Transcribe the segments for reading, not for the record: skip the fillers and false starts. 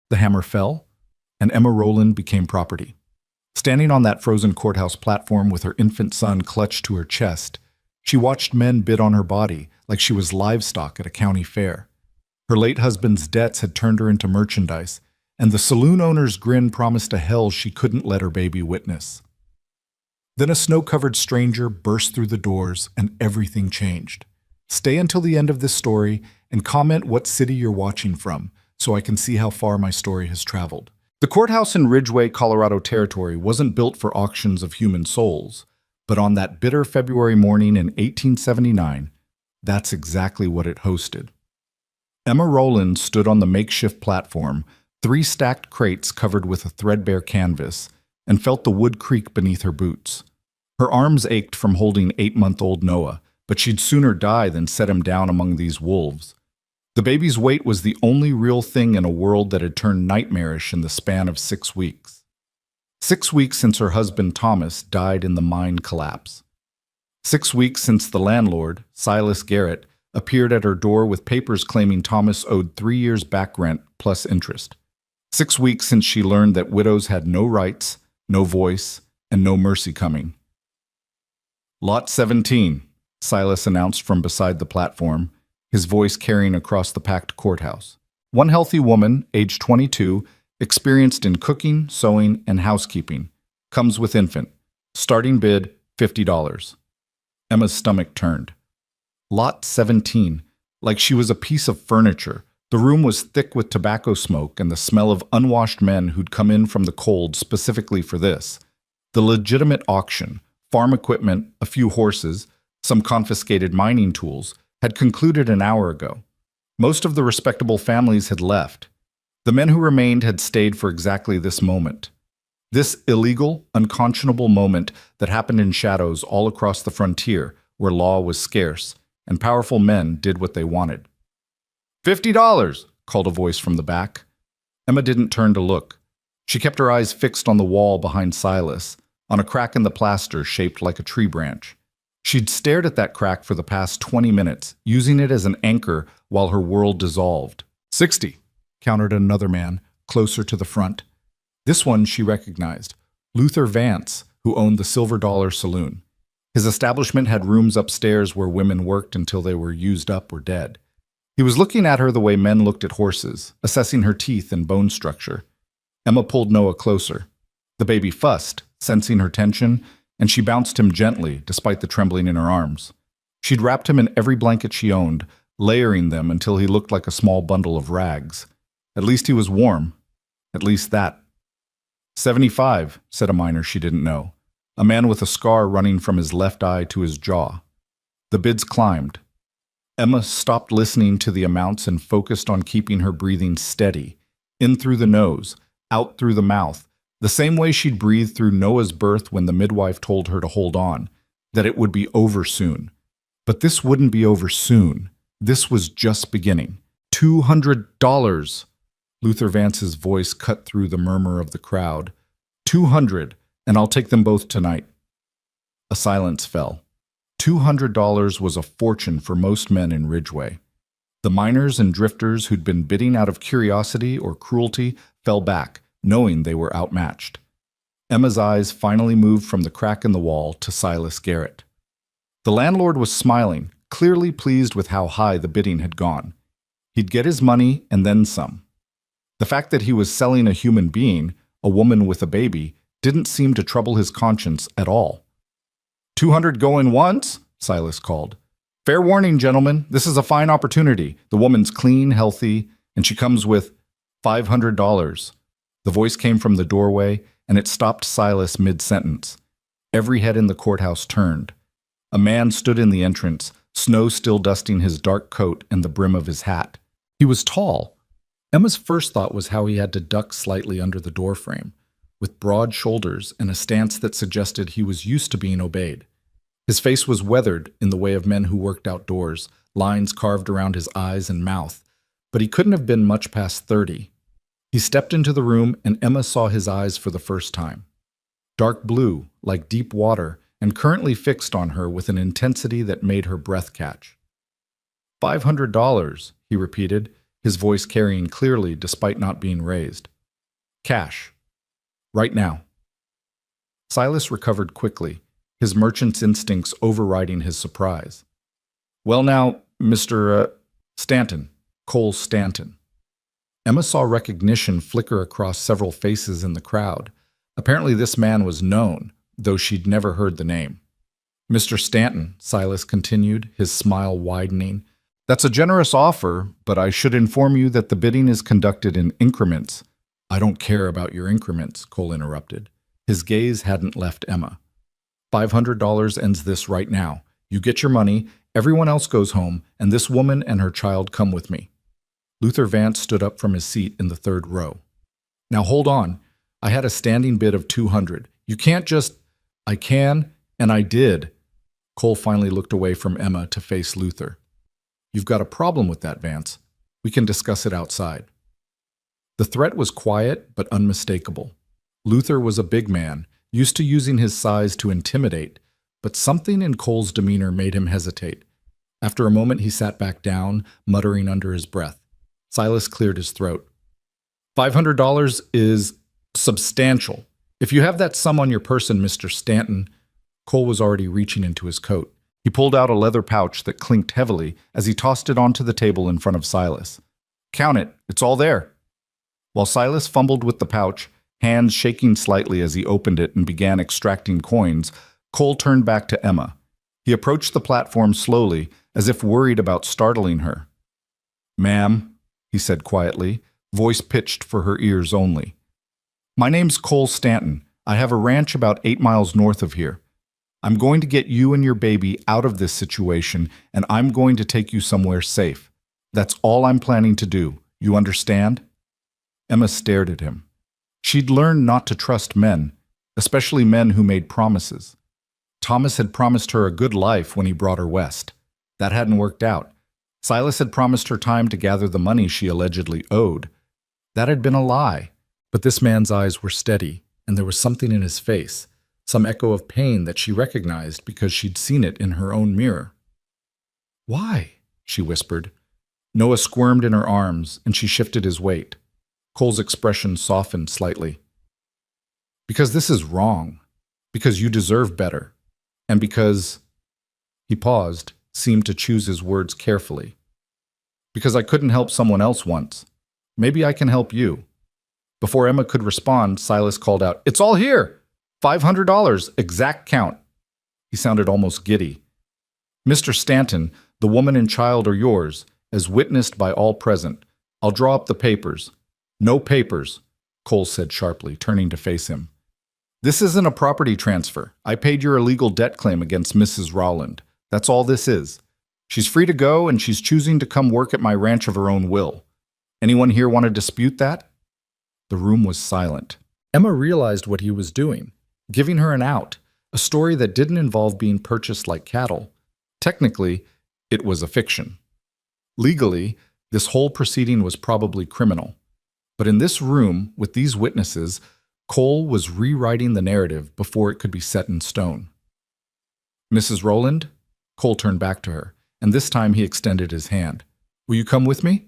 The hammer fell, and Emma Rowland became property. Standing on that frozen courthouse platform with her infant son clutched to her chest, she watched men bid on her body like she was livestock at a county fair. Her late husband's debts had turned her into merchandise, and the saloon owner's grin promised a hell she couldn't let her baby witness. Then a snow-covered stranger burst through the doors, and everything changed. Stay until the end of this story and comment what city you're watching from, so I can see how far my story has traveled. The courthouse in Ridgway, Colorado Territory wasn't built for auctions of human souls, but on that bitter February morning in 1879, that's exactly what it hosted. Emma Rowland stood on the makeshift platform, 3 stacked crates covered with a threadbare canvas, and felt the wood creak beneath her boots. Her arms ached from holding 8-month-old Noah, but she'd sooner die than set him down among these wolves. The baby's weight was the only real thing in a world that had turned nightmarish in the span of 6 weeks. 6 weeks since her husband Thomas died in the mine collapse. 6 weeks since the landlord, Silas Garrett, appeared at her door with papers claiming Thomas owed 3 years back rent plus interest. 6 weeks since she learned that widows had no rights, no voice, and no mercy coming. "Lot 17, Silas announced from beside the platform, his voice carrying across the packed courthouse. One healthy woman, age 22, experienced in cooking, sewing, and housekeeping. Comes with infant. Starting bid, $50. Emma's stomach turned. Lot 17, like she was a piece of furniture. The room was thick with tobacco smoke and the smell of unwashed men who'd come in from the cold specifically for this. The legitimate auction, farm equipment, a few horses, some confiscated mining tools, had concluded an hour ago. Most of the respectable families had left. The men who remained had stayed for exactly this moment. This illegal, unconscionable moment that happened in shadows all across the frontier, where law was scarce, and powerful men did what they wanted. $50, called a voice from the back. Emma didn't turn to look. She kept her eyes fixed on the wall behind Silas, on a crack in the plaster shaped like a tree branch. She'd stared at that crack for the past 20 minutes, using it as an anchor while her world dissolved. 60, countered another man, closer to the front. This one she recognized, Luther Vance, who owned the Silver Dollar Saloon. His establishment had rooms upstairs where women worked until they were used up or dead. He was looking at her the way men looked at horses, assessing her teeth and bone structure. Emma pulled Noah closer. The baby fussed, sensing her tension, and she bounced him gently, despite the trembling in her arms. She'd wrapped him in every blanket she owned, layering them until he looked like a small bundle of rags. At least he was warm. At least that. 75, said a miner she didn't know, a man with a scar running from his left eye to his jaw. The bids climbed. Emma stopped listening to the amounts and focused on keeping her breathing steady, in through the nose, out through the mouth, the same way she'd breathed through Noah's birth when the midwife told her to hold on, that it would be over soon. But this wouldn't be over soon. This was just beginning. $200! Luther Vance's voice cut through the murmur of the crowd. 200, and I'll take them both tonight. A silence fell. $200 was a fortune for most men in Ridgway. The miners and drifters who'd been bidding out of curiosity or cruelty fell back, knowing they were outmatched. Emma's eyes finally moved from the crack in the wall to Silas Garrett. The landlord was smiling, clearly pleased with how high the bidding had gone. He'd get his money and then some. The fact that he was selling a human being, a woman with a baby, didn't seem to trouble his conscience at all. 200 going once? Silas called. Fair warning, gentlemen, this is a fine opportunity. The woman's clean, healthy, and she comes with $500. The voice came from the doorway, and it stopped Silas mid-sentence. Every head in the courthouse turned. A man stood in the entrance, snow still dusting his dark coat and the brim of his hat. He was tall. Emma's first thought was how he had to duck slightly under the doorframe, with broad shoulders and a stance that suggested he was used to being obeyed. His face was weathered in the way of men who worked outdoors, lines carved around his eyes and mouth, but he couldn't have been much past 30. He stepped into the room and Emma saw his eyes for the first time. Dark blue, like deep water, and currently fixed on her with an intensity that made her breath catch. $500, he repeated, his voice carrying clearly despite not being raised. Cash. Right now. Silas recovered quickly, his merchant's instincts overriding his surprise. Well now, Mr. Stanton. Cole Stanton. Emma saw recognition flicker across several faces in the crowd. Apparently this man was known, though she'd never heard the name. Mr. Stanton, Silas continued, his smile widening. That's a generous offer, but I should inform you that the bidding is conducted in increments. I don't care about your increments, Cole interrupted. His gaze hadn't left Emma. $500 ends this right now. You get your money, everyone else goes home, and this woman and her child come with me. Luther Vance stood up from his seat in the third row. Now hold on. I had a standing bid of $200. You can't just... I can, and I did. Cole finally looked away from Emma to face Luther. You've got a problem with that, Vance. We can discuss it outside. The threat was quiet but unmistakable. Luther was a big man, used to using his size to intimidate, but something in Cole's demeanor made him hesitate. After a moment, he sat back down, muttering under his breath. Silas cleared his throat. $500 is substantial. If you have that sum on your person, Mr. Stanton... Cole was already reaching into his coat. He pulled out a leather pouch that clinked heavily as he tossed it onto the table in front of Silas. Count it. It's all there. While Silas fumbled with the pouch, hands shaking slightly as he opened it and began extracting coins, Cole turned back to Emma. He approached the platform slowly, as if worried about startling her. Ma'am, he said quietly, voice pitched for her ears only. My name's Cole Stanton. I have a ranch about 8 miles north of here. I'm going to get you and your baby out of this situation, and I'm going to take you somewhere safe. That's all I'm planning to do. You understand? Emma stared at him. She'd learned not to trust men, especially men who made promises. Thomas had promised her a good life when he brought her west. That hadn't worked out. Silas had promised her time to gather the money she allegedly owed. That had been a lie. But this man's eyes were steady, and there was something in his face, some echo of pain that she recognized because she'd seen it in her own mirror. Why? She whispered. Noah squirmed in her arms, and she shifted his weight. Cole's expression softened slightly. Because this is wrong. Because you deserve better. And because... He paused, seemed to choose his words carefully. Because I couldn't help someone else once. Maybe I can help you. Before Emma could respond, Silas called out, It's all here! $500, exact count. He sounded almost giddy. Mr. Stanton, the woman and child are yours, as witnessed by all present. I'll draw up the papers. No papers, Cole said sharply, turning to face him. This isn't a property transfer. I paid your illegal debt claim against Mrs. Rowland. That's all this is. She's free to go, and she's choosing to come work at my ranch of her own will. Anyone here want to dispute that? The room was silent. Emma realized what he was doing. Giving her an out, a story that didn't involve being purchased like cattle. Technically, it was a fiction. Legally, this whole proceeding was probably criminal. But in this room, with these witnesses, Cole was rewriting the narrative before it could be set in stone. Mrs. Rowland? Cole turned back to her, and this time he extended his hand. Will you come with me?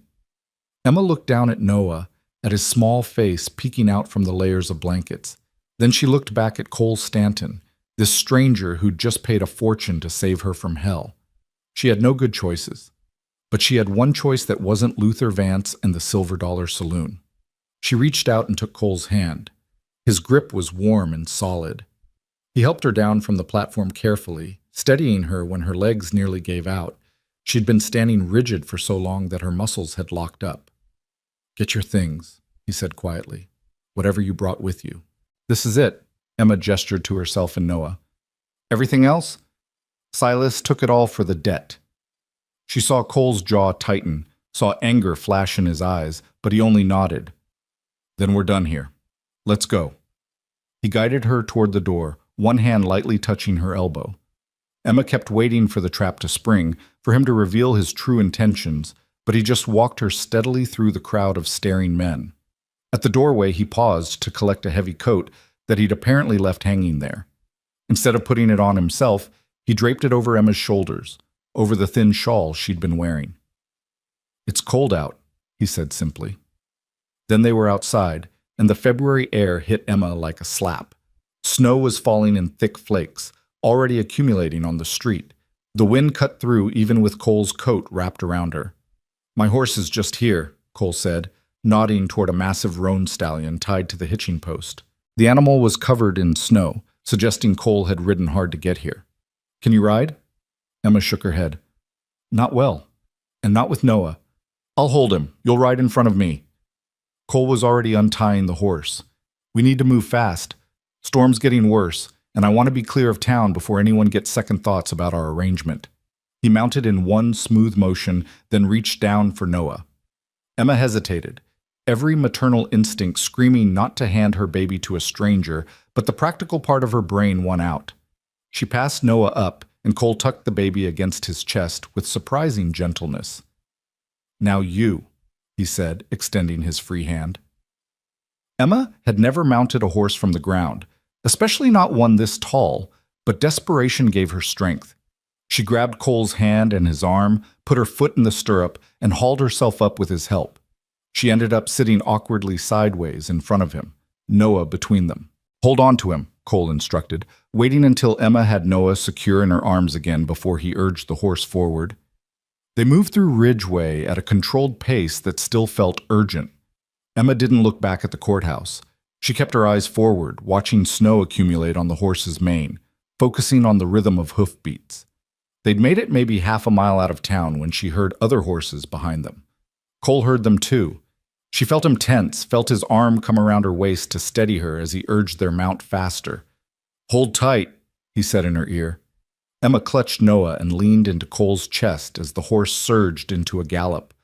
Emma looked down at Noah, at his small face peeking out from the layers of blankets. Then she looked back at Cole Stanton, this stranger who'd just paid a fortune to save her from hell. She had no good choices, but she had one choice that wasn't Luther Vance and the Silver Dollar Saloon. She reached out and took Cole's hand. His grip was warm and solid. He helped her down from the platform carefully, steadying her when her legs nearly gave out. She'd been standing rigid for so long that her muscles had locked up. Get your things, he said quietly. Whatever you brought with you. This is it, Emma gestured to herself and Noah. Everything else? Silas took it all for the debt. She saw Cole's jaw tighten, saw anger flash in his eyes, but he only nodded. Then we're done here. Let's go. He guided her toward the door, one hand lightly touching her elbow. Emma kept waiting for the trap to spring, for him to reveal his true intentions, but he just walked her steadily through the crowd of staring men. At the doorway, he paused to collect a heavy coat that he'd apparently left hanging there. Instead of putting it on himself, he draped it over Emma's shoulders, over the thin shawl she'd been wearing. It's cold out, he said simply. Then they were outside, and the February air hit Emma like a slap. Snow was falling in thick flakes, already accumulating on the street. The wind cut through even with Cole's coat wrapped around her. "My horse is just here," Cole said, nodding toward a massive roan stallion tied to the hitching post. The animal was covered in snow, suggesting Cole had ridden hard to get here. "Can you ride?" Emma shook her head. "Not well, and not with Noah. I'll hold him. You'll ride in front of me." Cole was already untying the horse. "We need to move fast. Storm's getting worse, and I want to be clear of town before anyone gets second thoughts about our arrangement." He mounted in one smooth motion, then reached down for Noah. Emma hesitated, every maternal instinct screaming not to hand her baby to a stranger, but the practical part of her brain won out. She passed Noah up, and Cole tucked the baby against his chest with surprising gentleness. "Now you," he said, extending his free hand. Emma had never mounted a horse from the ground, especially not one this tall, but desperation gave her strength. She grabbed Cole's hand and his arm, put her foot in the stirrup, and hauled herself up with his help. She ended up sitting awkwardly sideways in front of him, Noah between them. "Hold on to him," Cole instructed, waiting until Emma had Noah secure in her arms again before he urged the horse forward. They moved through Ridgeway at a controlled pace that still felt urgent. Emma didn't look back at the courthouse. She kept her eyes forward, watching snow accumulate on the horse's mane, focusing on the rhythm of hoofbeats. They'd made it maybe half a mile out of town when she heard other horses behind them. Cole heard them too. She felt him tense, felt his arm come around her waist to steady her as he urged their mount faster. "Hold tight," he said in her ear. Emma clutched Noah and leaned into Cole's chest as the horse surged into a gallop.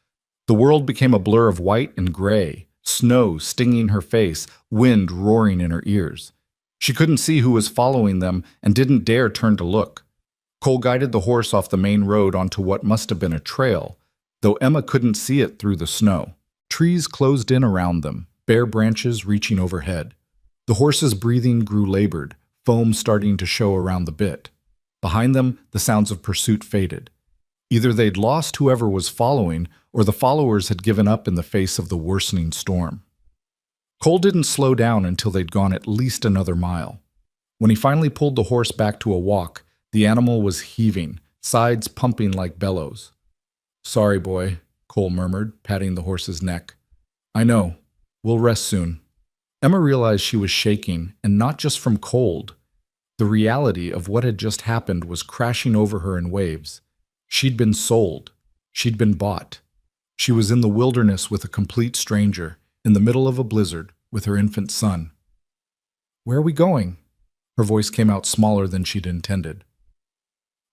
The world became a blur of white and gray, snow stinging her face, wind roaring in her ears. She couldn't see who was following them and didn't dare turn to look. Cole guided the horse off the main road onto what must have been a trail, though Emma couldn't see it through the snow. Trees closed in around them, bare branches reaching overhead. The horse's breathing grew labored, foam starting to show around the bit. Behind them, the sounds of pursuit faded. Either they'd lost whoever was following, or the followers had given up in the face of the worsening storm. Cole didn't slow down until they'd gone at least another mile. When he finally pulled the horse back to a walk, the animal was heaving, sides pumping like bellows. "Sorry, boy," Cole murmured, patting the horse's neck. "I know. We'll rest soon." Emma realized she was shaking, and not just from cold. The reality of what had just happened was crashing over her in waves. She'd been sold. She'd been bought. She was in the wilderness with a complete stranger, in the middle of a blizzard, with her infant son. "Where are we going?" Her voice came out smaller than she'd intended.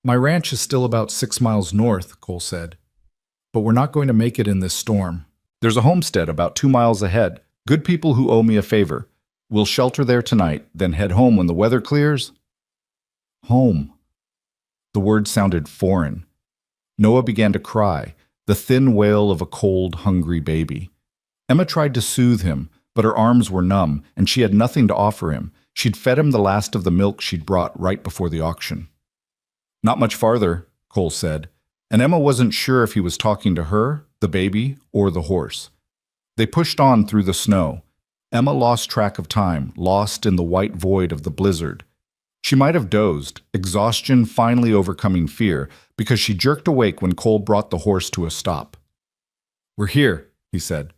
"My ranch is still about 6 miles north," Cole said. "But we're not going to make it in this storm. There's a homestead about 2 miles ahead. Good people who owe me a favor. We'll shelter there tonight, then head home when the weather clears." Home. The word sounded foreign. Noah began to cry, the thin wail of a cold, hungry baby. Emma tried to soothe him, but her arms were numb, and she had nothing to offer him. She'd fed him the last of the milk she'd brought right before the auction. "Not much farther," Cole said, and Emma wasn't sure if he was talking to her, the baby, or the horse. They pushed on through the snow. Emma lost track of time, lost in the white void of the blizzard. She might have dozed, exhaustion finally overcoming fear, because she jerked awake when Cole brought the horse to a stop. "We're here," he said.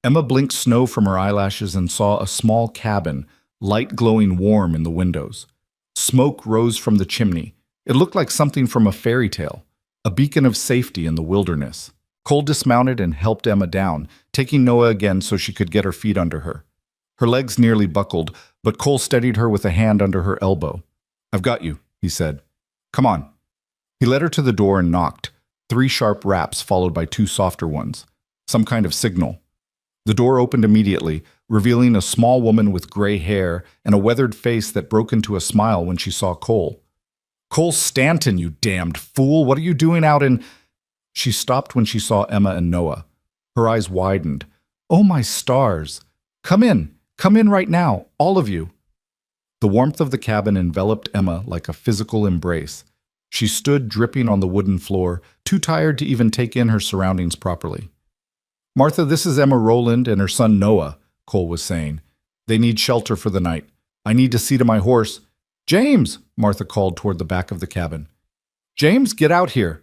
Emma blinked snow from her eyelashes and saw a small cabin, light glowing warm in the windows. Smoke rose from the chimney. It looked like something from a fairy tale, a beacon of safety in the wilderness. Cole dismounted and helped Emma down, taking Noah again so she could get her feet under her. Her legs nearly buckled, but Cole steadied her with a hand under her elbow. "I've got you," he said. "Come on." He led her to the door and knocked, 3 sharp raps followed by 2 softer ones, some kind of signal. The door opened immediately, revealing a small woman with gray hair and a weathered face that broke into a smile when she saw Cole. "Cole Stanton, you damned fool! What are you doing out in—" She stopped when she saw Emma and Noah. Her eyes widened. "Oh, my stars! Come in! Come in right now, all of you!" The warmth of the cabin enveloped Emma like a physical embrace. She stood dripping on the wooden floor, too tired to even take in her surroundings properly. Martha, this is Emma Rowland and her son Noah, Cole was saying. They need shelter for the night. I need to see to my horse. James, Martha called toward the back of the cabin. James, get out here.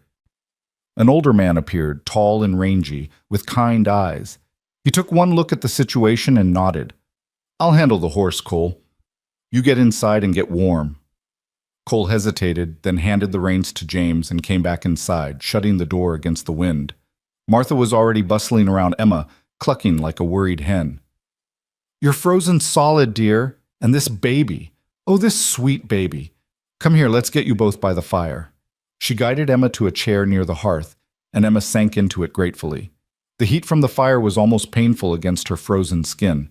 An older man appeared, tall and rangy, with kind eyes. He took one look at the situation and nodded. I'll handle the horse, Cole. You get inside and get warm. Cole hesitated, then handed the reins to James and came back inside, shutting the door against the wind. Martha was already bustling around Emma, clucking like a worried hen. You're frozen solid, dear. And this baby. Oh, this sweet baby. Come here, let's get you both by the fire. She guided Emma to a chair near the hearth, and Emma sank into it gratefully. The heat from the fire was almost painful against her frozen skin.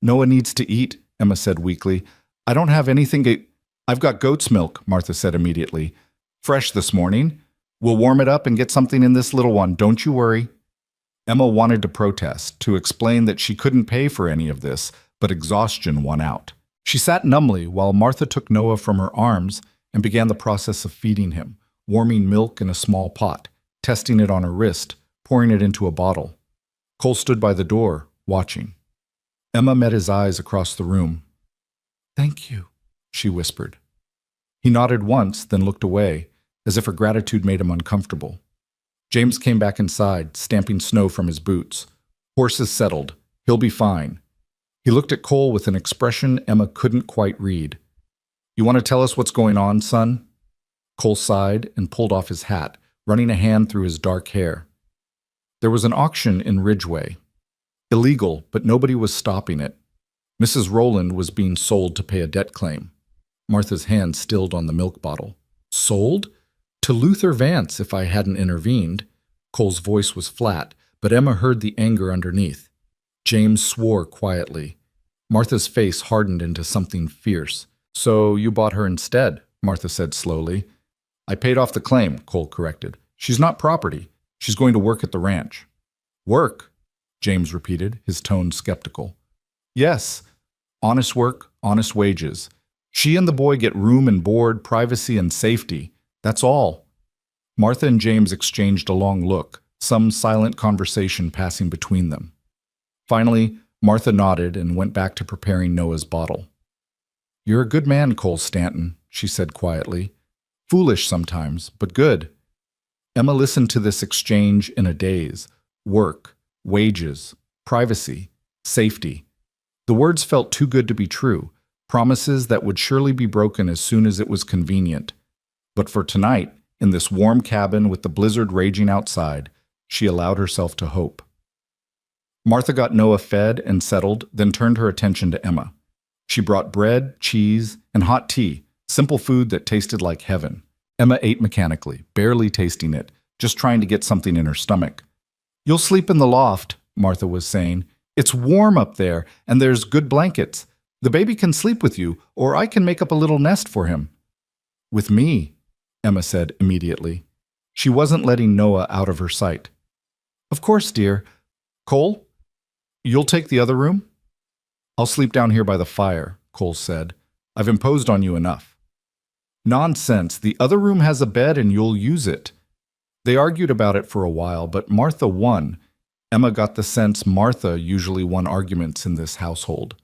Noah needs to eat, Emma said weakly. I don't have anything to... I've got goat's milk, Martha said immediately. Fresh this morning. We'll warm it up and get something in this little one, don't you worry. Emma wanted to protest, to explain that she couldn't pay for any of this, but exhaustion won out. She sat numbly while Martha took Noah from her arms and began the process of feeding him, warming milk in a small pot, testing it on her wrist, pouring it into a bottle. Cole stood by the door, watching. Emma met his eyes across the room. Thank you, she whispered. He nodded once, then looked away, as if her gratitude made him uncomfortable. James came back inside, stamping snow from his boots. Horses settled. He'll be fine. He looked at Cole with an expression Emma couldn't quite read. You want to tell us what's going on, son? Cole sighed and pulled off his hat, running a hand through his dark hair. There was an auction in Ridgeway. Illegal, but nobody was stopping it. Mrs. Rowland was being sold to pay a debt claim. Martha's hand stilled on the milk bottle. Sold? To Luther Vance, if I hadn't intervened. Cole's voice was flat, but Emma heard the anger underneath. James swore quietly. Martha's face hardened into something fierce. So you bought her instead, Martha said slowly. I paid off the claim, Cole corrected. She's not property. She's going to work at the ranch. Work? James repeated, his tone skeptical. Yes. Honest work, honest wages. She and the boy get room and board, privacy and safety. That's all. Martha and James exchanged a long look, some silent conversation passing between them. Finally, Martha nodded and went back to preparing Noah's bottle. You're a good man, Cole Stanton, she said quietly. Foolish sometimes, but good. Emma listened to this exchange in a daze. Work, wages, privacy, safety. The words felt too good to be true, promises that would surely be broken as soon as it was convenient. But for tonight, in this warm cabin with the blizzard raging outside, she allowed herself to hope. Martha got Noah fed and settled, then turned her attention to Emma. She brought bread, cheese, and hot tea, simple food that tasted like heaven. Emma ate mechanically, barely tasting it, just trying to get something in her stomach. You'll sleep in the loft, Martha was saying. It's warm up there, and there's good blankets. The baby can sleep with you, or I can make up a little nest for him. With me, Emma said immediately. She wasn't letting Noah out of her sight. Of course, dear. Cole? You'll take the other room? I'll sleep down here by the fire, Cole said. I've imposed on you enough. Nonsense. The other room has a bed and you'll use it. They argued about it for a while, but Martha won. Emma got the sense Martha usually won arguments in this household.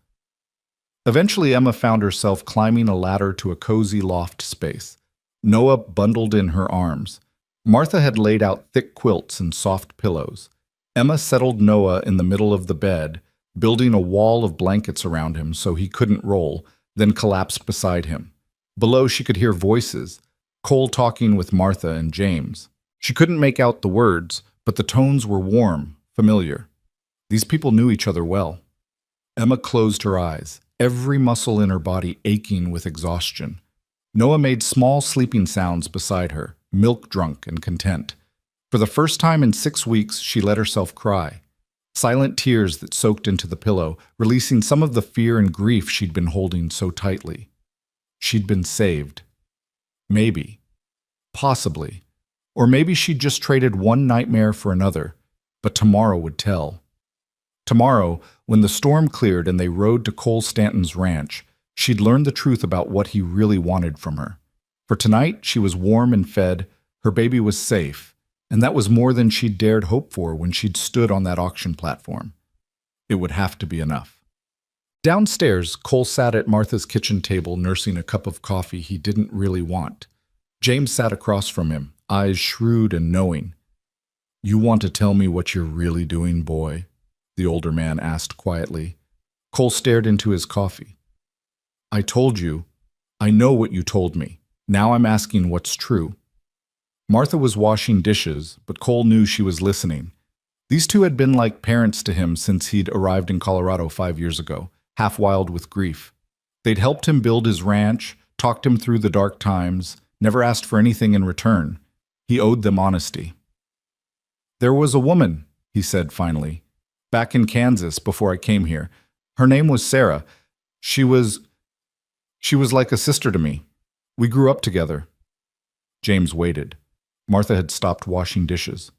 Eventually, Emma found herself climbing a ladder to a cozy loft space. Noah bundled in her arms. Martha had laid out thick quilts and soft pillows. Emma settled Noah in the middle of the bed, building a wall of blankets around him so he couldn't roll, then collapsed beside him. Below, she could hear voices, Cole talking with Martha and James. She couldn't make out the words, but the tones were warm, familiar. These people knew each other well. Emma closed her eyes, every muscle in her body aching with exhaustion. Noah made small sleeping sounds beside her, milk-drunk and content. For the first time in 6 weeks, she let herself cry. Silent tears that soaked into the pillow, releasing some of the fear and grief she'd been holding so tightly. She'd been saved. Maybe. Possibly. Or maybe she'd just traded one nightmare for another, but tomorrow would tell. Tomorrow, when the storm cleared and they rode to Cole Stanton's ranch, she'd learn the truth about what he really wanted from her. For tonight, she was warm and fed, her baby was safe, And that was more than she'd dared hope for when she'd stood on that auction platform. It would have to be enough. Downstairs, Cole sat at Martha's kitchen table nursing a cup of coffee he didn't really want. James sat across from him, eyes shrewd and knowing. "You want to tell me what you're really doing, boy?" the older man asked quietly. Cole stared into his coffee. "I told you. I know what you told me. Now I'm asking what's true." Martha was washing dishes, but Cole knew she was listening. These two had been like parents to him since he'd arrived in Colorado 5 years ago, half wild with grief. They'd helped him build his ranch, talked him through the dark times, never asked for anything in return. He owed them honesty. "There was a woman," he said finally, "back in Kansas before I came here. Her name was Sarah. She was like a sister to me. We grew up together." James waited. Martha had stopped washing dishes.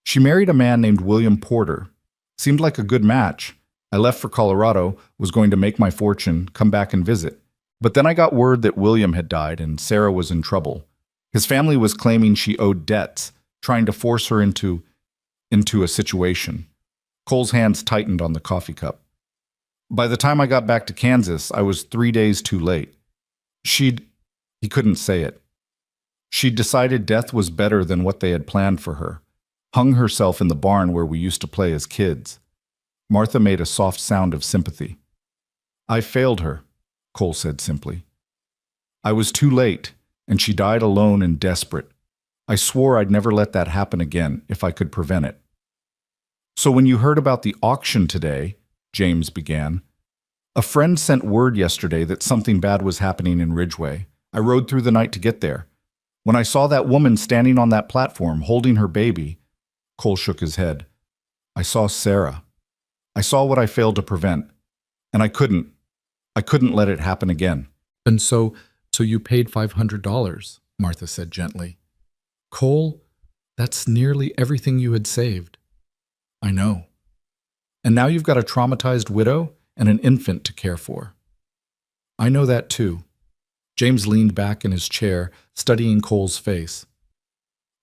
"She married a man named William Porter. Seemed like a good match. I left for Colorado, was going to make my fortune, come back and visit. But then I got word that William had died and Sarah was in trouble. His family was claiming she owed debts, trying to force her into a situation." Cole's hands tightened on the coffee cup. "By the time I got back to Kansas, I was 3 days too late. He couldn't say it. She'd decided death was better than what they had planned for her. Hung herself in the barn where we used to play as kids." Martha made a soft sound of sympathy. "I failed her," Cole said simply. "I was too late, and she died alone and desperate. I swore I'd never let that happen again if I could prevent it." "So when you heard about the auction today," James began, "a friend sent word yesterday that something bad was happening in Ridgeway. I rode through the night to get there. When I saw that woman standing on that platform holding her baby," Cole shook his head, "I saw Sarah. I saw what I failed to prevent, and I couldn't let it happen again." "And so you paid $500, Martha said gently. "Cole, that's nearly everything you had saved." "I know. And now you've got a traumatized widow and an infant to care for." "I know that too." James leaned back in his chair, studying Cole's face.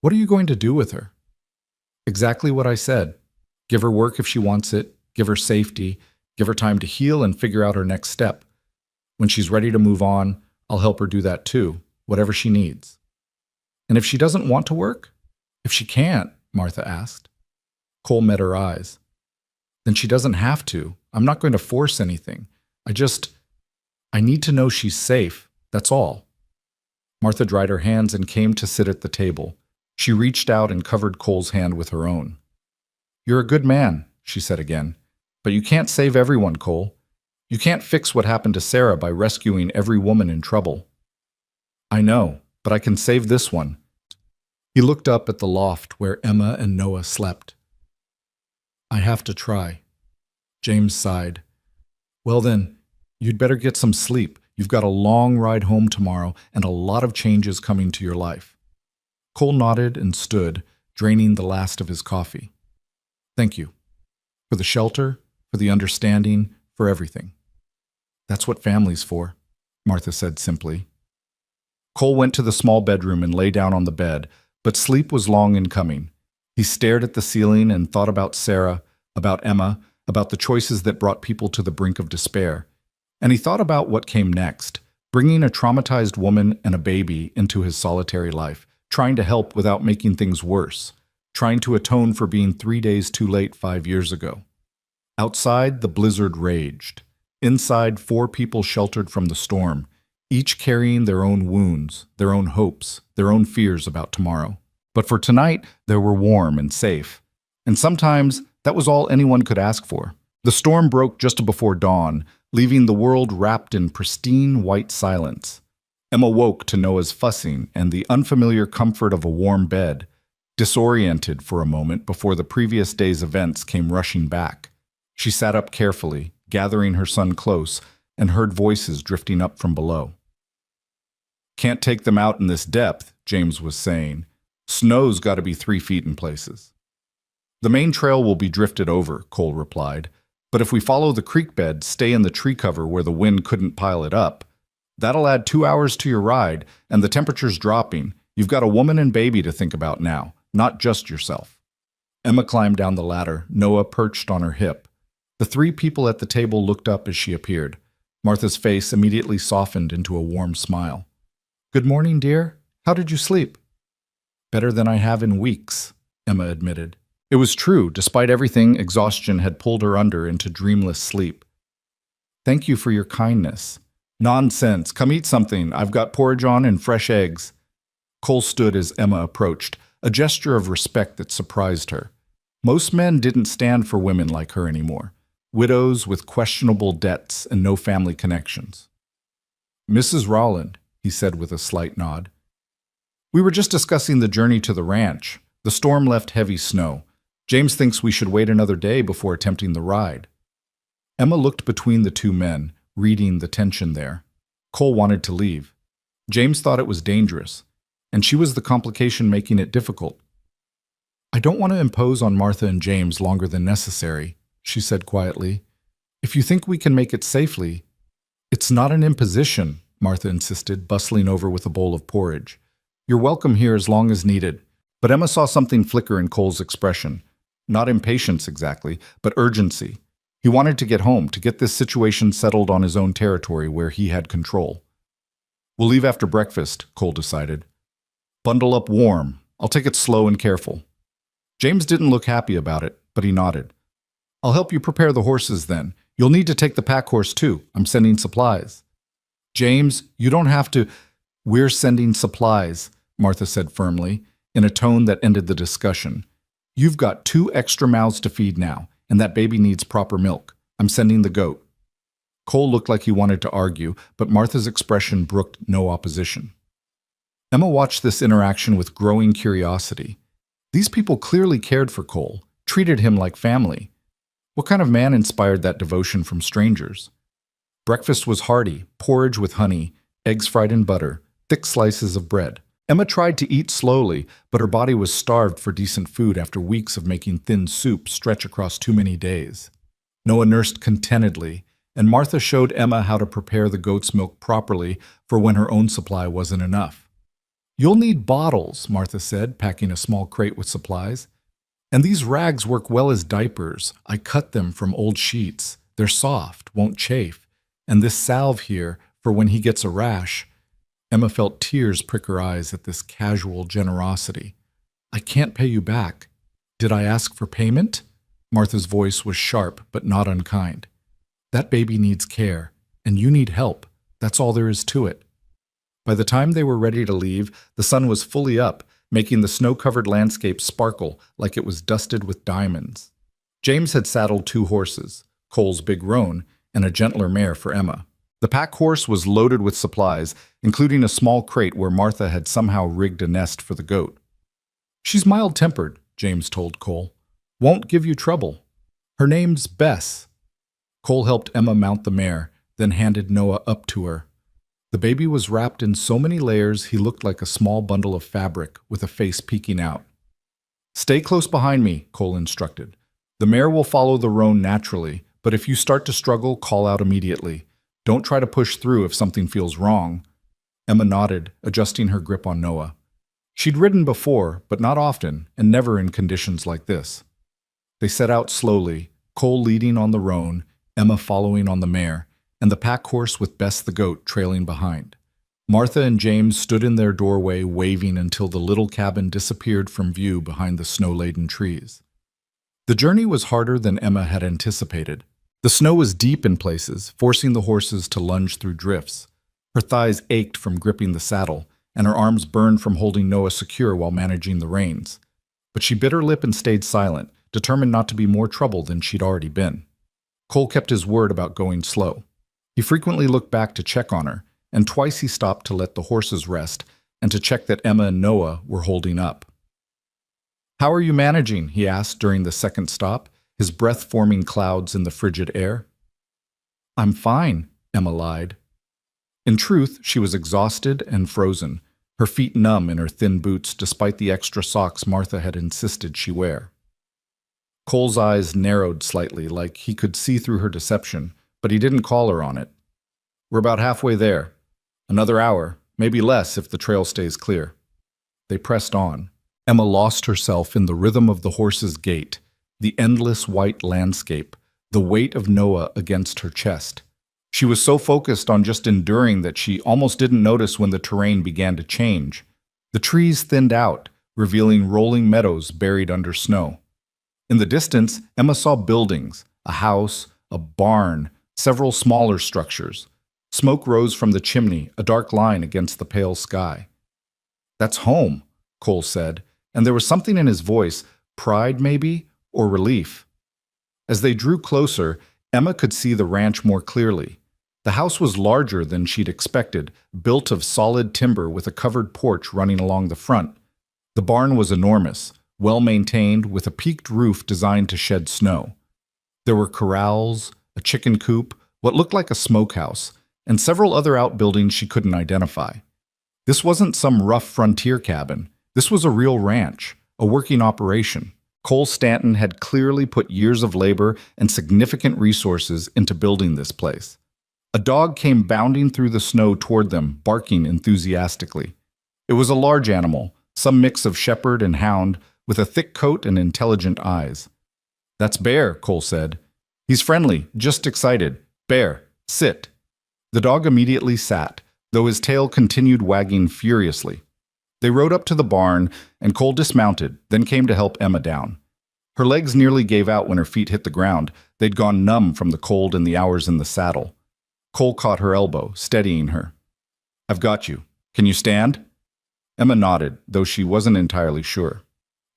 "What are you going to do with her?" "Exactly what I said. Give her work if she wants it, give her safety, give her time to heal and figure out her next step. When she's ready to move on, I'll help her do that too, whatever she needs." "And if she doesn't want to work? If she can't?" Martha asked. Cole met her eyes. "Then she doesn't have to. I'm not going to force anything. I need to know she's safe. That's all." Martha dried her hands and came to sit at the table. She reached out and covered Cole's hand with her own. "You're a good man," she said again. "But you can't save everyone, Cole. You can't fix what happened to Sarah by rescuing every woman in trouble." "I know, but I can save this one." He looked up at the loft where Emma and Noah slept. "I have to try." James sighed. "Well then, you'd better get some sleep. You've got a long ride home tomorrow and a lot of changes coming to your life." Cole nodded and stood, draining the last of his coffee. "Thank you. For the shelter, for the understanding, for everything." "That's what family's for," Martha said simply. Cole went to the small bedroom and lay down on the bed, but sleep was long in coming. He stared at the ceiling and thought about Sarah, about Emma, about the choices that brought people to the brink of despair. And he thought about what came next, bringing a traumatized woman and a baby into his solitary life, trying to help without making things worse, trying to atone for being 3 days too late 5 years ago. Outside, the blizzard raged. Inside, 4 people sheltered from the storm, each carrying their own wounds, their own hopes, their own fears about tomorrow. But for tonight, they were warm and safe. And sometimes, that was all anyone could ask for. The storm broke just before dawn, leaving the world wrapped in pristine white silence. Emma woke to Noah's fussing and the unfamiliar comfort of a warm bed, disoriented for a moment before the previous day's events came rushing back. She sat up carefully, gathering her son close, and heard voices drifting up from below. "Can't take them out in this depth," James was saying. "Snow's got to be 3 feet in places." "The main trail will be drifted over," Cole replied. "But if we follow the creek bed, stay in the tree cover where the wind couldn't pile it up, that'll add 2 hours to your ride, and the temperature's dropping. You've got a woman and baby to think about now. not just yourself. Emma climbed down the ladder, Noah perched on her hip. The three people at the table looked up as she appeared. Martha's face immediately softened into a warm smile. "Good morning, dear. How did you sleep?" "Better than I have in weeks," Emma admitted. It was true. Despite everything, exhaustion had pulled her under into dreamless sleep. "Thank you for your kindness." "Nonsense. Come eat something. I've got porridge on and fresh eggs." Cole stood as Emma approached, a gesture of respect that surprised her. Most men didn't stand for women like her anymore. Widows with questionable debts and no family connections. "Mrs. Rowland," he said with a slight nod. "We were just discussing the journey to the ranch. The storm left heavy snow. James thinks we should wait another day before attempting the ride." Emma looked between the two men, reading the tension there. Cole wanted to leave. James thought it was dangerous, and she was the complication making it difficult. "I don't want to impose on Martha and James longer than necessary," she said quietly. "If you think we can make it safely—" "It's not an imposition," Martha insisted, bustling over with a bowl of porridge. "You're welcome here as long as needed." But Emma saw something flicker in Cole's expression. Not impatience exactly, but urgency. He wanted to get home, to get this situation settled on his own territory where he had control. "We'll leave after breakfast," Cole decided. "Bundle up warm. I'll take it slow and careful." James didn't look happy about it, but he nodded. "I'll help you prepare the horses then. You'll need to take the pack horse too. I'm sending supplies." "James, you don't have to—" "We're sending supplies," Martha said firmly, in a tone that ended the discussion. "You've got 2 extra mouths to feed now, and that baby needs proper milk. I'm sending the goat." Cole looked like he wanted to argue, but Martha's expression brooked no opposition. Emma watched this interaction with growing curiosity. These people clearly cared for Cole, treated him like family. What kind of man inspired that devotion from strangers? Breakfast was hearty, porridge with honey, eggs fried in butter, thick slices of bread. Emma tried to eat slowly, but her body was starved for decent food after weeks of making thin soup stretch across too many days. Noah nursed contentedly, and Martha showed Emma how to prepare the goat's milk properly for when her own supply wasn't enough. "You'll need bottles," Martha said, packing a small crate with supplies. "And these rags work well as diapers. I cut them from old sheets. They're soft, won't chafe. And this salve here, for when he gets a rash." Emma felt tears prick her eyes at this casual generosity. "I can't pay you back. Did I ask for payment?" Martha's voice was sharp but not unkind. "That baby needs care, and you need help. That's all there is to it." By the time they were ready to leave, the sun was fully up, making the snow-covered landscape sparkle like it was dusted with diamonds. James had saddled 2 horses, Cole's big roan, and a gentler mare for Emma. The pack horse was loaded with supplies, including a small crate where Martha had somehow rigged a nest for the goat. "She's mild-tempered," James told Cole. "Won't give you trouble. Her name's Bess." Cole helped Emma mount the mare, then handed Noah up to her. The baby was wrapped in so many layers he looked like a small bundle of fabric with a face peeking out. "Stay close behind me," Cole instructed. "The mare will follow the roan naturally, but if you start to struggle, call out immediately. Don't try to push through if something feels wrong." Emma nodded, adjusting her grip on Noah. She'd ridden before, but not often, and never in conditions like this. They set out slowly, Cole leading on the roan, Emma following on the mare, and the pack horse with Bess the goat trailing behind. Martha and James stood in their doorway waving until the little cabin disappeared from view behind the snow-laden trees. The journey was harder than Emma had anticipated. The snow was deep in places, forcing the horses to lunge through drifts. Her thighs ached from gripping the saddle, and her arms burned from holding Noah secure while managing the reins. But she bit her lip and stayed silent, determined not to be more trouble than she'd already been. Cole kept his word about going slow. He frequently looked back to check on her, and twice he stopped to let the horses rest and to check that Emma and Noah were holding up. "How are you managing?" he asked during the second stop, his breath forming clouds in the frigid air. "I'm fine," Emma lied. In truth, she was exhausted and frozen, her feet numb in her thin boots despite the extra socks Martha had insisted she wear. Cole's eyes narrowed slightly, like he could see through her deception, but he didn't call her on it. "We're about halfway there. Another hour, maybe less if the trail stays clear." They pressed on. Emma lost herself in the rhythm of the horse's gait, the endless white landscape, the weight of Noah against her chest. She was so focused on just enduring that she almost didn't notice when the terrain began to change. The trees thinned out, revealing rolling meadows buried under snow. In the distance, Emma saw buildings, a house, a barn, several smaller structures. Smoke rose from the chimney, a dark line against the pale sky. "That's home," Cole said, and there was something in his voice, pride maybe, or relief. As they drew closer, Emma could see the ranch more clearly. The house was larger than she'd expected, built of solid timber with a covered porch running along the front. The barn was enormous, well-maintained, with a peaked roof designed to shed snow. There were corrals, a chicken coop, what looked like a smokehouse, and several other outbuildings she couldn't identify. This wasn't some rough frontier cabin. This was a real ranch, a working operation. Cole Stanton had clearly put years of labor and significant resources into building this place. A dog came bounding through the snow toward them, barking enthusiastically. It was a large animal, some mix of shepherd and hound, with a thick coat and intelligent eyes. "That's Bear," Cole said. "He's friendly, just excited. Bear, sit." The dog immediately sat, though his tail continued wagging furiously. They rode up to the barn, and Cole dismounted, then came to help Emma down. Her legs nearly gave out when her feet hit the ground. They'd gone numb from the cold and the hours in the saddle. Cole caught her elbow, steadying her. "I've got you. Can you stand?" Emma nodded, though she wasn't entirely sure.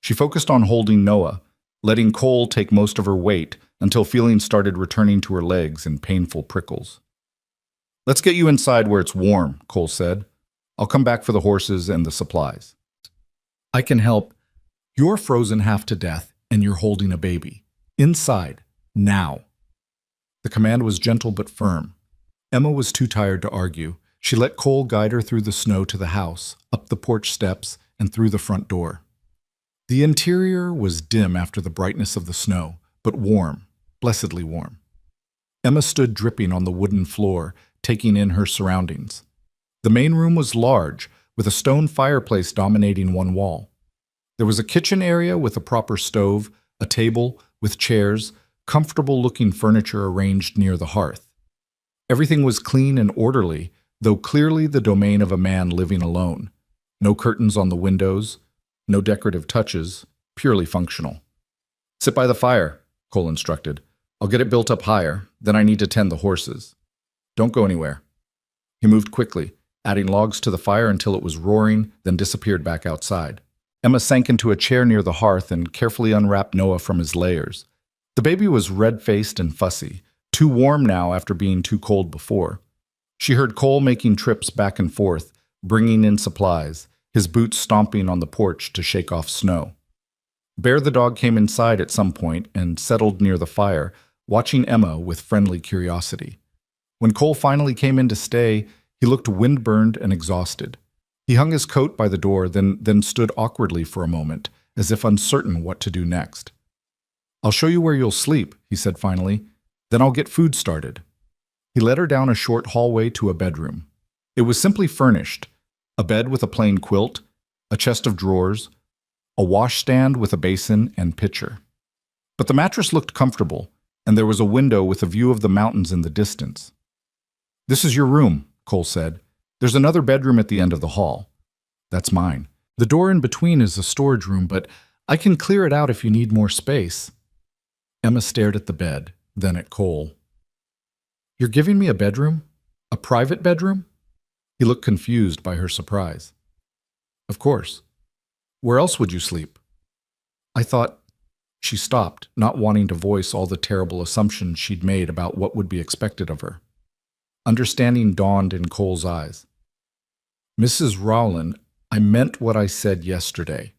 She focused on holding Noah, letting Cole take most of her weight until feeling started returning to her legs in painful prickles. "Let's get you inside where it's warm," Cole said. "I'll come back for the horses and the supplies." "I can help. You're frozen half to death, and you're holding a baby. Inside. Now." The command was gentle but firm. Emma was too tired to argue. She let Cole guide her through the snow to the house, up the porch steps, and through the front door. The interior was dim after the brightness of the snow, but warm, blessedly warm. Emma stood dripping on the wooden floor, taking in her surroundings. The main room was large, with a stone fireplace dominating one wall. There was a kitchen area with a proper stove, a table with chairs, comfortable-looking furniture arranged near the hearth. Everything was clean and orderly, though clearly the domain of a man living alone. No curtains on the windows, no decorative touches, purely functional. "Sit by the fire," Cole instructed. "I'll get it built up higher, then I need to tend the horses. Don't go anywhere." He moved quickly, adding logs to the fire until it was roaring, then disappeared back outside. Emma sank into a chair near the hearth and carefully unwrapped Noah from his layers. The baby was red-faced and fussy, too warm now after being too cold before. She heard Cole making trips back and forth, bringing in supplies, his boots stomping on the porch to shake off snow. Bear the dog came inside at some point and settled near the fire, watching Emma with friendly curiosity. When Cole finally came in to stay, he looked windburned and exhausted. He hung his coat by the door, then stood awkwardly for a moment, as if uncertain what to do next. "I'll show you where you'll sleep," he said finally. "Then I'll get food started." He led her down a short hallway to a bedroom. It was simply furnished: a bed with a plain quilt, a chest of drawers, a washstand with a basin and pitcher. But the mattress looked comfortable, and there was a window with a view of the mountains in the distance. "This is your room," Cole said. "There's another bedroom at the end of the hall. That's mine. The door in between is a storage room, but I can clear it out if you need more space." Emma stared at the bed, then at Cole. "You're giving me a bedroom? A private bedroom?" He looked confused by her surprise. "Of course. Where else would you sleep?" "I thought—" She stopped, not wanting to voice all the terrible assumptions she'd made about what would be expected of her. Understanding dawned in Cole's eyes. "Mrs. Rowland, I meant what I said yesterday.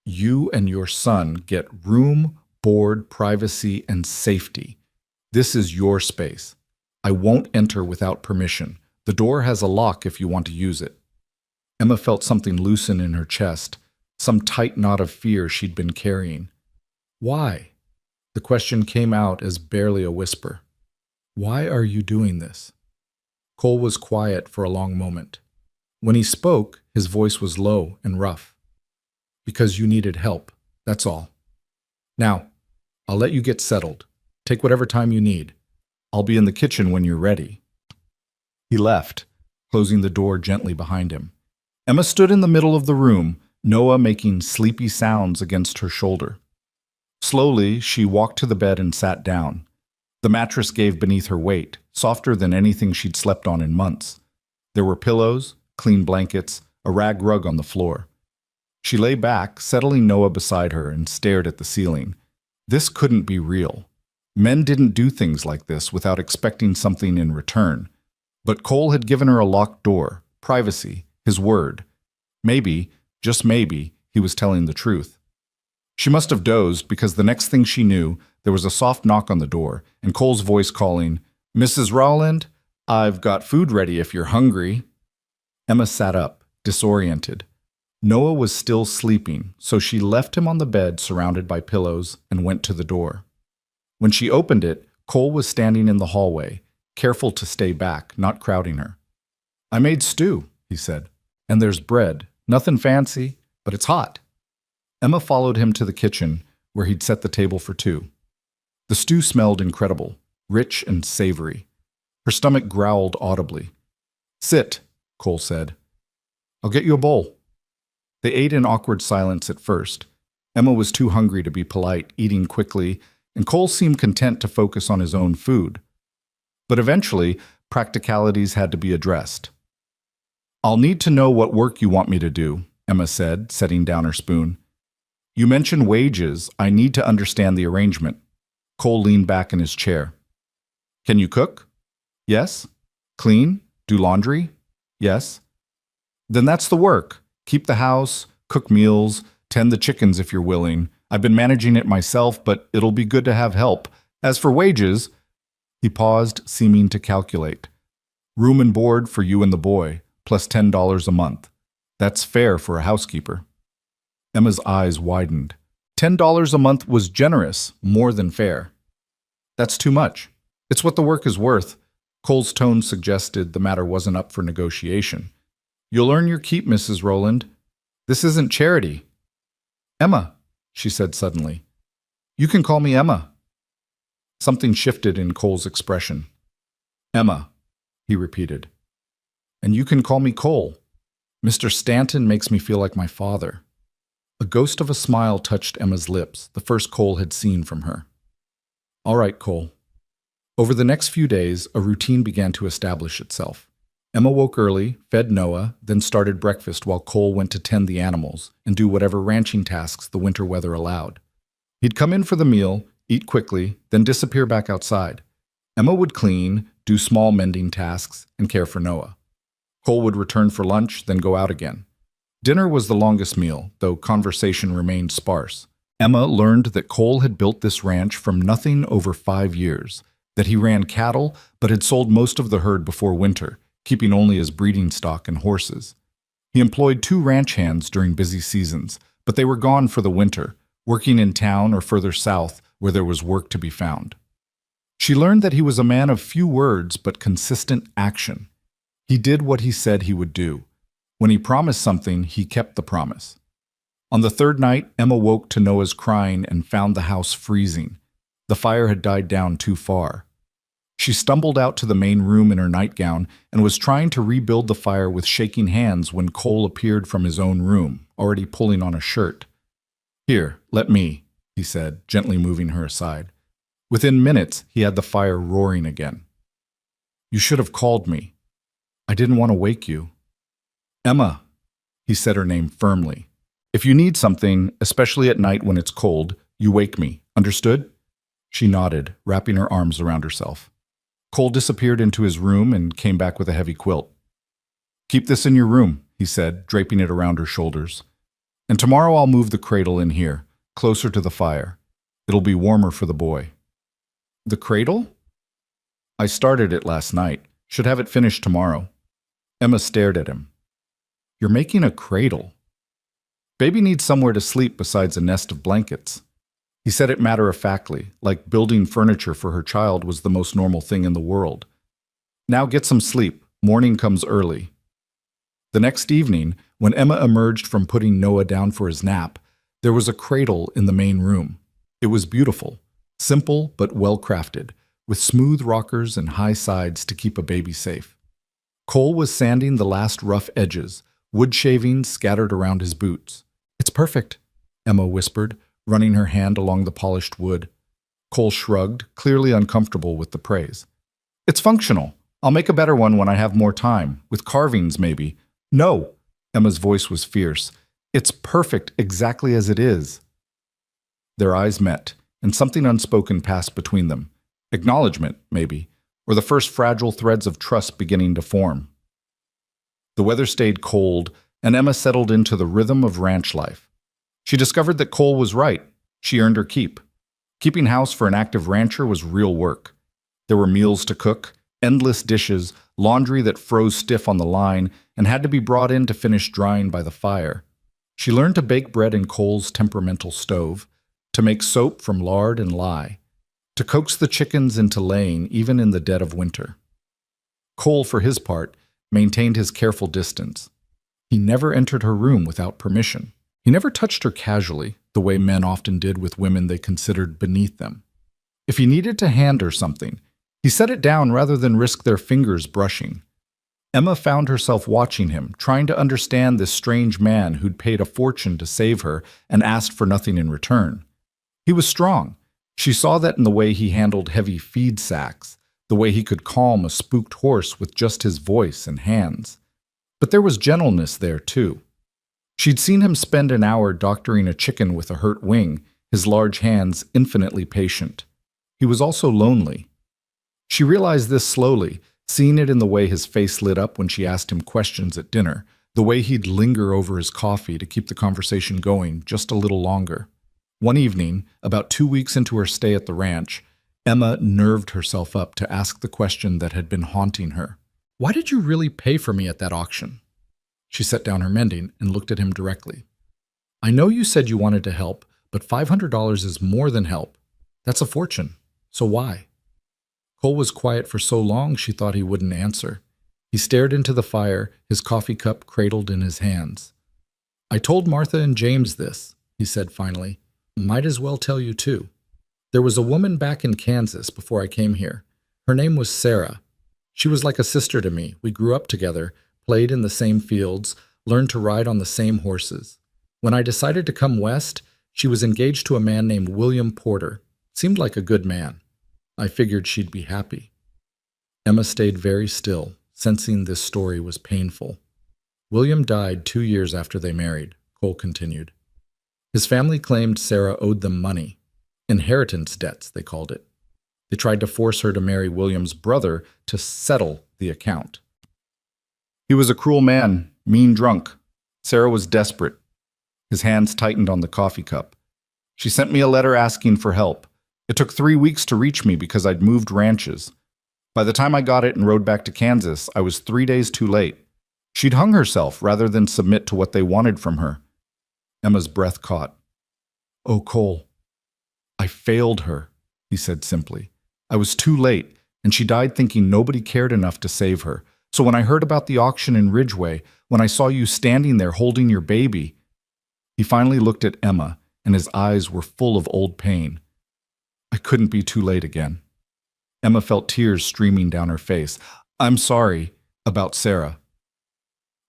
You and your son get room, board, privacy, and safety. This is your space. I won't enter without permission. The door has a lock if you want to use it." Emma felt something loosen in her chest, some tight knot of fear she'd been carrying. "Why?" The question came out as barely a whisper. "Why are you doing this?" Cole was quiet for a long moment. When he spoke, his voice was low and rough. Because you needed help. That's all. Now, I'll let you get settled. Take whatever time you need. I'll be in the kitchen when you're ready." He left, closing the door gently behind him. Emma stood in the middle of the room, Noah making sleepy sounds against her shoulder. Slowly, she walked to the bed and sat down. The mattress gave beneath her weight, softer than anything she'd slept on in months. There were pillows, clean blankets, a rag rug on the floor. She lay back, settling Noah beside her, and stared at the ceiling. This couldn't be real. Men didn't do things like this without expecting something in return. But Cole had given her a locked door, privacy, his word. Maybe, just maybe, he was telling the truth. She must have dozed because the next thing she knew, there was a soft knock on the door, and Cole's voice calling, "Mrs. Rowland, I've got food ready if you're hungry." Emma sat up, disoriented. Noah was still sleeping, so she left him on the bed surrounded by pillows and went to the door. When she opened it, Cole was standing in the hallway, careful to stay back, not crowding her. "I made stew," he said, "and there's bread. Nothing fancy, but it's hot." Emma followed him to the kitchen, where he'd set the table for two. The stew smelled incredible, rich and savory. Her stomach growled audibly. "Sit," Cole said. "I'll get you a bowl." They ate in awkward silence at first. Emma was too hungry to be polite, eating quickly, and Cole seemed content to focus on his own food. But eventually, practicalities had to be addressed. "I'll need to know what work you want me to do," Emma said, setting down her spoon. "You mentioned wages. I need to understand the arrangement." Cole leaned back in his chair. "Can you cook?" "Yes." "Clean? Do laundry?" "Yes." "Then that's the work. Keep the house, cook meals, tend the chickens if you're willing. I've been managing it myself, but it'll be good to have help. As for wages—" He paused, seeming to calculate. "Room and board for you and the boy, plus $10 a month. That's fair for a housekeeper." Emma's eyes widened. $10 a month was generous, more than fair. "That's too much. It's what the work is worth." Cole's tone suggested the matter wasn't up for negotiation. "You'll earn your keep, Mrs. Rowland. This isn't charity." "Emma," she said suddenly. "You can call me Emma." Something shifted in Cole's expression. "Emma," he repeated. "And you can call me Cole. Mr. Stanton makes me feel like my father." A ghost of a smile touched Emma's lips, the first Cole had seen from her. "All right, Cole." Over the next few days, a routine began to establish itself. Emma woke early, fed Noah, then started breakfast while Cole went to tend the animals and do whatever ranching tasks the winter weather allowed. He'd come in for the meal, eat quickly, then disappear back outside. Emma would clean, do small mending tasks, and care for Noah. Cole would return for lunch, then go out again. Dinner was the longest meal, though conversation remained sparse. Emma learned that Cole had built this ranch from nothing over 5 years, that he ran cattle but had sold most of the herd before winter, keeping only his breeding stock and horses. He employed 2 ranch hands during busy seasons, but they were gone for the winter, working in town or further south where there was work to be found. She learned that he was a man of few words but consistent action. He did what he said he would do. When he promised something, he kept the promise. On the 3rd night, Emma woke to Noah's crying and found the house freezing. The fire had died down too far. She stumbled out to the main room in her nightgown and was trying to rebuild the fire with shaking hands when Cole appeared from his own room, already pulling on a shirt. "Here, let me," he said, gently moving her aside. Within minutes, he had the fire roaring again. "You should have called me. I didn't want to wake you." "Emma," he said her name firmly. "If you need something, especially at night when it's cold, you wake me. Understood?" She nodded, wrapping her arms around herself. Cole disappeared into his room and came back with a heavy quilt. "Keep this in your room," he said, draping it around her shoulders. "And tomorrow I'll move the cradle in here, closer to the fire. It'll be warmer for the boy." "The cradle?" "I started it last night. Should have it finished tomorrow." Emma stared at him. "You're making a cradle?" "Baby needs somewhere to sleep besides a nest of blankets." He said it matter-of-factly, like building furniture for her child was the most normal thing in the world. "Now get some sleep. Morning comes early." The next evening, when Emma emerged from putting Noah down for his nap, there was a cradle in the main room. It was beautiful, simple but well-crafted, with smooth rockers and high sides to keep a baby safe. Cole was sanding the last rough edges, wood shavings scattered around his boots. "It's perfect," Emma whispered, running her hand along the polished wood. Cole shrugged, clearly uncomfortable with the praise. "It's functional. I'll make a better one when I have more time, with carvings maybe." "No!" Emma's voice was fierce. "It's perfect exactly as it is." Their eyes met, and something unspoken passed between them. Acknowledgement, maybe, or the first fragile threads of trust beginning to form. The weather stayed cold, and Emma settled into the rhythm of ranch life. She discovered that Cole was right. She earned her keep. Keeping house for an active rancher was real work. There were meals to cook, endless dishes, laundry that froze stiff on the line and had to be brought in to finish drying by the fire. She learned to bake bread in Cole's temperamental stove, to make soap from lard and lye, to coax the chickens into laying even in the dead of winter. Cole, for his part, maintained his careful distance. He never entered her room without permission. He never touched her casually, the way men often did with women they considered beneath them. If he needed to hand her something, he set it down rather than risk their fingers brushing. Emma found herself watching him, trying to understand this strange man who'd paid a fortune to save her and asked for nothing in return. He was strong. She saw that in the way he handled heavy feed sacks, the way he could calm a spooked horse with just his voice and hands. But there was gentleness there, too. She'd seen him spend an hour doctoring a chicken with a hurt wing, his large hands infinitely patient. He was also lonely. She realized this slowly, seeing it in the way his face lit up when she asked him questions at dinner, the way he'd linger over his coffee to keep the conversation going just a little longer. One evening, about 2 weeks into her stay at the ranch, Emma nerved herself up to ask the question that had been haunting her. "Why did you really pay for me at that auction?" She set down her mending and looked at him directly. "I know you said you wanted to help, but $500 is more than help. That's a fortune. So why?" Cole was quiet for so long she thought he wouldn't answer. He stared into the fire, his coffee cup cradled in his hands. "I told Martha and James this," he said finally. "Might as well tell you too. There was a woman back in Kansas before I came here. Her name was Sarah. She was like a sister to me. We grew up together, played in the same fields, learned to ride on the same horses. When I decided to come west, she was engaged to a man named William Porter. Seemed like a good man. I figured she'd be happy." Emma stayed very still, sensing this story was painful. "William died 2 years after they married," Cole continued. "His family claimed Sarah owed them money. Inheritance debts, they called it. They tried to force her to marry William's brother to settle the account. He was a cruel man, mean drunk. Sarah was desperate." His hands tightened on the coffee cup. "She sent me a letter asking for help. It took 3 weeks to reach me because I'd moved ranches. By the time I got it and rode back to Kansas, I was 3 days too late. She'd hung herself rather than submit to what they wanted from her." Emma's breath caught. "Oh, Cole, I failed her," he said simply. "I was too late, and she died thinking nobody cared enough to save her. So when I heard about the auction in Ridgeway, when I saw you standing there holding your baby..." He finally looked at Emma, and his eyes were full of old pain. "I couldn't be too late again." Emma felt tears streaming down her face. "I'm sorry about Sarah."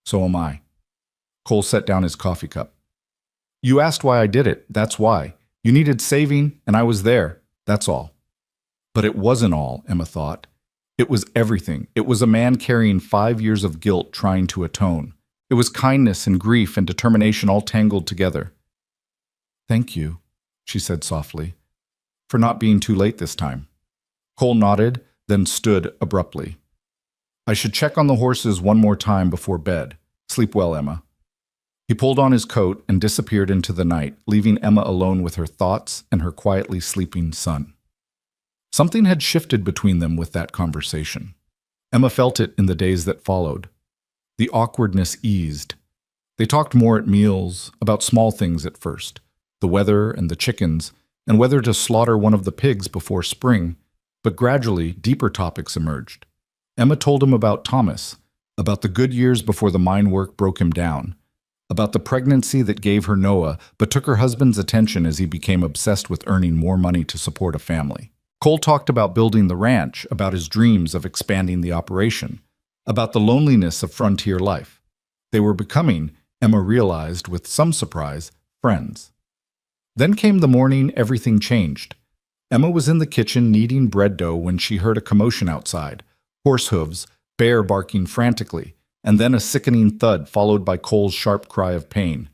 "So am I." Cole set down his coffee cup. "You asked why I did it, that's why. You needed saving, and I was there, that's all." But it wasn't all, Emma thought. It was everything. It was a man carrying 5 years of guilt trying to atone. It was kindness and grief and determination all tangled together. "Thank you," she said softly, "for not being too late this time." Cole nodded, then stood abruptly. "I should check on the horses one more time before bed. Sleep well, Emma." He pulled on his coat and disappeared into the night, leaving Emma alone with her thoughts and her quietly sleeping son. Something had shifted between them with that conversation. Emma felt it in the days that followed. The awkwardness eased. They talked more at meals, about small things at first, the weather and the chickens, and whether to slaughter one of the pigs before spring, but gradually deeper topics emerged. Emma told him about Thomas, about the good years before the mine work broke him down, about the pregnancy that gave her Noah but took her husband's attention as he became obsessed with earning more money to support a family. Cole talked about building the ranch, about his dreams of expanding the operation, about the loneliness of frontier life. They were becoming, Emma realized with some surprise, friends. Then came the morning everything changed. Emma was in the kitchen kneading bread dough when she heard a commotion outside, horse hooves, bear barking frantically, and then a sickening thud followed by Cole's sharp cry of pain.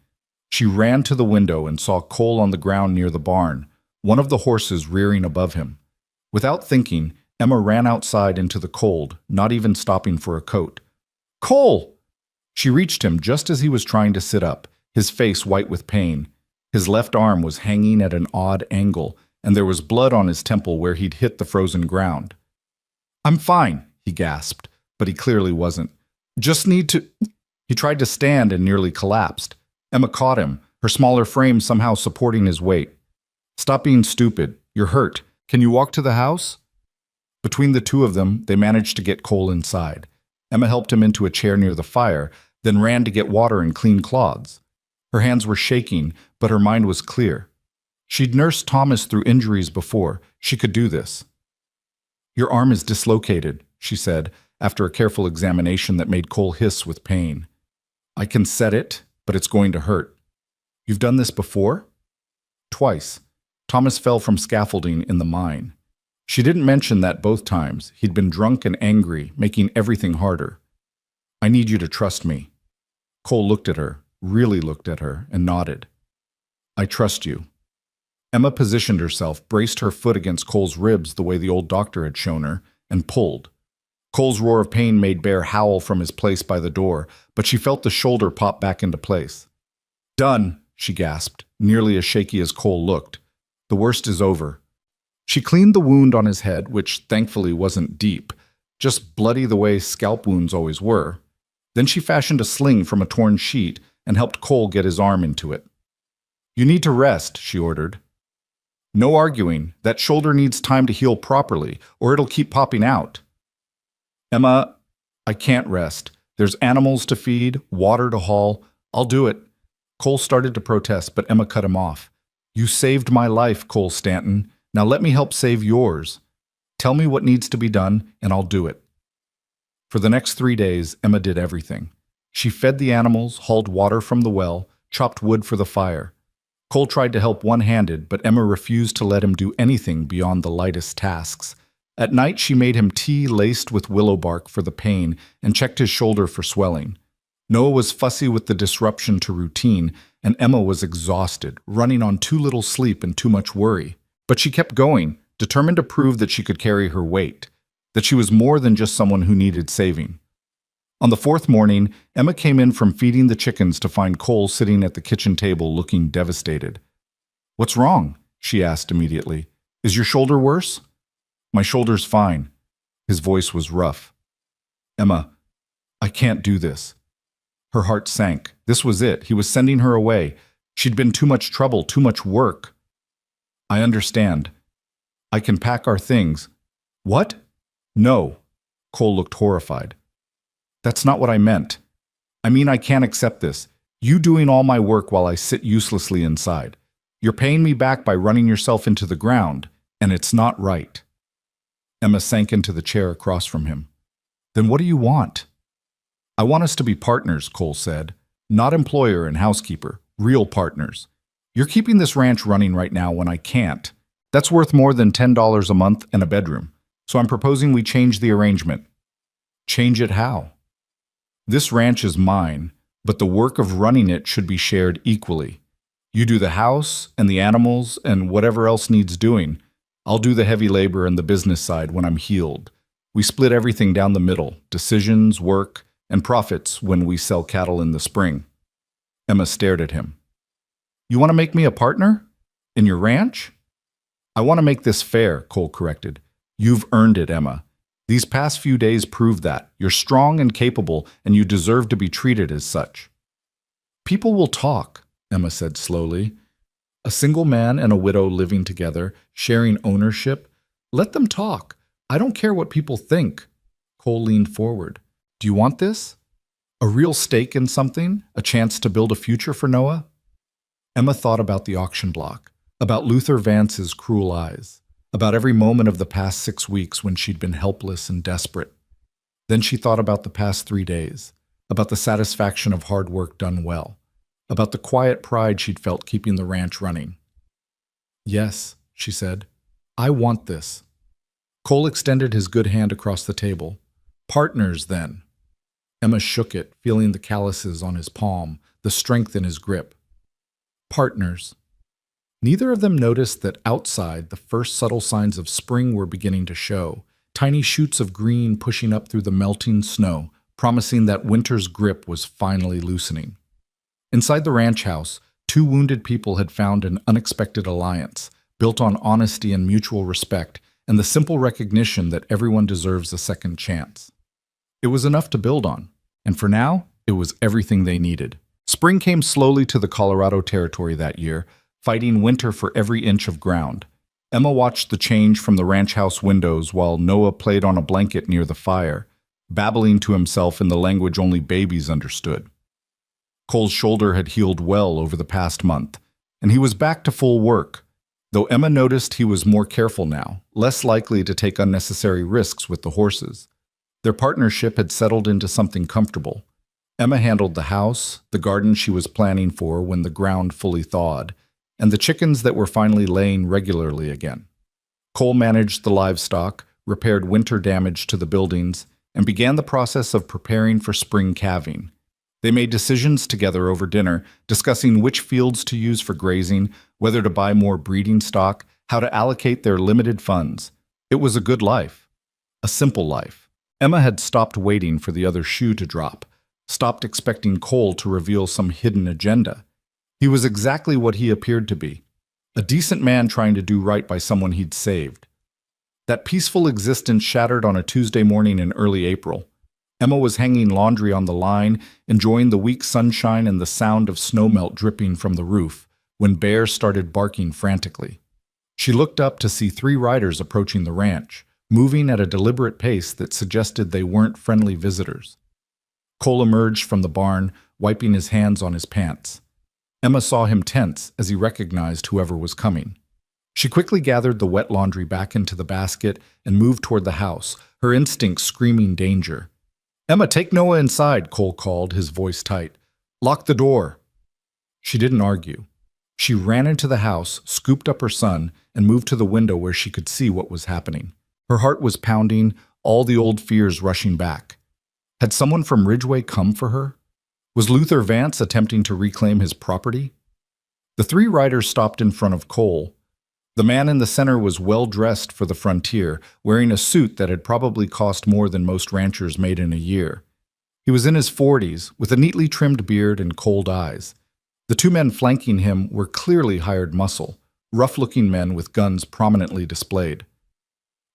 She ran to the window and saw Cole on the ground near the barn, one of the horses rearing above him. Without thinking, Emma ran outside into the cold, not even stopping for a coat. "Cole!" She reached him just as he was trying to sit up, his face white with pain. His left arm was hanging at an odd angle, and there was blood on his temple where he'd hit the frozen ground. "I'm fine," he gasped, but he clearly wasn't. "Just need to—" He tried to stand and nearly collapsed. Emma caught him, her smaller frame somehow supporting his weight. "Stop being stupid. You're hurt. Can you walk to the house?" Between the two of them, they managed to get Cole inside. Emma helped him into a chair near the fire, then ran to get water and clean cloths. Her hands were shaking, but her mind was clear. She'd nursed Thomas through injuries before. She could do this. "Your arm is dislocated," she said, after a careful examination that made Cole hiss with pain. "I can set it, but it's going to hurt." "You've done this before?" "Twice. Thomas fell from scaffolding in the mine." She didn't mention that both times. He'd been drunk and angry, making everything harder. "I need you to trust me." Cole looked at her, really looked at her, and nodded. "I trust you." Emma positioned herself, braced her foot against Cole's ribs the way the old doctor had shown her, and pulled. Cole's roar of pain made Bear howl from his place by the door, but she felt the shoulder pop back into place. "Done," she gasped, nearly as shaky as Cole looked. "The worst is over." She cleaned the wound on his head, which thankfully wasn't deep, just bloody the way scalp wounds always were. Then she fashioned a sling from a torn sheet and helped Cole get his arm into it. "You need to rest," she ordered. "No arguing. That shoulder needs time to heal properly, or it'll keep popping out." "Emma, I can't rest. There's animals to feed, water to haul. I'll do it." Cole started to protest, but Emma cut him off. "You saved my life, Cole Stanton. Now let me help save yours. Tell me what needs to be done, and I'll do it." For the next 3 days, Emma did everything. She fed the animals, hauled water from the well, chopped wood for the fire. Cole tried to help one-handed, but Emma refused to let him do anything beyond the lightest tasks. At night, she made him tea laced with willow bark for the pain and checked his shoulder for swelling. Noah was fussy with the disruption to routine, and Emma was exhausted, running on too little sleep and too much worry. But she kept going, determined to prove that she could carry her weight, that she was more than just someone who needed saving. On the 4th morning, Emma came in from feeding the chickens to find Cole sitting at the kitchen table looking devastated. "What's wrong?" she asked immediately. "Is your shoulder worse?" "My shoulder's fine." His voice was rough. "Emma, I can't do this." Her heart sank. This was it. He was sending her away. She'd been too much trouble, too much work. "I understand. I can pack our things." "What?" "No." Cole looked horrified. "That's not what I meant. I mean, I can't accept this. You doing all my work while I sit uselessly inside. You're paying me back by running yourself into the ground, and it's not right." Emma sank into the chair across from him. "Then what do you want?" "I want us to be partners," Cole said. "Not employer and housekeeper. Real partners. You're keeping this ranch running right now when I can't. That's worth more than $10 a month and a bedroom. So I'm proposing we change the arrangement." "Change it how?" "This ranch is mine, but the work of running it should be shared equally. You do the house and the animals and whatever else needs doing. I'll do the heavy labor and the business side when I'm healed. We split everything down the middle, decisions, work, and profits when we sell cattle in the spring." Emma stared at him. "You want to make me a partner? In your ranch?" "I want to make this fair," Cole corrected. "You've earned it, Emma. These past few days prove that. You're strong and capable, and you deserve to be treated as such." "People will talk," Emma said slowly. "A single man and a widow living together, sharing ownership. Let them talk. I don't care what people think." Cole leaned forward. "Do Do you want this? A real stake in something? A chance to build a future for Noah? Emma thought about the auction block, about Luther Vance's cruel eyes, about every moment of the past 6 weeks when she'd been helpless and desperate. Then she thought about the past 3 days, about the satisfaction of hard work done well, about the quiet pride she'd felt keeping the ranch running. Yes, she said, I want this. Cole extended his good hand across the table. Partners, then. Emma shook it, feeling the calluses on his palm, the strength in his grip. Partners. Neither of them noticed that outside the first subtle signs of spring were beginning to show, tiny shoots of green pushing up through the melting snow, promising that winter's grip was finally loosening. Inside the ranch house, 2 wounded people had found an unexpected alliance, built on honesty and mutual respect, and the simple recognition that everyone deserves a second chance. It was enough to build on, and for now, it was everything they needed. Spring came slowly to the Colorado Territory that year, fighting winter for every inch of ground. Emma watched the change from the ranch house windows while Noah played on a blanket near the fire, babbling to himself in the language only babies understood. Cole's shoulder had healed well over the past month, and he was back to full work, though Emma noticed he was more careful now, less likely to take unnecessary risks with the horses. Their partnership had settled into something comfortable. Emma handled the house, the garden she was planning for when the ground fully thawed, and the chickens that were finally laying regularly again. Cole managed the livestock, repaired winter damage to the buildings, and began the process of preparing for spring calving. They made decisions together over dinner, discussing which fields to use for grazing, whether to buy more breeding stock, how to allocate their limited funds. It was a good life. A simple life. Emma had stopped waiting for the other shoe to drop, stopped expecting Cole to reveal some hidden agenda. He was exactly what he appeared to be, a decent man trying to do right by someone he'd saved. That peaceful existence shattered on a Tuesday morning in early April. Emma was hanging laundry on the line, enjoying the weak sunshine and the sound of snowmelt dripping from the roof, when bears started barking frantically. She looked up to see 3 riders approaching the ranch, moving at a deliberate pace that suggested they weren't friendly visitors. Cole emerged from the barn, wiping his hands on his pants. Emma saw him tense as he recognized whoever was coming. She quickly gathered the wet laundry back into the basket and moved toward the house, her instincts screaming danger. "Emma, take Noah inside," Cole called, his voice tight. "Lock the door." She didn't argue. She ran into the house, scooped up her son, and moved to the window where she could see what was happening. Her heart was pounding, all the old fears rushing back. Had someone from Ridgeway come for her? Was Luther Vance attempting to reclaim his property? The 3 riders stopped in front of Cole. The man in the center was well-dressed for the frontier, wearing a suit that had probably cost more than most ranchers made in a year. He was in his 40s, with a neatly trimmed beard and cold eyes. The 2 men flanking him were clearly hired muscle, rough-looking men with guns prominently displayed.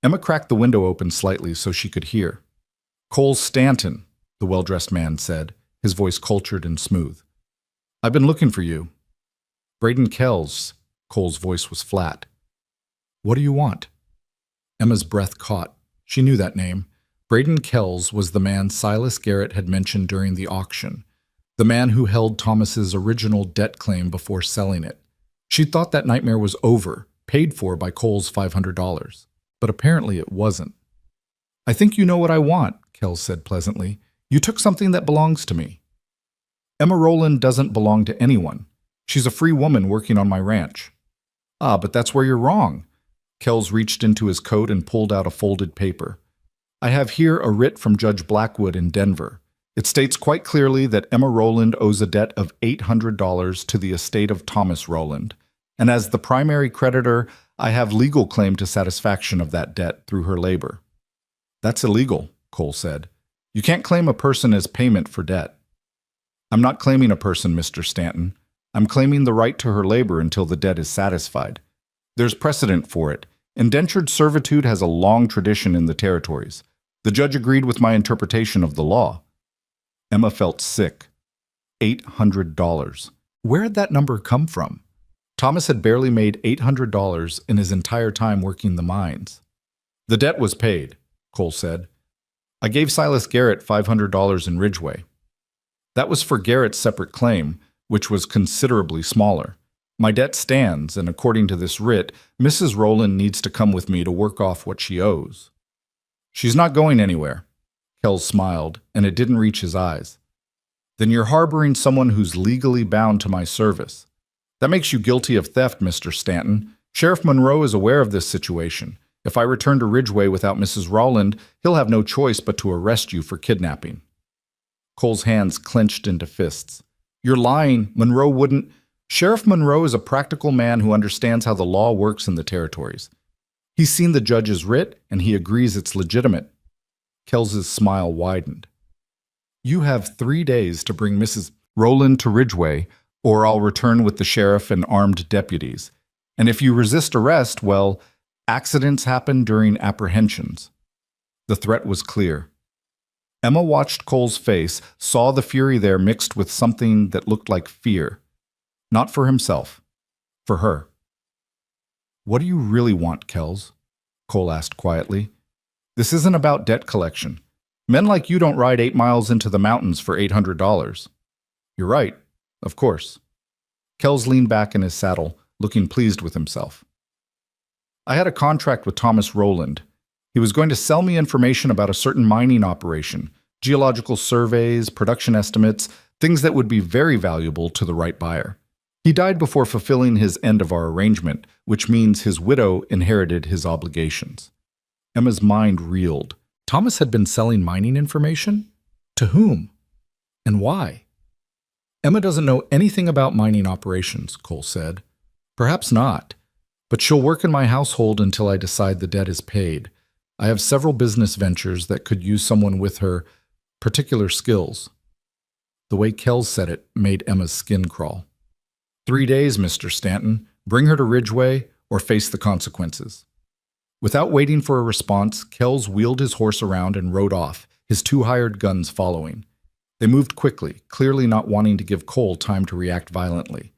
Emma cracked the window open slightly so she could hear. "Cole Stanton," the well-dressed man said, his voice cultured and smooth. "I've been looking for you." "Braden Kells." Cole's voice was flat. "What do you want?" Emma's breath caught. She knew that name. Braden Kells was the man Silas Garrett had mentioned during the auction, the man who held Thomas's original debt claim before selling it. She thought that nightmare was over, paid for by Cole's $500. But apparently it wasn't. "I think you know what I want," Kells said pleasantly. "You took something that belongs to me." "Emma Rowland doesn't belong to anyone. She's a free woman working on my ranch." "Ah, but that's where you're wrong." Kells reached into his coat and pulled out a folded paper. "I have here a writ from Judge Blackwood in Denver. It states quite clearly that Emma Rowland owes a debt of $800 to the estate of Thomas Rowland, and as the primary creditor, I have legal claim to satisfaction of that debt through her labor." "That's illegal," Cole said. "You can't claim a person as payment for debt." "I'm not claiming a person, Mr. Stanton. I'm claiming the right to her labor until the debt is satisfied. There's precedent for it. Indentured servitude has a long tradition in the territories. The judge agreed with my interpretation of the law." Emma felt sick. $800. Where had that number come from? Thomas had barely made $800 in his entire time working the mines. "The debt was paid," Cole said. I gave Silas Garrett $500 in Ridgeway. That was for Garrett's separate claim, which was considerably smaller. My debt stands, and according to this writ, Mrs. Rowland needs to come with me to work off what she owes. She's not going anywhere. Kells smiled, and it didn't reach his eyes. Then you're harboring someone who's legally bound to my service. That makes you guilty of theft, Mr. Stanton. Sheriff Monroe is aware of this situation. If I return to Ridgeway without Mrs. Rowland, he'll have no choice but to arrest you for kidnapping. Cole's hands clenched into fists. You're lying. Monroe wouldn't. Sheriff Monroe is a practical man who understands how the law works in the territories. He's seen the judge's writ, and he agrees it's legitimate. Kells's smile widened. You have 3 days to bring Mrs. Rowland to Ridgeway, or I'll return with the sheriff and armed deputies. And if you resist arrest, well, accidents happen during apprehensions. The threat was clear. Emma watched Cole's face, saw the fury there mixed with something that looked like fear. Not for himself, for her. What do you really want, Kells? Cole asked quietly. This isn't about debt collection. Men like you don't ride 8 miles into the mountains for $800. You're right, of course. Kells leaned back in his saddle, looking pleased with himself. I had a contract with Thomas Rowland. He was going to sell me information about a certain mining operation, geological surveys, production estimates, things that would be very valuable to the right buyer. He died before fulfilling his end of our arrangement, which means his widow inherited his obligations. Emma's mind reeled. Thomas had been selling mining information? To whom? And why? Emma doesn't know anything about mining operations, Cole said. Perhaps not, but she'll work in my household until I decide the debt is paid. I have several business ventures that could use someone with her particular skills. The way Kells said it made Emma's skin crawl. 3 days, Mr. Stanton. Bring her to Ridgeway or face the consequences. Without waiting for a response, Kells wheeled his horse around and rode off, his 2 hired guns following. They moved quickly, clearly not wanting to give Cole time to react violently.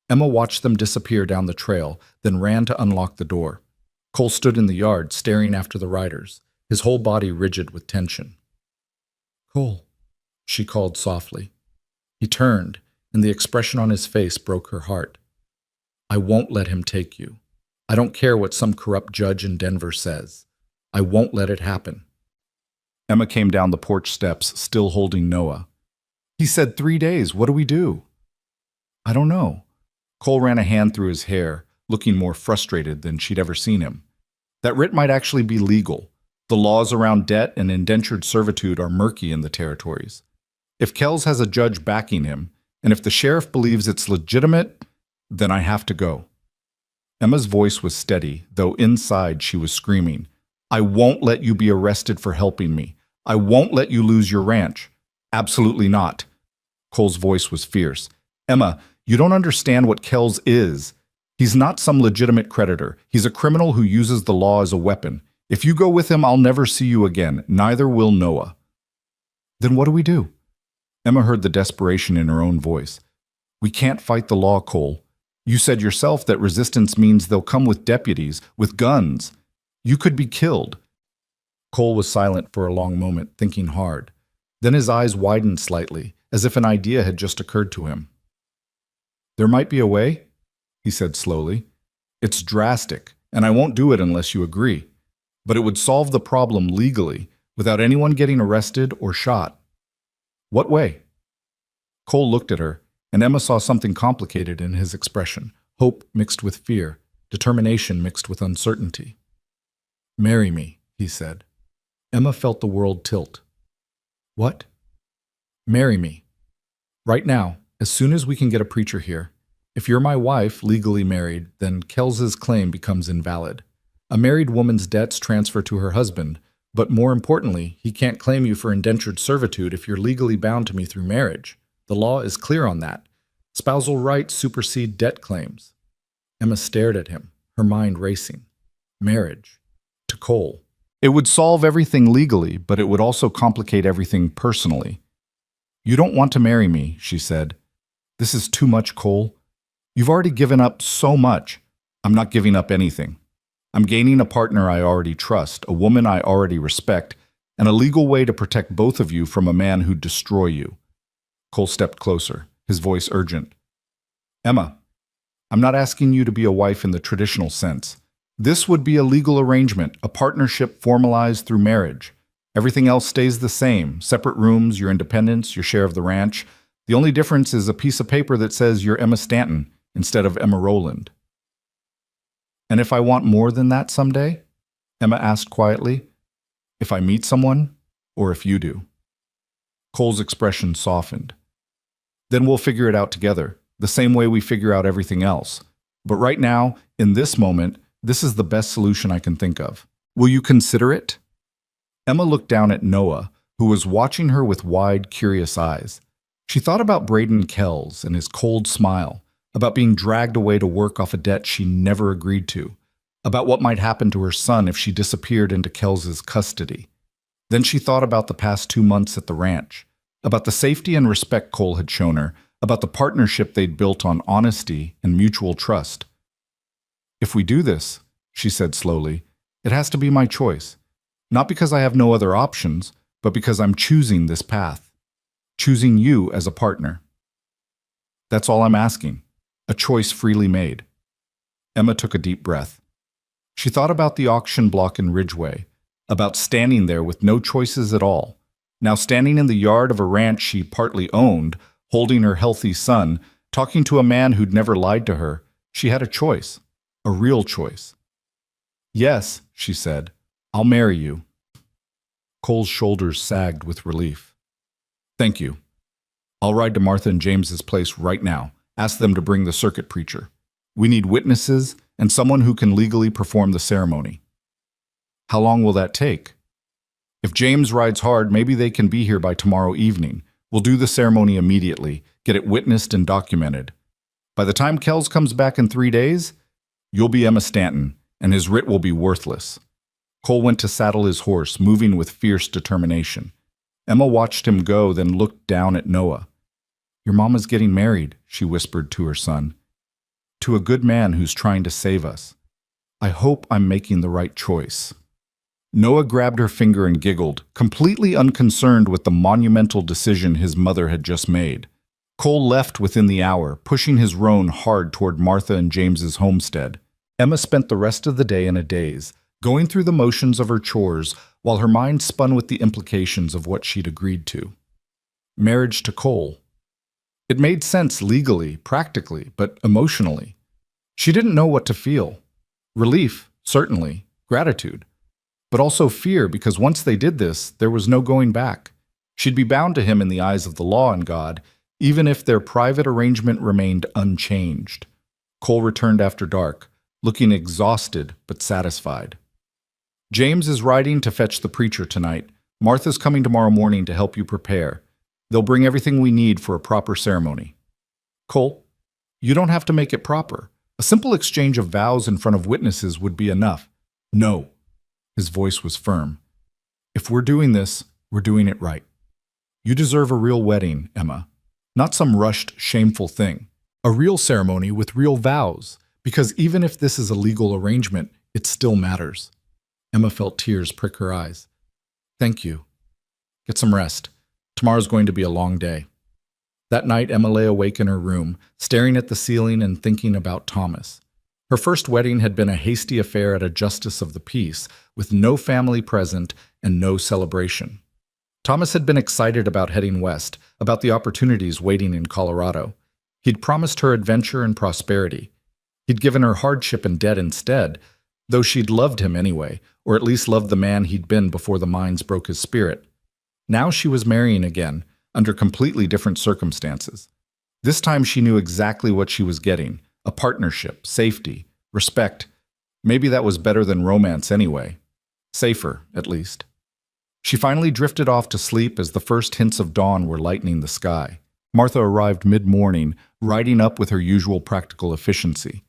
Emma watched them disappear down the trail, then ran to unlock the door. Cole stood in the yard, staring after the riders, his whole body rigid with tension. Cole, she called softly. He turned, and the expression on his face broke her heart. I won't let him take you. I don't care what some corrupt judge in Denver says. I won't let it happen. Emma came down the porch steps, still holding Noah. He said 3 days. What do we do? I don't know. Cole ran a hand through his hair, looking more frustrated than she'd ever seen him. That writ might actually be legal. The laws around debt and indentured servitude are murky in the territories. If Kells has a judge backing him, and if the sheriff believes it's legitimate, then I have to go. Emma's voice was steady, though inside she was screaming. I won't let you be arrested for helping me. I won't let you lose your ranch. Absolutely not. Cole's voice was fierce. Emma, you don't understand what Kells is. He's not some legitimate creditor. He's a criminal who uses the law as a weapon. If you go with him, I'll never see you again. Neither will Noah. Then what do we do? Emma heard the desperation in her own voice. We can't fight the law, Cole. You said yourself that resistance means they'll come with deputies, with guns. You could be killed. Cole was silent for a long moment, thinking hard. Then his eyes widened slightly, as if an idea had just occurred to him. There might be a way, he said slowly. It's drastic, and I won't do it unless you agree. But it would solve the problem legally, without anyone getting arrested or shot. What way? Cole looked at her, and Emma saw something complicated in his expression, hope mixed with fear, determination mixed with uncertainty. Marry me, he said. Emma felt the world tilt. What? Marry me. Right now, as soon as we can get a preacher here. If you're my wife, legally married, then Kells's claim becomes invalid. A married woman's debts transfer to her husband, but more importantly, he can't claim you for indentured servitude if you're legally bound to me through marriage. The law is clear on that. Spousal rights supersede debt claims. Emma stared at him, her mind racing. Marriage. To Cole. It would solve everything legally, but it would also complicate everything personally. You don't want to marry me, she said. This is too much, Cole. You've already given up so much. I'm not giving up anything. I'm gaining a partner I already trust, a woman I already respect, and a legal way to protect both of you from a man who'd destroy you. Cole stepped closer, his voice urgent. Emma, I'm not asking you to be a wife in the traditional sense. This would be a legal arrangement, a partnership formalized through marriage. Everything else stays the same, separate rooms, your independence, your share of the ranch. The only difference is a piece of paper that says you're Emma Stanton instead of Emma Rowland. And if I want more than that someday? Emma asked quietly. If I meet someone, or if you do? Cole's expression softened. Then we'll figure it out together, the same way we figure out everything else. But right now, in this moment, this is the best solution I can think of. Will you consider it? Emma looked down at Noah, who was watching her with wide, curious eyes. She thought about Braden Kells and his cold smile, about being dragged away to work off a debt she never agreed to, about what might happen to her son if she disappeared into Kells's custody. Then she thought about the past 2 months at the ranch, about the safety and respect Cole had shown her, about the partnership they'd built on honesty and mutual trust. If we do this, she said slowly, it has to be my choice. Not because I have no other options, but because I'm choosing this path. Choosing you as a partner. That's all I'm asking. A choice freely made. Emma took a deep breath. She thought about the auction block in Ridgeway, about standing there with no choices at all, now standing in the yard of a ranch she partly owned, holding her healthy son, talking to a man who'd never lied to her. She had a choice, a real choice. Yes, she said, I'll marry you. Cole's shoulders sagged with relief. Thank you. I'll ride to Martha and James's place right now. Ask them to bring the circuit preacher. We need witnesses and someone who can legally perform the ceremony. How long will that take? If James rides hard, maybe they can be here by tomorrow evening. We'll do the ceremony immediately, get it witnessed and documented. By the time Kells comes back in 3 days, you'll be Emma Stanton, and his writ will be worthless. Cole went to saddle his horse, moving with fierce determination. Emma watched him go, then looked down at Noah. Your mama's getting married, she whispered to her son. To a good man who's trying to save us. I hope I'm making the right choice. Noah grabbed her finger and giggled, completely unconcerned with the monumental decision his mother had just made. Cole left within the hour, pushing his roan hard toward Martha and James's homestead. Emma spent the rest of the day in a daze, going through the motions of her chores while her mind spun with the implications of what she'd agreed to. Marriage to Cole. It made sense legally, practically, but emotionally. She didn't know what to feel. Relief, certainly, gratitude, but also fear because once they did this, there was no going back. She'd be bound to him in the eyes of the law and God, even if their private arrangement remained unchanged. Cole returned after dark, looking exhausted but satisfied. James is riding to fetch the preacher tonight. Martha's coming tomorrow morning to help you prepare. They'll bring everything we need for a proper ceremony. Cole, you don't have to make it proper. A simple exchange of vows in front of witnesses would be enough. No. His voice was firm. If we're doing this, we're doing it right. You deserve a real wedding, Emma. Not some rushed, shameful thing. A real ceremony with real vows. Because even if this is a legal arrangement, it still matters. Emma felt tears prick her eyes. Thank you. Get some rest. Tomorrow's going to be a long day. That night, Emma lay awake in her room, staring at the ceiling and thinking about Thomas. Her first wedding had been a hasty affair at a justice of the peace, with no family present and no celebration. Thomas had been excited about heading west, about the opportunities waiting in Colorado. He'd promised her adventure and prosperity. He'd given her hardship and debt instead, though she'd loved him anyway, or at least loved the man he'd been before the mines broke his spirit. Now she was marrying again, under completely different circumstances. This time she knew exactly what she was getting, a partnership, safety, respect. Maybe that was better than romance anyway. Safer, at least. She finally drifted off to sleep as the first hints of dawn were lightening the sky. Martha arrived mid-morning, riding up with her usual practical efficiency.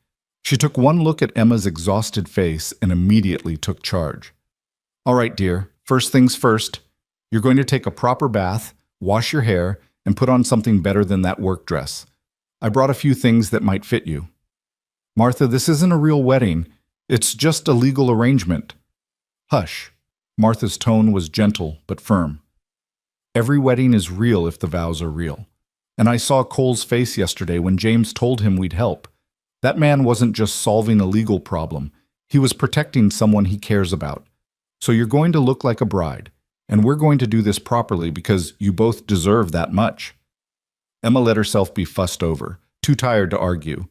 She took one look at Emma's exhausted face and immediately took charge. All right, dear, first things first. You're going to take a proper bath, wash your hair, and put on something better than that work dress. I brought a few things that might fit you. Martha, this isn't a real wedding. It's just a legal arrangement. Hush. Martha's tone was gentle but firm. Every wedding is real if the vows are real. And I saw Cole's face yesterday when James told him we'd help. That man wasn't just solving a legal problem. He was protecting someone he cares about. So you're going to look like a bride, and we're going to do this properly because you both deserve that much. Emma let herself be fussed over, too tired to argue.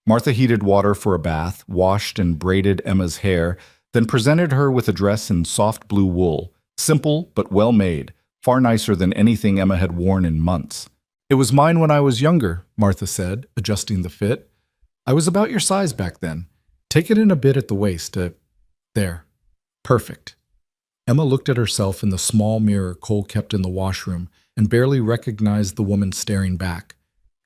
Martha heated water for a bath, washed and braided Emma's hair, then presented her with a dress in soft blue wool, simple but well made, far nicer than anything Emma had worn in months. "It was mine when I was younger," Martha said, adjusting the fit. "I was about your size back then. Take it in a bit at the waist. There. Perfect." Emma looked at herself in the small mirror Cole kept in the washroom and barely recognized the woman staring back.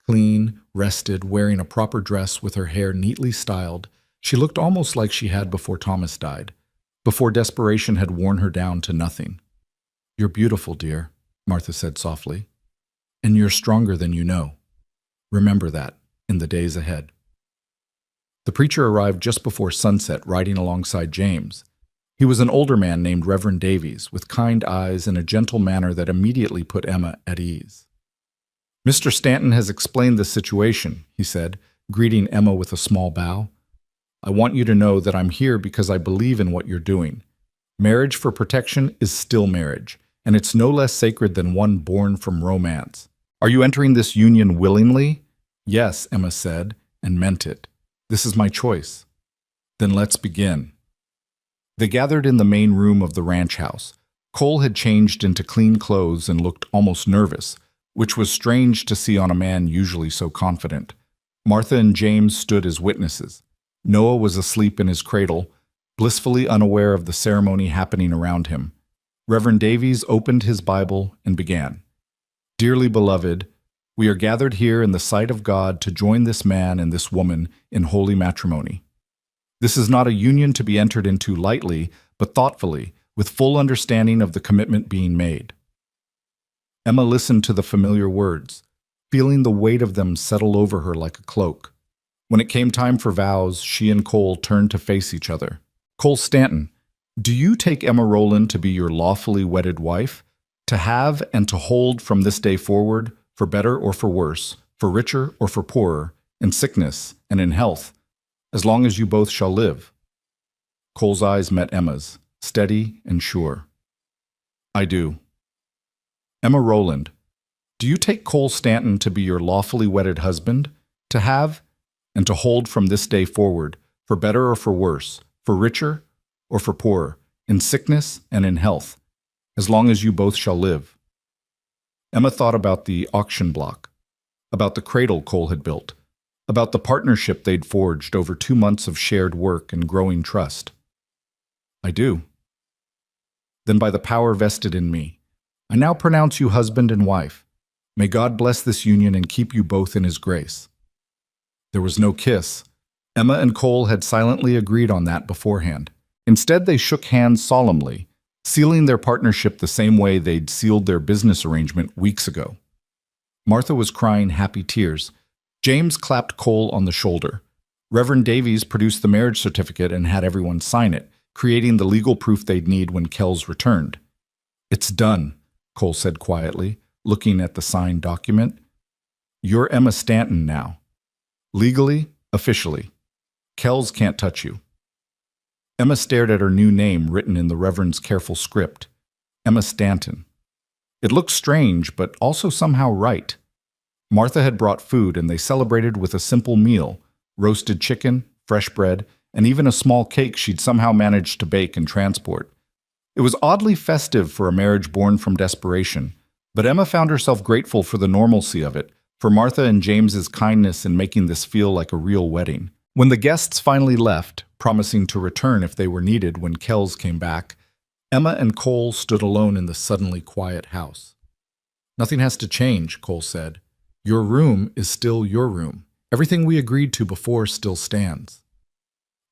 Clean, rested, wearing a proper dress with her hair neatly styled, she looked almost like she had before Thomas died, before desperation had worn her down to nothing. "You're beautiful, dear," Martha said softly. "And you're stronger than you know. Remember that in the days ahead." The preacher arrived just before sunset, riding alongside James. He was an older man named Reverend Davies, with kind eyes and a gentle manner that immediately put Emma at ease. "Mr. Stanton has explained the situation," he said, greeting Emma with a small bow. "I want you to know that I'm here because I believe in what you're doing. Marriage for protection is still marriage, and it's no less sacred than one born from romance. Are you entering this union willingly?" "Yes," Emma said, and meant it. "This is my choice." "Then let's begin." They gathered in the main room of the ranch house. Cole had changed into clean clothes and looked almost nervous, which was strange to see on a man usually so confident. Martha and James stood as witnesses. Noah was asleep in his cradle, blissfully unaware of the ceremony happening around him. Reverend Davies opened his Bible and began. "Dearly beloved, we are gathered here in the sight of God to join this man and this woman in holy matrimony. This is not a union to be entered into lightly, but thoughtfully, with full understanding of the commitment being made." Emma listened to the familiar words, feeling the weight of them settle over her like a cloak. When it came time for vows, she and Cole turned to face each other. "Cole Stanton, do you take Emma Rowland to be your lawfully wedded wife, to have and to hold from this day forward, for better or for worse, for richer or for poorer, in sickness and in health, as long as you both shall live?" Cole's eyes met Emma's, steady and sure. "I do." "Emma Rowland, do you take Cole Stanton to be your lawfully wedded husband, to have and to hold from this day forward, for better or for worse, for richer or for poorer, in sickness and in health, as long as you both shall live?" Emma thought about the auction block, about the cradle Cole had built, about the partnership they'd forged over 2 months of shared work and growing trust. "I do." "Then by the power vested in me, I now pronounce you husband and wife. May God bless this union and keep you both in His grace." There was no kiss. Emma and Cole had silently agreed on that beforehand. Instead, they shook hands solemnly, sealing their partnership the same way they'd sealed their business arrangement weeks ago. Martha was crying happy tears. James clapped Cole on the shoulder. Reverend Davies produced the marriage certificate and had everyone sign it, creating the legal proof they'd need when Kells returned. "It's done," Cole said quietly, looking at the signed document. "You're Emma Stanton now. Legally, officially. Kells can't touch you." Emma stared at her new name written in the Reverend's careful script. Emma Stanton. It looked strange, but also somehow right. Martha had brought food, and they celebrated with a simple meal: roasted chicken, fresh bread, and even a small cake she'd somehow managed to bake and transport. It was oddly festive for a marriage born from desperation, but Emma found herself grateful for the normalcy of it, for Martha and James's kindness in making this feel like a real wedding. When the guests finally left, promising to return if they were needed when Kells came back, Emma and Cole stood alone in the suddenly quiet house. "Nothing has to change," Cole said. "Your room is still your room. Everything we agreed to before still stands."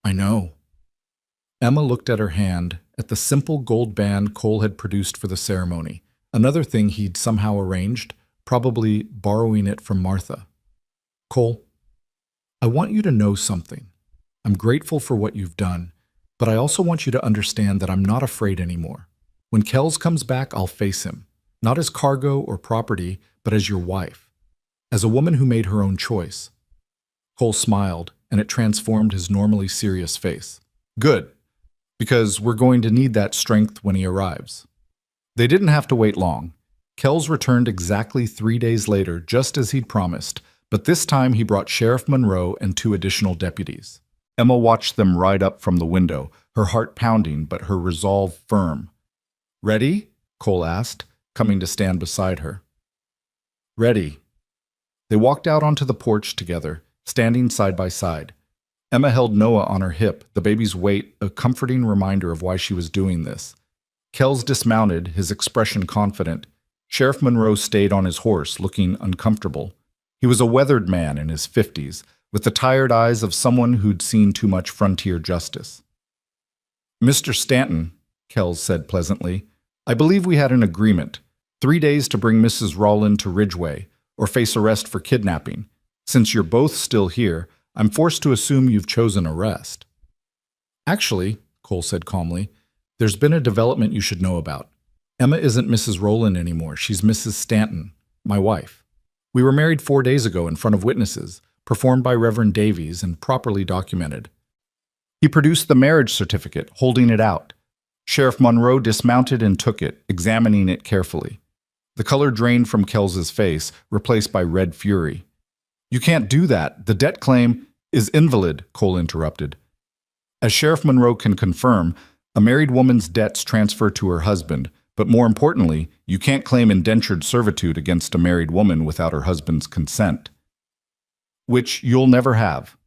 "I know." Emma looked at her hand, at the simple gold band Cole had produced for the ceremony, another thing he'd somehow arranged, probably borrowing it from Martha. "Cole, I want you to know something. I'm grateful for what you've done, But I also want you to understand that I'm not afraid anymore. When Kells comes back, I'll face him. Not as cargo or property, but as your wife. As a woman who made her own choice. Cole smiled, and it transformed his normally serious face. Good, because we're going to need that strength when he arrives. They didn't have to wait long. Kells returned exactly 3 days later, just as he'd promised, but this time he brought Sheriff Monroe and 2 additional deputies. Emma watched them ride up from the window, her heart pounding but her resolve firm. "Ready?" Cole asked, coming to stand beside her. "Ready." They walked out onto the porch together, standing side by side. Emma held Noah on her hip, the baby's weight a comforting reminder of why she was doing this. Kells dismounted, his expression confident. Sheriff Monroe stayed on his horse, looking uncomfortable. He was a weathered man in his 50s, with the tired eyes of someone who'd seen too much frontier justice. "Mr. Stanton," Kells said pleasantly, "I believe we had an agreement. 3 days to bring Mrs. Rowland to Ridgeway, or face arrest for kidnapping. Since you're both still here, I'm forced to assume you've chosen arrest." "Actually," Cole said calmly, "there's been a development you should know about. Emma isn't Mrs. Rowland anymore. She's Mrs. Stanton, my wife. We were married 4 days ago in front of witnesses, performed by Reverend Davies and properly documented." He produced the marriage certificate, holding it out. Sheriff Monroe dismounted and took it, examining it carefully. The color drained from Kells's face, replaced by red fury. "You can't do that. The debt claim is invalid," Cole interrupted. "As Sheriff Monroe can confirm, a married woman's debts transfer to her husband, but more importantly, you can't claim indentured servitude against a married woman without her husband's consent. Which you'll never have."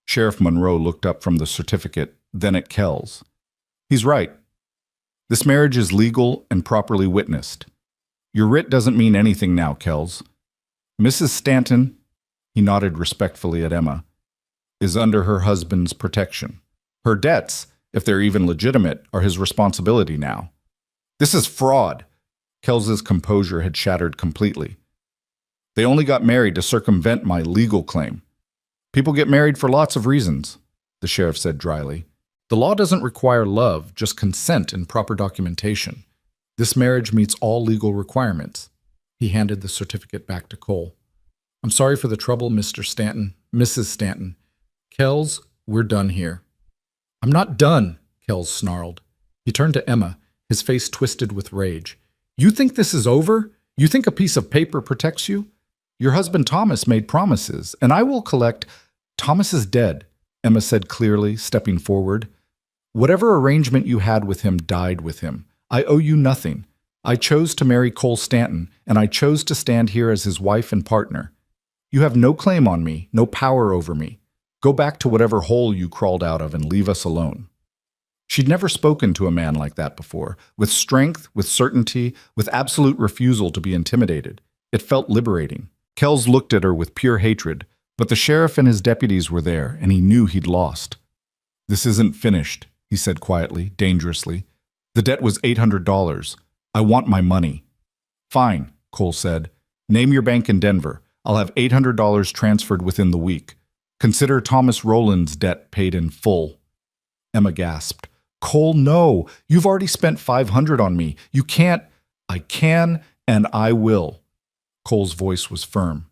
Sheriff Monroe looked up from the certificate, then at Kells. "He's right. This marriage is legal and properly witnessed. Your writ doesn't mean anything now, Kells. Mrs. Stanton," he nodded respectfully at Emma, "is under her husband's protection. Her debts, if they're even legitimate, are his responsibility now." "This is fraud." Kells's composure had shattered completely. "They only got married to circumvent my legal claim. People get married for lots of reasons," the sheriff said dryly. "The law doesn't require love, just consent and proper documentation. This marriage meets all legal requirements." He handed the certificate back to Cole. "I'm sorry for the trouble, Mr. Stanton, Mrs. Stanton. Kells, we're done here." "I'm not done," Kells snarled. He turned to Emma, his face twisted with rage. "You think this is over? You think a piece of paper protects you? Your husband Thomas made promises, and I will collect—" "Thomas is dead," Emma said clearly, stepping forward. "Whatever arrangement you had with him died with him. I owe you nothing. I chose to marry Cole Stanton, and I chose to stand here as his wife and partner. You have no claim on me, no power over me. Go back to whatever hole you crawled out of and leave us alone." She'd never spoken to a man like that before, with strength, with certainty, with absolute refusal to be intimidated. It felt liberating. Kells looked at her with pure hatred, but the sheriff and his deputies were there, and he knew he'd lost. "This isn't finished," he said quietly, dangerously. "The debt was $800. I want my money." "Fine," Cole said. "Name your bank in Denver. I'll have $800 transferred within the week. Consider Thomas Rowland's debt paid in full." Emma gasped. "Cole, no! You've already spent $500 on me. You can't—" "I can, and I will." Cole's voice was firm.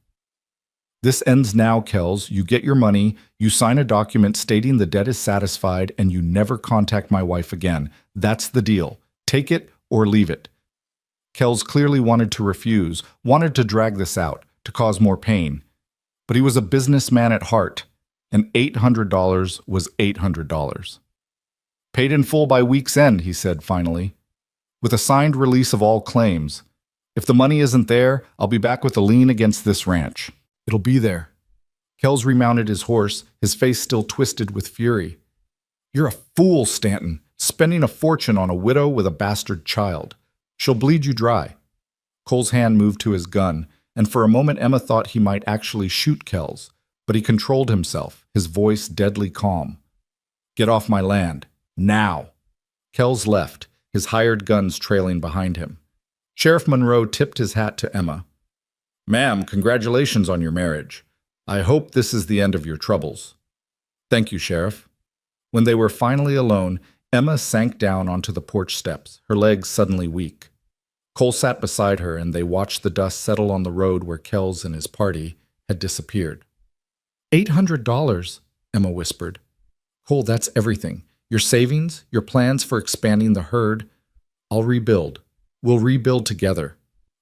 "This ends now, Kells. You get your money, you sign a document stating the debt is satisfied, and you never contact my wife again. That's the deal. Take it or leave it." Kells clearly wanted to refuse, wanted to drag this out, to cause more pain. But he was a businessman at heart, and $800 was $800. "Paid in full by week's end," he said finally, "with a signed release of all claims. If the money isn't there, I'll be back with a lien against this ranch." "It'll be there." Kells remounted his horse, his face still twisted with fury. "You're a fool, Stanton, spending a fortune on a widow with a bastard child. She'll bleed you dry." Cole's hand moved to his gun, and for a moment Emma thought he might actually shoot Kells, but he controlled himself, his voice deadly calm. "Get off my land. Now." Kells left, his hired guns trailing behind him. Sheriff Monroe tipped his hat to Emma. "Ma'am, congratulations on your marriage. I hope this is the end of your troubles." "Thank you, Sheriff." When they were finally alone, Emma sank down onto the porch steps, her legs suddenly weak. Cole sat beside her, and they watched the dust settle on the road where Kells and his party had disappeared. $800, Emma whispered. Cole, that's everything. Your savings, your plans for expanding the herd. I'll rebuild. We'll rebuild together.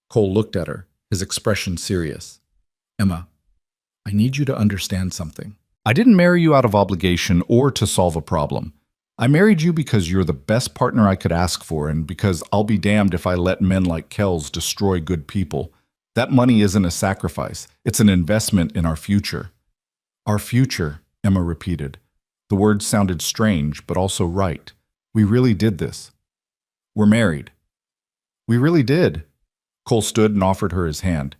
Cole looked at her, his expression serious. Emma, I need you to understand something. I didn't marry you out of obligation or to solve a problem. I married you because you're the best partner I could ask for, and because I'll be damned if I let men like Kells destroy good people. That money isn't a sacrifice. It's an investment in our future. Our future, Emma repeated. The words sounded strange, but also right. We really did this. We're married. We really did. Cole stood and offered her his hand.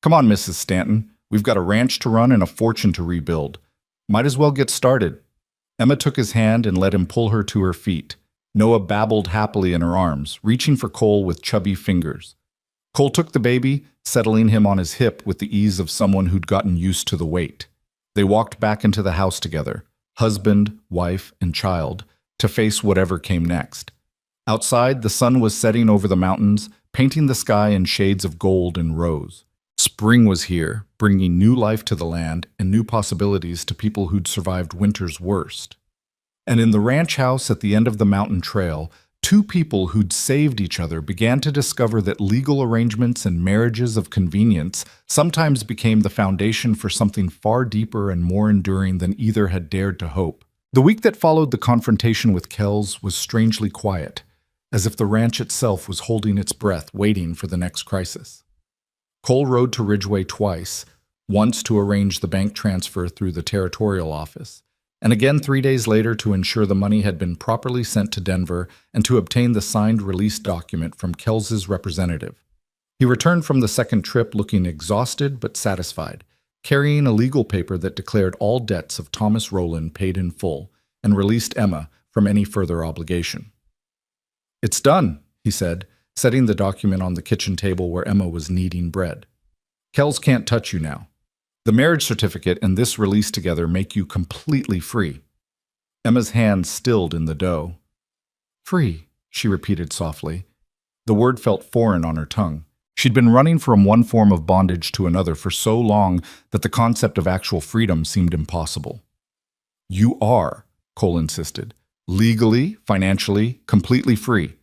Come on, Mrs. Stanton. We've got a ranch to run and a fortune to rebuild. Might as well get started. Emma took his hand and let him pull her to her feet. Noah babbled happily in her arms, reaching for Cole with chubby fingers. Cole took the baby, settling him on his hip with the ease of someone who'd gotten used to the weight. They walked back into the house together, husband, wife, and child, to face whatever came next. Outside, the sun was setting over the mountains, painting the sky in shades of gold and rose. Spring was here, bringing new life to the land and new possibilities to people who'd survived winter's worst. And in the ranch house at the end of the mountain trail, two people who'd saved each other began to discover that legal arrangements and marriages of convenience sometimes became the foundation for something far deeper and more enduring than either had dared to hope. The week that followed the confrontation with Kells was strangely quiet, as if the ranch itself was holding its breath, waiting for the next crisis. Cole rode to Ridgeway twice, once to arrange the bank transfer through the territorial office, and again 3 days later to ensure the money had been properly sent to Denver and to obtain the signed release document from Kells's representative. He returned from the second trip looking exhausted but satisfied, carrying a legal paper that declared all debts of Thomas Rowland paid in full and released Emma from any further obligation. It's done, he said, setting the document on the kitchen table where Emma was kneading bread. Kells can't touch you now. The marriage certificate and this release together make you completely free. Emma's hands stilled in the dough. Free, she repeated softly. The word felt foreign on her tongue. She'd been running from one form of bondage to another for so long that the concept of actual freedom seemed impossible. You are, Cole insisted, legally, financially, completely free.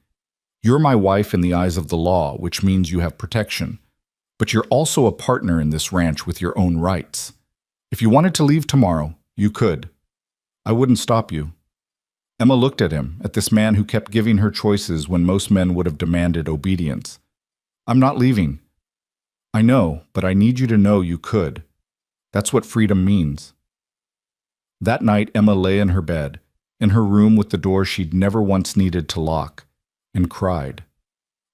You're my wife in the eyes of the law, which means you have protection. But you're also a partner in this ranch with your own rights. If you wanted to leave tomorrow, you could. I wouldn't stop you. Emma looked at him, at this man who kept giving her choices when most men would have demanded obedience. I'm not leaving. I know, but I need you to know you could. That's what freedom means. That night, Emma lay in her bed, in her room with the door she'd never once needed to lock, and cried.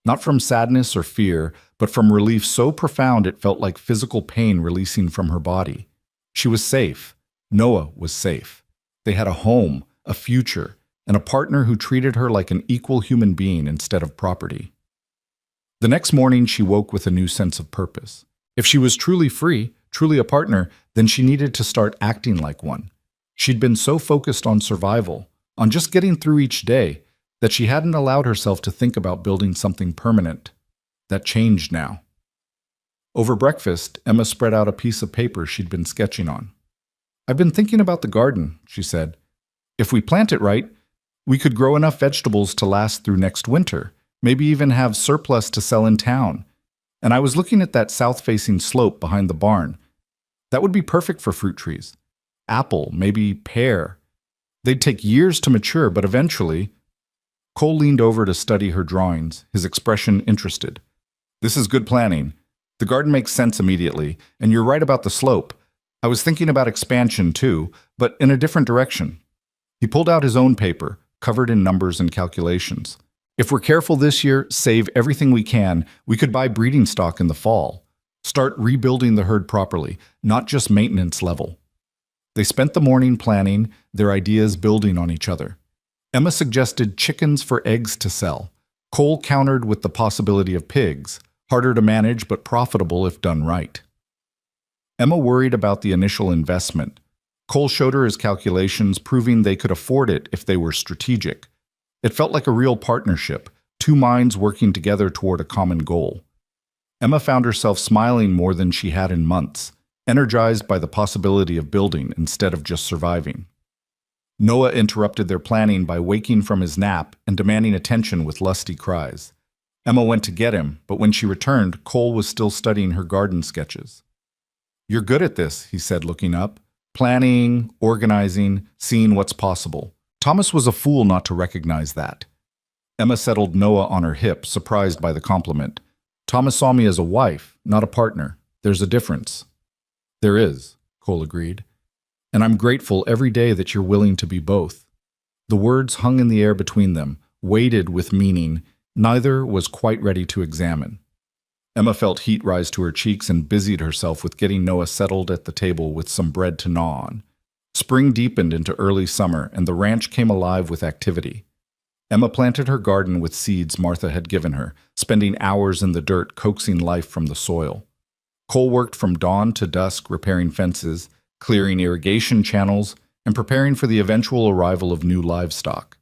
Not from sadness or fear, but from relief so profound it felt like physical pain releasing from her body. She was safe. Noah was safe. They had a home, a future, and a partner who treated her like an equal human being instead of property. The next morning, she woke with a new sense of purpose. If she was truly free, truly a partner, then she needed to start acting like one. She'd been so focused on survival, on just getting through each day, that she hadn't allowed herself to think about building something permanent. That changed now. Over breakfast, Emma spread out a piece of paper she'd been sketching on. I've been thinking about the garden, she said. If we plant it right, we could grow enough vegetables to last through next winter, maybe even have surplus to sell in town. And I was looking at that south-facing slope behind the barn. That would be perfect for fruit trees. Apple, maybe pear. They'd take years to mature, but eventually... Cole leaned over to study her drawings, his expression interested. This is good planning. The garden makes sense immediately, and you're right about the slope. I was thinking about expansion too, but in a different direction. He pulled out his own paper, covered in numbers and calculations. If we're careful this year, save everything we can, we could buy breeding stock in the fall. Start rebuilding the herd properly, not just maintenance level. They spent the morning planning, their ideas building on each other. Emma suggested chickens for eggs to sell. Cole countered with the possibility of pigs, harder to manage but profitable if done right. Emma worried about the initial investment. Cole showed her his calculations, proving they could afford it if they were strategic. It felt like a real partnership, two minds working together toward a common goal. Emma found herself smiling more than she had in months, energized by the possibility of building instead of just surviving. Noah interrupted their planning by waking from his nap and demanding attention with lusty cries. Emma went to get him, but when she returned, Cole was still studying her garden sketches. "You're good at this," he said, looking up. "Planning, organizing, seeing what's possible." Thomas was a fool not to recognize that. Emma settled Noah on her hip, surprised by the compliment. "Thomas saw me as a wife, not a partner. There's a difference." "There is," Cole agreed. "And I'm grateful every day that you're willing to be both." The words hung in the air between them, weighted with meaning neither was quite ready to examine. Emma felt heat rise to her cheeks and busied herself with getting Noah settled at the table with some bread to gnaw on. Spring deepened into early summer, and the ranch came alive with activity. Emma planted her garden with seeds Martha had given her, spending hours in the dirt coaxing life from the soil. Cole worked from dawn to dusk repairing fences, clearing irrigation channels, and preparing for the eventual arrival of new livestock.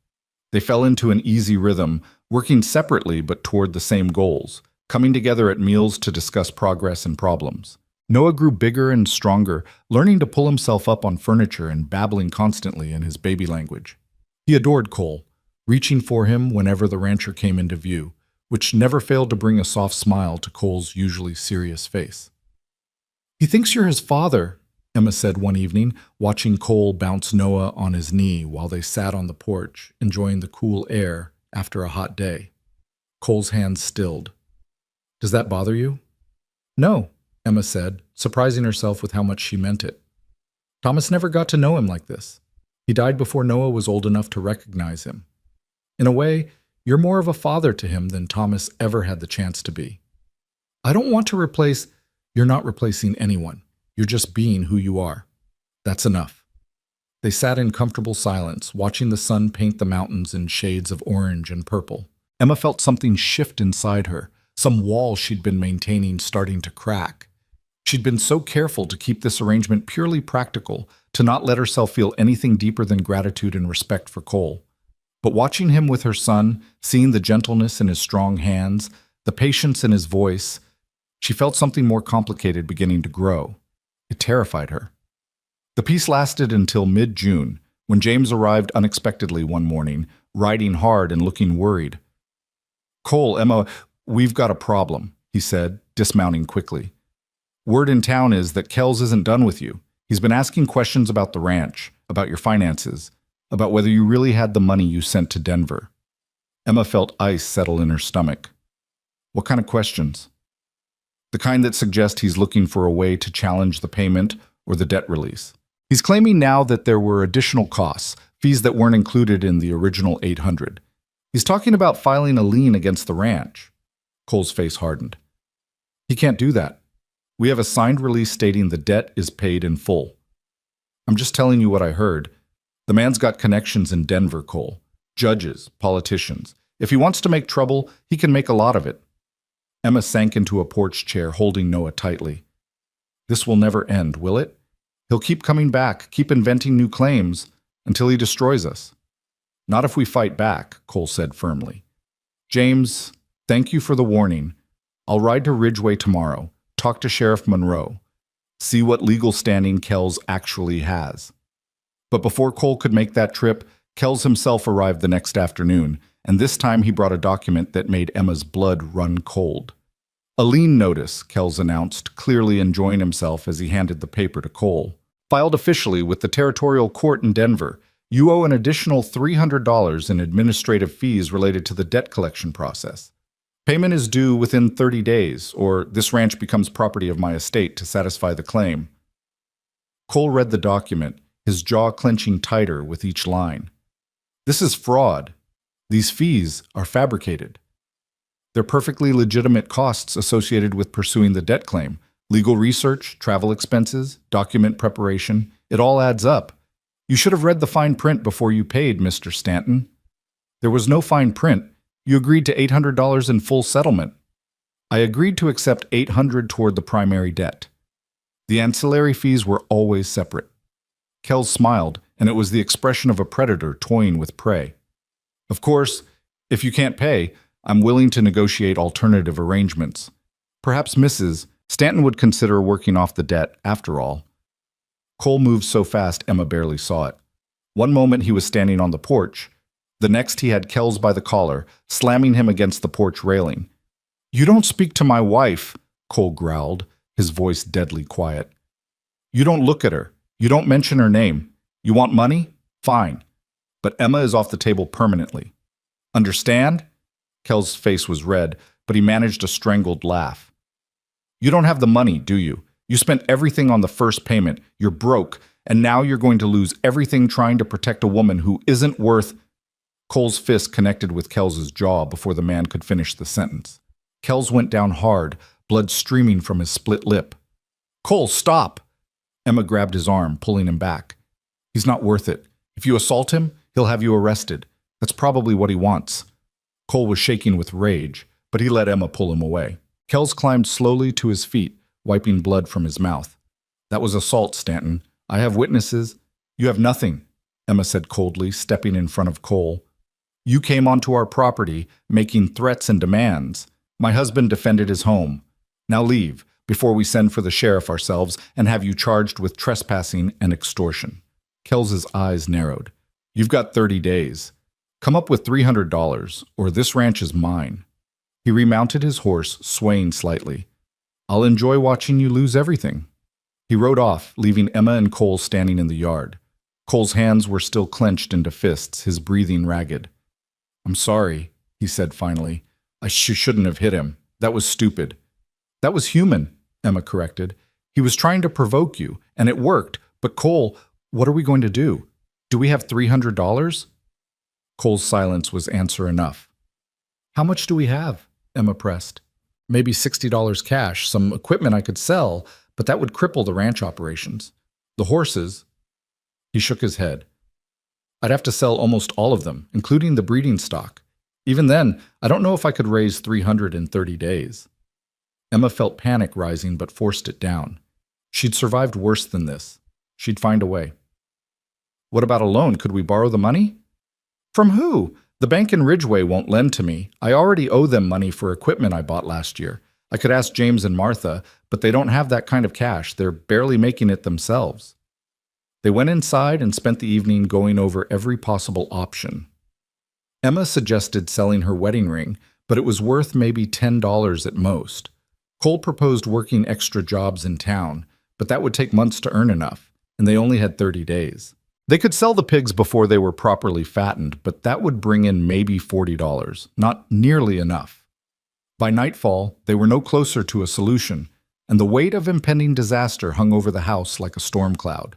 They fell into an easy rhythm, working separately but toward the same goals, coming together at meals to discuss progress and problems. Noah grew bigger and stronger, learning to pull himself up on furniture and babbling constantly in his baby language. He adored Cole, reaching for him whenever the rancher came into view, which never failed to bring a soft smile to Cole's usually serious face. "He thinks you're his father," Emma said one evening, watching Cole bounce Noah on his knee while they sat on the porch, enjoying the cool air after a hot day. Cole's hands stilled. "Does that bother you?" "No," Emma said, surprising herself with how much she meant it. "Thomas never got to know him like this. He died before Noah was old enough to recognize him. In a way, you're more of a father to him than Thomas ever had the chance to be. I don't want to replace—" "You're not replacing anyone. You're just being who you are. That's enough." They sat in comfortable silence, watching the sun paint the mountains in shades of orange and purple. Emma felt something shift inside her, some wall she'd been maintaining starting to crack. She'd been so careful to keep this arrangement purely practical, to not let herself feel anything deeper than gratitude and respect for Cole. But watching him with her son, seeing the gentleness in his strong hands, the patience in his voice, she felt something more complicated beginning to grow. It terrified her. The peace lasted until mid-June, when James arrived unexpectedly one morning, riding hard and looking worried. "Cole, Emma, we've got a problem," he said, dismounting quickly. "Word in town is that Kells isn't done with you. He's been asking questions about the ranch, about your finances, about whether you really had the money you sent to Denver." Emma felt ice settle in her stomach. "What kind of questions?" "The kind that suggest he's looking for a way to challenge the payment or the debt release. He's claiming now that there were additional costs, fees that weren't included in the original $800. He's talking about filing a lien against the ranch." Cole's face hardened. "He can't do that. We have a signed release stating the debt is paid in full." "I'm just telling you what I heard. The man's got connections in Denver, Cole. Judges, politicians. If he wants to make trouble, he can make a lot of it." Emma sank into a porch chair, holding Noah tightly. "This will never end, will it? He'll keep coming back, keep inventing new claims, until he destroys us." "Not if we fight back," Cole said firmly. "James, thank you for the warning. I'll ride to Ridgeway tomorrow, talk to Sheriff Monroe, see what legal standing Kells actually has." But before Cole could make that trip, Kells himself arrived the next afternoon, and this time he brought a document that made Emma's blood run cold. "A lien notice," Kells announced, clearly enjoying himself as he handed the paper to Cole. "Filed officially with the territorial court in Denver. You owe an additional $300 in administrative fees related to the debt collection process. Payment is due within 30 days, or this ranch becomes property of my estate to satisfy the claim." Cole read the document, his jaw clenching tighter with each line. "This is fraud. These fees are fabricated. They're perfectly legitimate costs associated with pursuing the debt claim. Legal research, travel expenses, document preparation, it all adds up. You should have read the fine print before you paid, Mr. Stanton." "There was no fine print. You agreed to $800 in full settlement." "I agreed to accept $800 toward the primary debt. The ancillary fees were always separate." Kells smiled, and it was the expression of a predator toying with prey. Of course, if you can't pay, I'm willing to negotiate alternative arrangements. Perhaps Mrs. Stanton would consider working off the debt, after all. Cole moved so fast Emma barely saw it. One moment he was standing on the porch. The next he had Kells by the collar, slamming him against the porch railing. "You don't speak to my wife," Cole growled, his voice deadly quiet. "You don't look at her. You don't mention her name. You want money? Fine. But Emma is off the table permanently. Understand?" Kells' face was red, but he managed a strangled laugh. "You don't have the money, do you? You spent everything on the first payment. You're broke, and now you're going to lose everything trying to protect a woman who isn't worth—" Cole's fist connected with Kells' jaw before the man could finish the sentence. Kells went down hard, blood streaming from his split lip. "Cole, stop!" Emma grabbed his arm, pulling him back. "He's not worth it. If you assault him, he'll have you arrested. That's probably what he wants." Cole was shaking with rage, but he let Emma pull him away. Kells climbed slowly to his feet, wiping blood from his mouth. "That was assault, Stanton. I have witnesses." "You have nothing," Emma said coldly, stepping in front of Cole. "You came onto our property, making threats and demands. My husband defended his home. Now leave, before we send for the sheriff ourselves and have you charged with trespassing and extortion." Kells' eyes narrowed. "You've got 30 days. Come up with $300, or this ranch is mine." He remounted his horse, swaying slightly. "I'll enjoy watching you lose everything." He rode off, leaving Emma and Cole standing in the yard. Cole's hands were still clenched into fists, his breathing ragged. "I'm sorry," he said finally. "I shouldn't have hit him. That was stupid." "That was human," Emma corrected. "He was trying to provoke you, and it worked. But Cole, what are we going to do? Do we have $300? Cole's silence was answer enough. "How much do we have?" Emma pressed. "Maybe $60 cash, some equipment I could sell, but that would cripple the ranch operations. The horses—" He shook his head. "I'd have to sell almost all of them, including the breeding stock. Even then, I don't know if I could raise 300 in 30 days. Emma felt panic rising but forced it down. She'd survived worse than this. She'd find a way. "What about a loan? Could we borrow the money?" "From who? The bank in Ridgeway won't lend to me. I already owe them money for equipment I bought last year. I could ask James and Martha, but they don't have that kind of cash. They're barely making it themselves." They went inside and spent the evening going over every possible option. Emma suggested selling her wedding ring, but it was worth maybe $10 at most. Cole proposed working extra jobs in town, but that would take months to earn enough, and they only had 30 days. They could sell the pigs before they were properly fattened, but that would bring in maybe $40, not nearly enough. By nightfall, they were no closer to a solution, and the weight of impending disaster hung over the house like a storm cloud.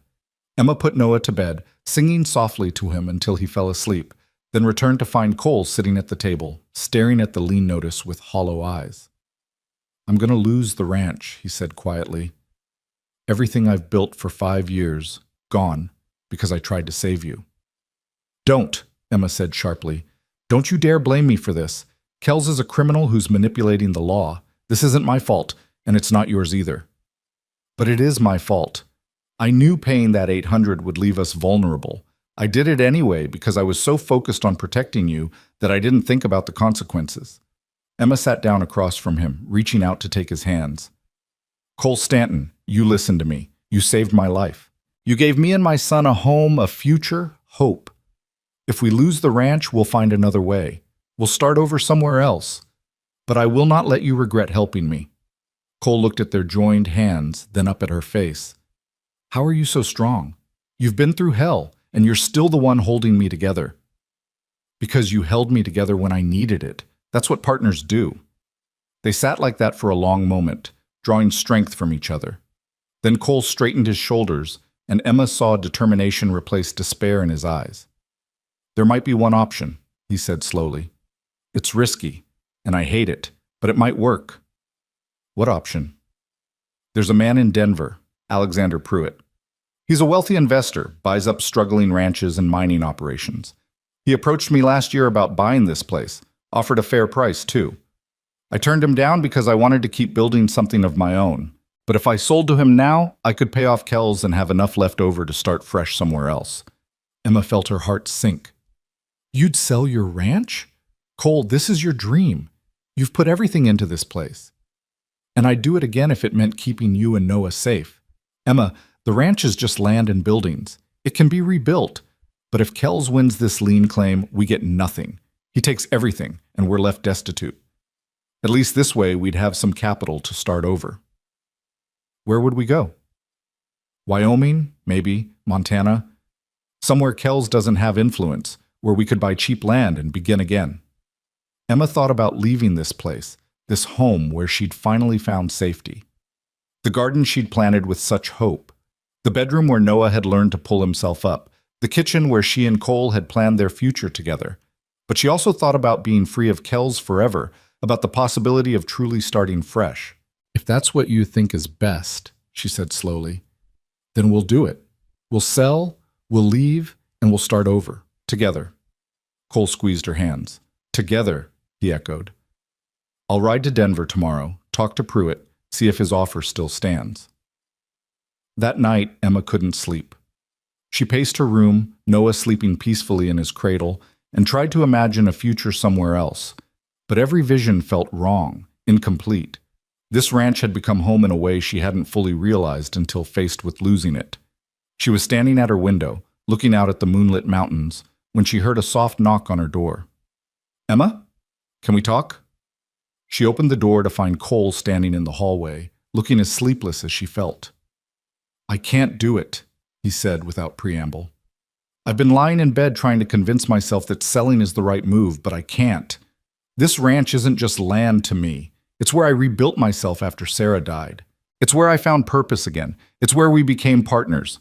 Emma put Noah to bed, singing softly to him until he fell asleep, then returned to find Cole sitting at the table, staring at the lien notice with hollow eyes. "I'm going to lose the ranch," he said quietly. "Everything I've built for 5 years, gone, because I tried to save you." "Don't," Emma said sharply. "Don't you dare blame me for this. Kells is a criminal who's manipulating the law. This isn't my fault, and it's not yours either." "But it is my fault. I knew paying that $800 would leave us vulnerable. I did it anyway because I was so focused on protecting you that I didn't think about the consequences." Emma sat down across from him, reaching out to take his hands. "Cole Stanton, you listened to me. You saved my life. You gave me and my son a home, a future, hope. If we lose the ranch, we'll find another way. We'll start over somewhere else. But I will not let you regret helping me." Cole looked at their joined hands, then up at her face. "How are you so strong? You've been through hell, and you're still the one holding me together." "Because you held me together when I needed it. That's what partners do." They sat like that for a long moment, drawing strength from each other. Then Cole straightened his shoulders, and Emma saw determination replace despair in his eyes. "There might be one option," he said slowly. "It's risky, and I hate it, but it might work." "What option?" "There's a man in Denver, Alexander Pruitt. He's a wealthy investor, buys up struggling ranches and mining operations. He approached me last year about buying this place, offered a fair price too. I turned him down because I wanted to keep building something of my own, But if I sold to him now, I could pay off Kells and have enough left over to start fresh somewhere else. Emma felt her heart sink. You'd sell your ranch? Cole, this is your dream. You've put everything into this place. And I'd do it again if it meant keeping you and Noah safe. Emma, the ranch is just land and buildings. It can be rebuilt. But if Kells wins this lien claim, we get nothing. He takes everything, and we're left destitute. At least this way, we'd have some capital to start over. Where would we go? Wyoming, maybe, Montana. Somewhere Kells doesn't have influence, where we could buy cheap land and begin again. Emma thought about leaving this place, this home where she'd finally found safety. The garden she'd planted with such hope. The bedroom where Noah had learned to pull himself up. The kitchen where she and Cole had planned their future together. But she also thought about being free of Kells forever, about the possibility of truly starting fresh. If that's what you think is best, she said slowly, then we'll do it. We'll sell, we'll leave, and we'll start over, together. Cole squeezed her hands. Together, he echoed. I'll ride to Denver tomorrow, talk to Pruitt, see if his offer still stands. That night, Emma couldn't sleep. She paced her room, Noah sleeping peacefully in his cradle, and tried to imagine a future somewhere else. But every vision felt wrong, incomplete. This ranch had become home in a way she hadn't fully realized until faced with losing it. She was standing at her window, looking out at the moonlit mountains, when she heard a soft knock on her door. Emma? Can we talk? She opened the door to find Cole standing in the hallway, looking as sleepless as she felt. I can't do it, he said without preamble. I've been lying in bed trying to convince myself that selling is the right move, but I can't. This ranch isn't just land to me. It's where I rebuilt myself after Sarah died. It's where I found purpose again. It's where we became partners.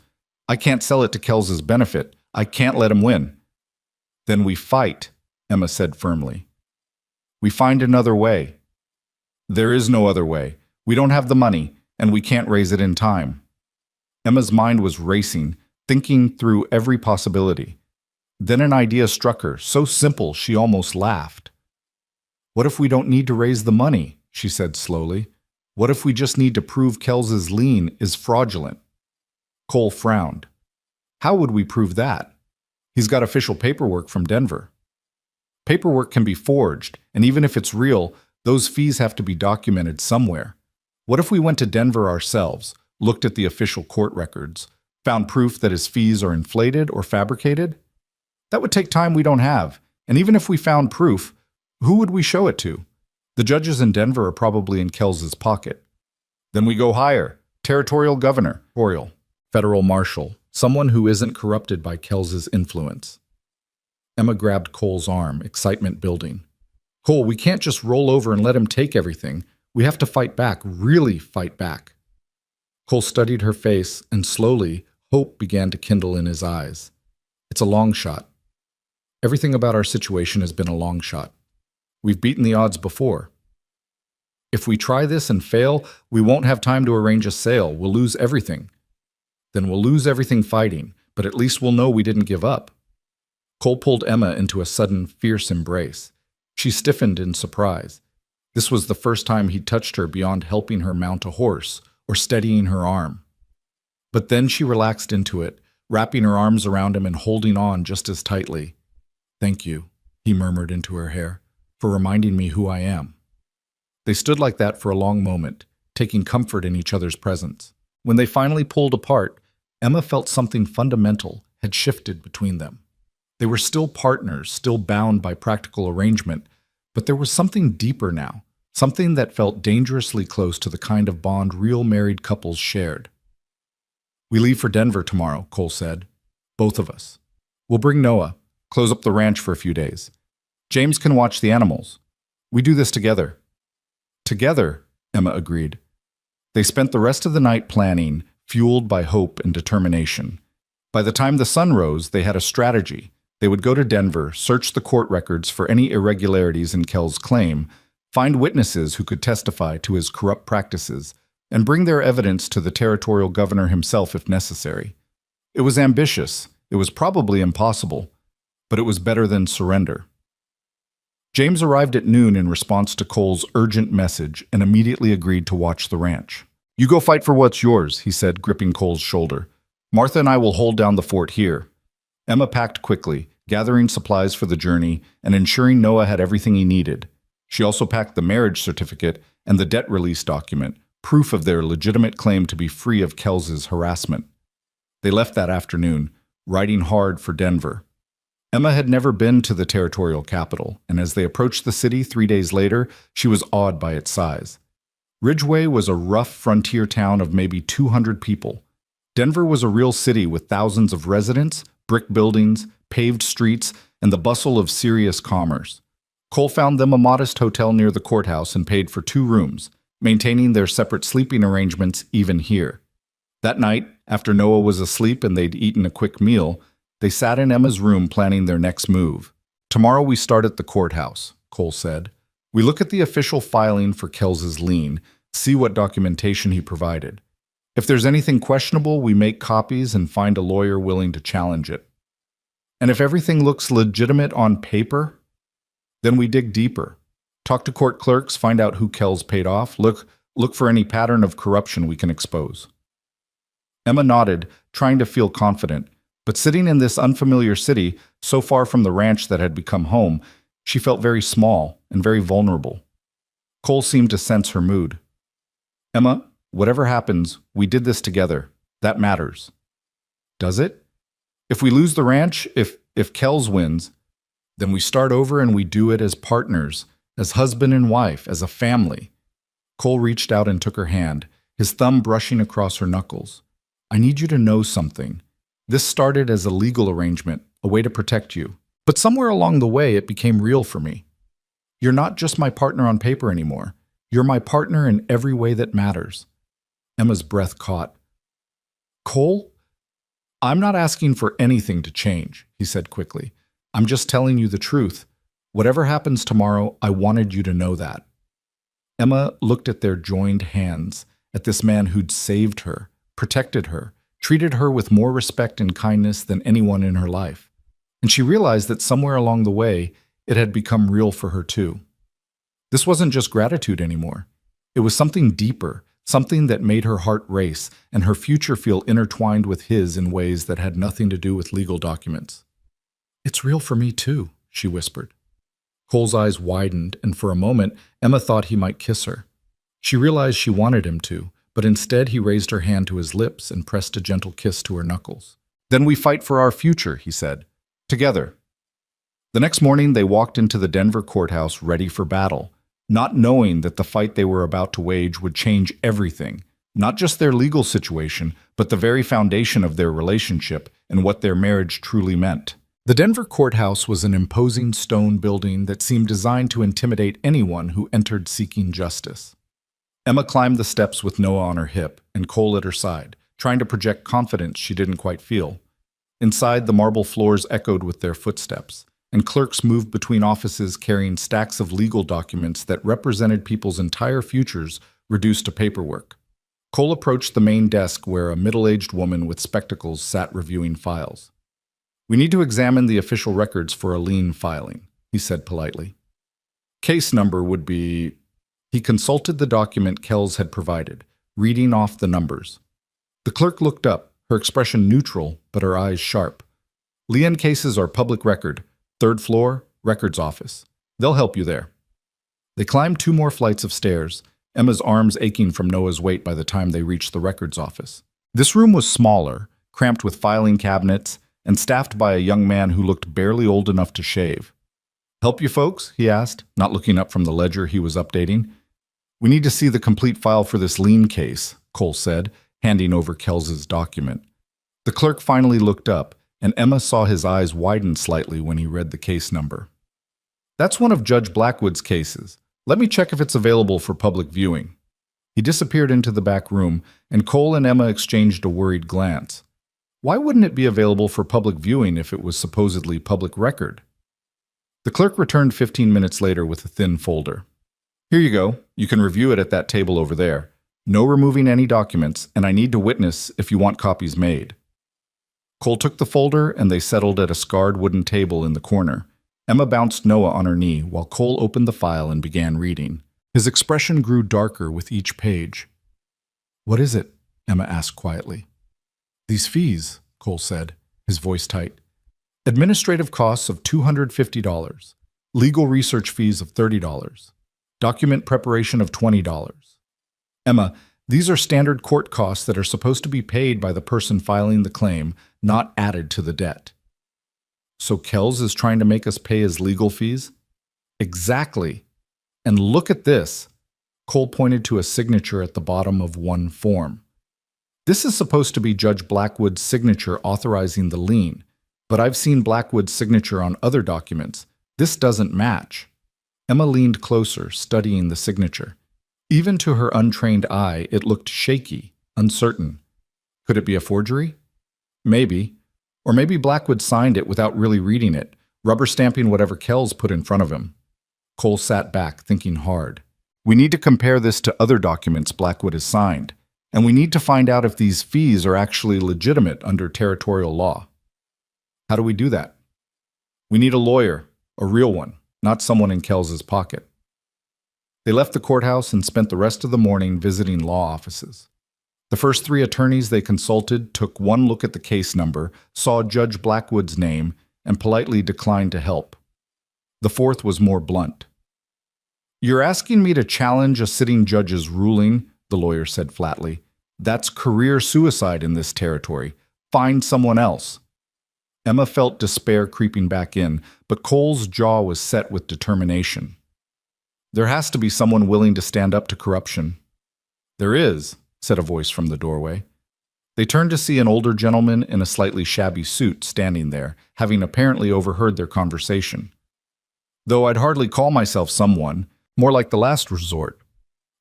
I can't sell it to Kells's benefit. I can't let him win. Then we fight, Emma said firmly. We find another way. There is no other way. We don't have the money, and we can't raise it in time. Emma's mind was racing, thinking through every possibility. Then an idea struck her, so simple she almost laughed. What if we don't need to raise the money? She said slowly. What if we just need to prove Kells's lien is fraudulent? Cole frowned. How would we prove that? He's got official paperwork from Denver. Paperwork can be forged, and even if it's real, those fees have to be documented somewhere. What if we went to Denver ourselves, looked at the official court records, found proof that his fees are inflated or fabricated? That would take time we don't have, and even if we found proof, who would we show it to? The judges in Denver are probably in Kells's pocket. Then we go higher. Territorial governor, federal marshal, someone who isn't corrupted by Kells's influence. Emma grabbed Cole's arm, excitement building. Cole, we can't just roll over and let him take everything. We have to fight back, really fight back. Cole studied her face, and slowly, hope began to kindle in his eyes. It's a long shot. Everything about our situation has been a long shot. We've beaten the odds before. If we try this and fail, we won't have time to arrange a sale. We'll lose everything. Then we'll lose everything fighting, but at least we'll know we didn't give up. Cole pulled Emma into a sudden, fierce embrace. She stiffened in surprise. This was the first time he'd touched her beyond helping her mount a horse or steadying her arm. But then she relaxed into it, wrapping her arms around him and holding on just as tightly. Thank you, he murmured into her hair, for reminding me who I am. They stood like that for a long moment, taking comfort in each other's presence. When they finally pulled apart, Emma felt something fundamental had shifted between them. They were still partners, still bound by practical arrangement, but there was something deeper now, something that felt dangerously close to the kind of bond real married couples shared. We leave for Denver tomorrow, Cole said. Both of us. We'll bring Noah, close up the ranch for a few days. James can watch the animals. We do this together. Together, Emma agreed. They spent the rest of the night planning, fueled by hope and determination. By the time the sun rose, they had a strategy. They would go to Denver, search the court records for any irregularities in Kell's claim, find witnesses who could testify to his corrupt practices, and bring their evidence to the territorial governor himself if necessary. It was ambitious, it was probably impossible, but it was better than surrender. James arrived at noon in response to Cole's urgent message and immediately agreed to watch the ranch. You go fight for what's yours, he said, gripping Cole's shoulder. Martha and I will hold down the fort here. Emma packed quickly, gathering supplies for the journey and ensuring Noah had everything he needed. She also packed the marriage certificate and the debt release document, proof of their legitimate claim to be free of Kels's harassment. They left that afternoon, riding hard for Denver. Emma had never been to the territorial capital, and as they approached the city 3 days later, she was awed by its size. Ridgeway was a rough frontier town of maybe 200 people. Denver was a real city with thousands of residents, brick buildings, paved streets, and the bustle of serious commerce. Cole found them a modest hotel near the courthouse and paid for 2 rooms, maintaining their separate sleeping arrangements even here. That night, after Noah was asleep and they'd eaten a quick meal, they sat in Emma's room planning their next move. Tomorrow we start at the courthouse, Cole said. We look at the official filing for Kels's lien, see what documentation he provided. If there's anything questionable, we make copies and find a lawyer willing to challenge it. And if everything looks legitimate on paper, then we dig deeper. Talk to court clerks, find out who Kels paid off, look for any pattern of corruption we can expose. Emma nodded, trying to feel confident, but sitting in this unfamiliar city, so far from the ranch that had become home, she felt very small and very vulnerable. Cole seemed to sense her mood. Emma, whatever happens, we did this together. That matters. Does it? If we lose the ranch, if Kels wins, then we start over and we do it as partners, as husband and wife, as a family. Cole reached out and took her hand, his thumb brushing across her knuckles. I need you to know something. This started as a legal arrangement, a way to protect you. But somewhere along the way, it became real for me. You're not just my partner on paper anymore. You're my partner in every way that matters. Emma's breath caught. Cole? I'm not asking for anything to change, he said quickly. I'm just telling you the truth. Whatever happens tomorrow, I wanted you to know that. Emma looked at their joined hands, at this man who'd saved her, protected her, treated her with more respect and kindness than anyone in her life. And she realized that somewhere along the way, it had become real for her too. This wasn't just gratitude anymore. It was something deeper, something that made her heart race and her future feel intertwined with his in ways that had nothing to do with legal documents. It's real for me too, she whispered. Cole's eyes widened, and for a moment, Emma thought he might kiss her. She realized she wanted him to, but instead he raised her hand to his lips and pressed a gentle kiss to her knuckles. Then we fight for our future, he said. Together. The next morning, they walked into the Denver courthouse ready for battle, not knowing that the fight they were about to wage would change everything, not just their legal situation, but the very foundation of their relationship and what their marriage truly meant. The Denver courthouse was an imposing stone building that seemed designed to intimidate anyone who entered seeking justice. Emma climbed the steps with Noah on her hip and Cole at her side, trying to project confidence she didn't quite feel. Inside, the marble floors echoed with their footsteps, and clerks moved between offices carrying stacks of legal documents that represented people's entire futures reduced to paperwork. Cole approached the main desk where a middle-aged woman with spectacles sat reviewing files. We need to examine the official records for a lien filing, he said politely. Case number would be... He consulted the document Kels had provided, reading off the numbers. The clerk looked up, her expression neutral, but her eyes sharp. Lien cases are public record, 3rd floor, records office. They'll help you there. They climbed 2 more flights of stairs, Emma's arms aching from Noah's weight by the time they reached the records office. This room was smaller, cramped with filing cabinets, and staffed by a young man who looked barely old enough to shave. Help you folks? He asked, not looking up from the ledger he was updating. We need to see the complete file for this lien case, Cole said, handing over Kels's document. The clerk finally looked up, and Emma saw his eyes widen slightly when he read the case number. That's one of Judge Blackwood's cases. Let me check if it's available for public viewing. He disappeared into the back room, and Cole and Emma exchanged a worried glance. Why wouldn't it be available for public viewing if it was supposedly public record? The clerk returned 15 minutes later with a thin folder. Here you go. You can review it at that table over there. No removing any documents, and I need to witness if you want copies made. Cole took the folder, and they settled at a scarred wooden table in the corner. Emma bounced Noah on her knee while Cole opened the file and began reading. His expression grew darker with each page. What is it? Emma asked quietly. These fees, Cole said, his voice tight. Administrative costs of $250. Legal research fees of $30. Document preparation of $20. Emma, these are standard court costs that are supposed to be paid by the person filing the claim, not added to the debt. So Kells is trying to make us pay his legal fees? Exactly. And look at this. Cole pointed to a signature at the bottom of one form. This is supposed to be Judge Blackwood's signature authorizing the lien, but I've seen Blackwood's signature on other documents. This doesn't match. Emma leaned closer, studying the signature. Even to her untrained eye, it looked shaky, uncertain. Could it be a forgery? Maybe. Or maybe Blackwood signed it without really reading it, rubber stamping whatever Kells put in front of him. Cole sat back, thinking hard. We need to compare this to other documents Blackwood has signed, and we need to find out if these fees are actually legitimate under territorial law. How do we do that? We need a lawyer, a real one, not someone in Kells's pocket. They left the courthouse and spent the rest of the morning visiting law offices. The first 3 attorneys they consulted took one look at the case number, saw Judge Blackwood's name, and politely declined to help. The fourth was more blunt. You're asking me to challenge a sitting judge's ruling, the lawyer said flatly. That's career suicide in this territory. Find someone else. Emma felt despair creeping back in, but Cole's jaw was set with determination. There has to be someone willing to stand up to corruption. There is, said a voice from the doorway. They turned to see an older gentleman in a slightly shabby suit standing there, having apparently overheard their conversation. Though I'd hardly call myself someone, more like the last resort.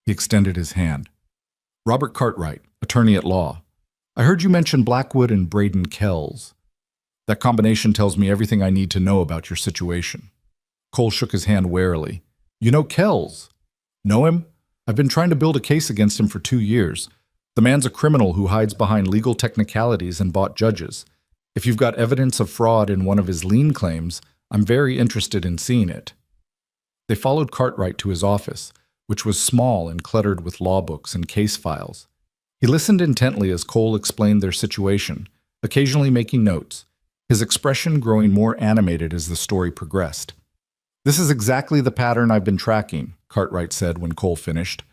He extended his hand. Robert Cartwright, attorney at law. I heard you mention Blackwood and Braden Kells. That combination tells me everything I need to know about your situation. Cole shook his hand warily. You know Kells? Know him? I've been trying to build a case against him for 2 years. The man's a criminal who hides behind legal technicalities and bought judges. If you've got evidence of fraud in one of his lien claims, I'm very interested in seeing it. They followed Cartwright to his office, which was small and cluttered with law books and case files. He listened intently as Cole explained their situation, occasionally making notes, his expression growing more animated as the story progressed. This is exactly the pattern I've been tracking, Cartwright said when Cole finished.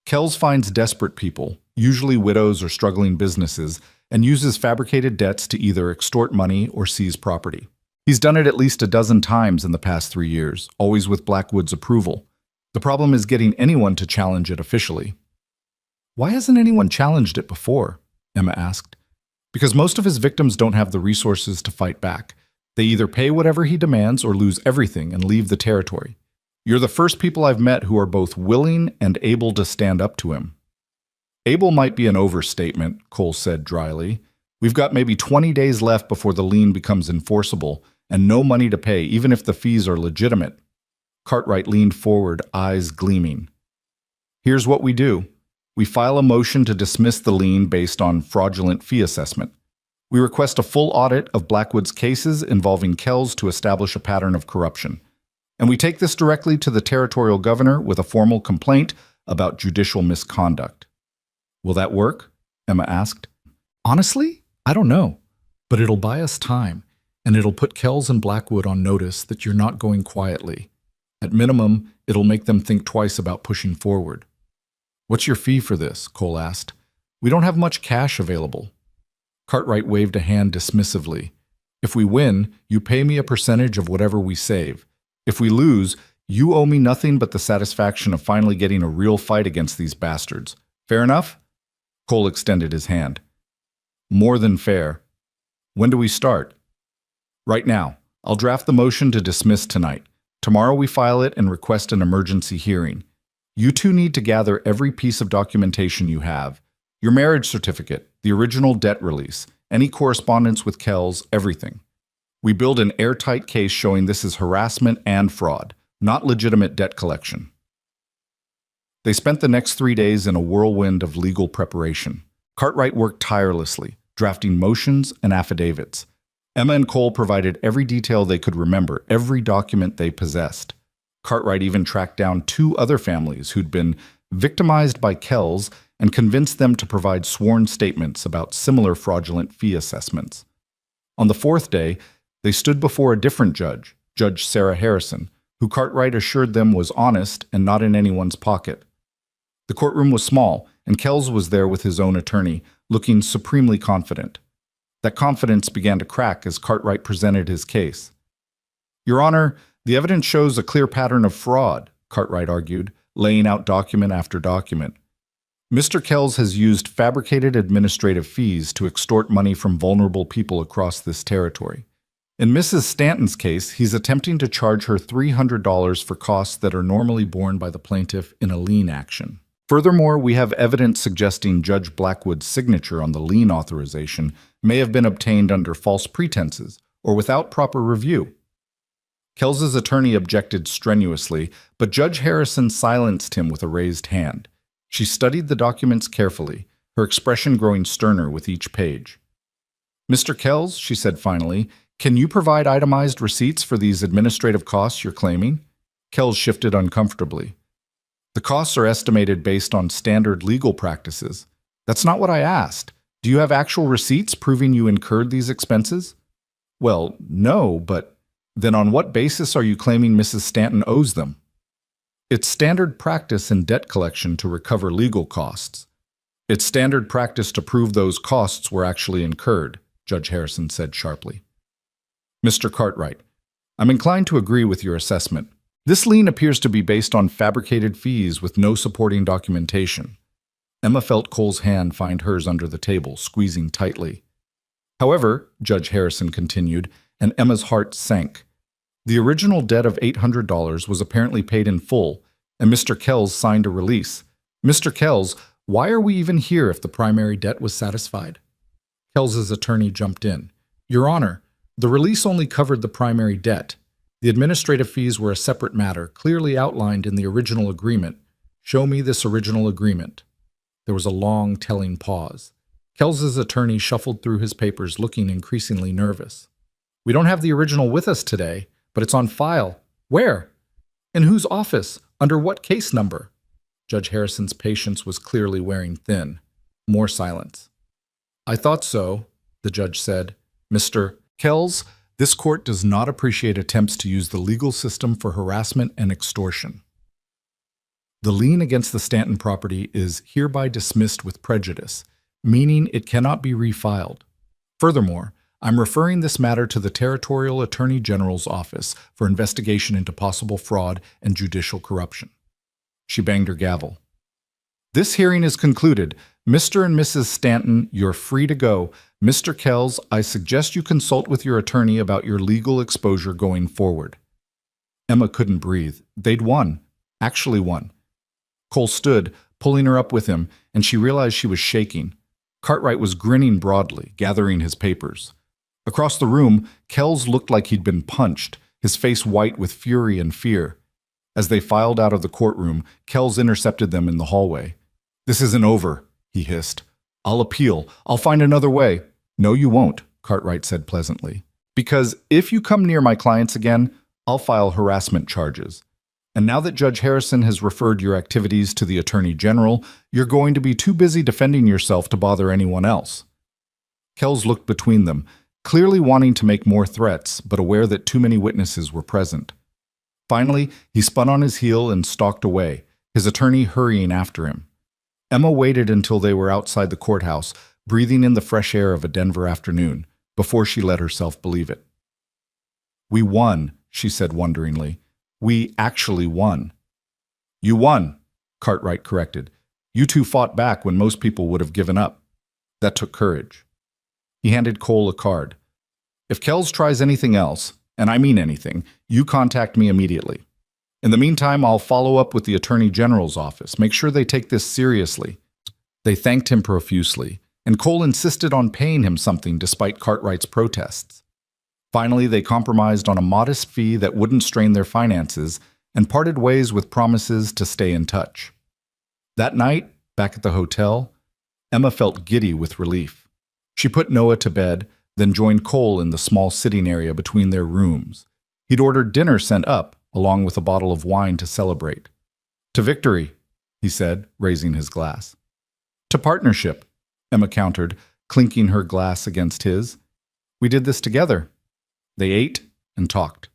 Kells finds desperate people, usually widows or struggling businesses, and uses fabricated debts to either extort money or seize property. He's done it at least a dozen times in the past 3 years, always with Blackwood's approval. The problem is getting anyone to challenge it officially. Why hasn't anyone challenged it before? Emma asked. Because most of his victims don't have the resources to fight back. They either pay whatever he demands or lose everything and leave the territory. You're the first people I've met who are both willing and able to stand up to him. Able might be an overstatement, Cole said dryly. We've got maybe 20 days left before the lien becomes enforceable, and no money to pay, even if the fees are legitimate. Cartwright leaned forward, eyes gleaming. Here's what we do. We file a motion to dismiss the lien based on fraudulent fee assessment. We request a full audit of Blackwood's cases involving Kells to establish a pattern of corruption. And we take this directly to the territorial governor with a formal complaint about judicial misconduct. Will that work? Emma asked. Honestly, I don't know. But it'll buy us time, and it'll put Kells and Blackwood on notice that you're not going quietly. At minimum, it'll make them think twice about pushing forward. What's your fee for this? Cole asked. We don't have much cash available. Cartwright waved a hand dismissively. If we win, you pay me a percentage of whatever we save. If we lose, you owe me nothing but the satisfaction of finally getting a real fight against these bastards. Fair enough? Cole extended his hand. More than fair. When do we start? Right now. I'll draft the motion to dismiss tonight. Tomorrow we file it and request an emergency hearing. You two need to gather every piece of documentation you have. Your marriage certificate, the original debt release, any correspondence with Kells, everything. We build an airtight case showing this is harassment and fraud, not legitimate debt collection. They spent the next 3 days in a whirlwind of legal preparation. Cartwright worked tirelessly, drafting motions and affidavits. Emma and Cole provided every detail they could remember, every document they possessed. Cartwright even tracked down 2 other families who'd been victimized by Kells and convinced them to provide sworn statements about similar fraudulent fee assessments. On the fourth day, they stood before a different judge, Judge Sarah Harrison, who Cartwright assured them was honest and not in anyone's pocket. The courtroom was small, and Kells was there with his own attorney, looking supremely confident. That confidence began to crack as Cartwright presented his case. "Your Honor, the evidence shows a clear pattern of fraud," Cartwright argued, laying out document after document. "Mr. Kells has used fabricated administrative fees to extort money from vulnerable people across this territory. In Mrs. Stanton's case, he's attempting to charge her $300 for costs that are normally borne by the plaintiff in a lien action. Furthermore, we have evidence suggesting Judge Blackwood's signature on the lien authorization may have been obtained under false pretenses or without proper review." Kells's attorney objected strenuously, but Judge Harrison silenced him with a raised hand. She studied the documents carefully, her expression growing sterner with each page. "Mr. Kells," she said finally, "can you provide itemized receipts for these administrative costs you're claiming?" Kells shifted uncomfortably. "The costs are estimated based on standard legal practices. That's not what I asked. Do you have actual receipts proving you incurred these expenses?" "Well, no, but then on what basis are you claiming Mrs. Stanton owes them?" "It's standard practice in debt collection to recover legal costs. It's standard practice to prove those costs were actually incurred," Judge Harrison said sharply. "Mr. Cartwright, I'm inclined to agree with your assessment. This lien appears to be based on fabricated fees with no supporting documentation." Emma felt Cole's hand find hers under the table, squeezing tightly. "However," Judge Harrison continued, and Emma's heart sank, "the original debt of $800 was apparently paid in full, and Mr. Kells signed a release. Mr. Kells, why are we even here if the primary debt was satisfied?" Kells's attorney jumped in. "Your Honor, the release only covered the primary debt. The administrative fees were a separate matter, clearly outlined in the original agreement. Show me this original agreement." There was a long, telling pause. Kells's attorney shuffled through his papers, looking increasingly nervous. "We don't have the original with us today, but it's on file. Where? In whose office? Under what case number?" Judge Harrison's patience was clearly wearing thin. More silence. "I thought so," the judge said. "Mr. Kells, this court does not appreciate attempts to use the legal system for harassment and extortion. The lien against the Stanton property is hereby dismissed with prejudice, meaning it cannot be refiled. Furthermore, I'm referring this matter to the Territorial Attorney General's office for investigation into possible fraud and judicial corruption." She banged her gavel. "This hearing is concluded. Mr. and Mrs. Stanton, you're free to go. Mr. Kells, I suggest you consult with your attorney about your legal exposure going forward." Emma couldn't breathe. They'd won. Actually won. Cole stood, pulling her up with him, and she realized she was shaking. Cartwright was grinning broadly, gathering his papers. Across the room, Kells looked like he'd been punched, his face white with fury and fear. As they filed out of the courtroom, Kells intercepted them in the hallway. "This isn't over," he hissed. "I'll appeal. I'll find another way." "No, you won't," Cartwright said pleasantly. "Because if you come near my clients again, I'll file harassment charges. And now that Judge Harrison has referred your activities to the Attorney General, you're going to be too busy defending yourself to bother anyone else." Kells looked between them, clearly wanting to make more threats, but aware that too many witnesses were present. Finally, he spun on his heel and stalked away, his attorney hurrying after him. Emma waited until they were outside the courthouse, breathing in the fresh air of a Denver afternoon, before she let herself believe it. "We won," she said wonderingly. "We actually won." "You won," Cartwright corrected. "You two fought back when most people would have given up. That took courage." He handed Cole a card. "If Kells tries anything else, and I mean anything, you contact me immediately. In the meantime, I'll follow up with the Attorney General's office. Make sure they take this seriously." They thanked him profusely, and Cole insisted on paying him something despite Cartwright's protests. Finally, they compromised on a modest fee that wouldn't strain their finances and parted ways with promises to stay in touch. That night, back at the hotel, Emma felt giddy with relief. She put Noah to bed, then joined Cole in the small sitting area between their rooms. He'd ordered dinner sent up, along with a bottle of wine to celebrate. "To victory," he said, raising his glass. To partnership, Emma countered, clinking her glass against his. We did this together. They ate and talked,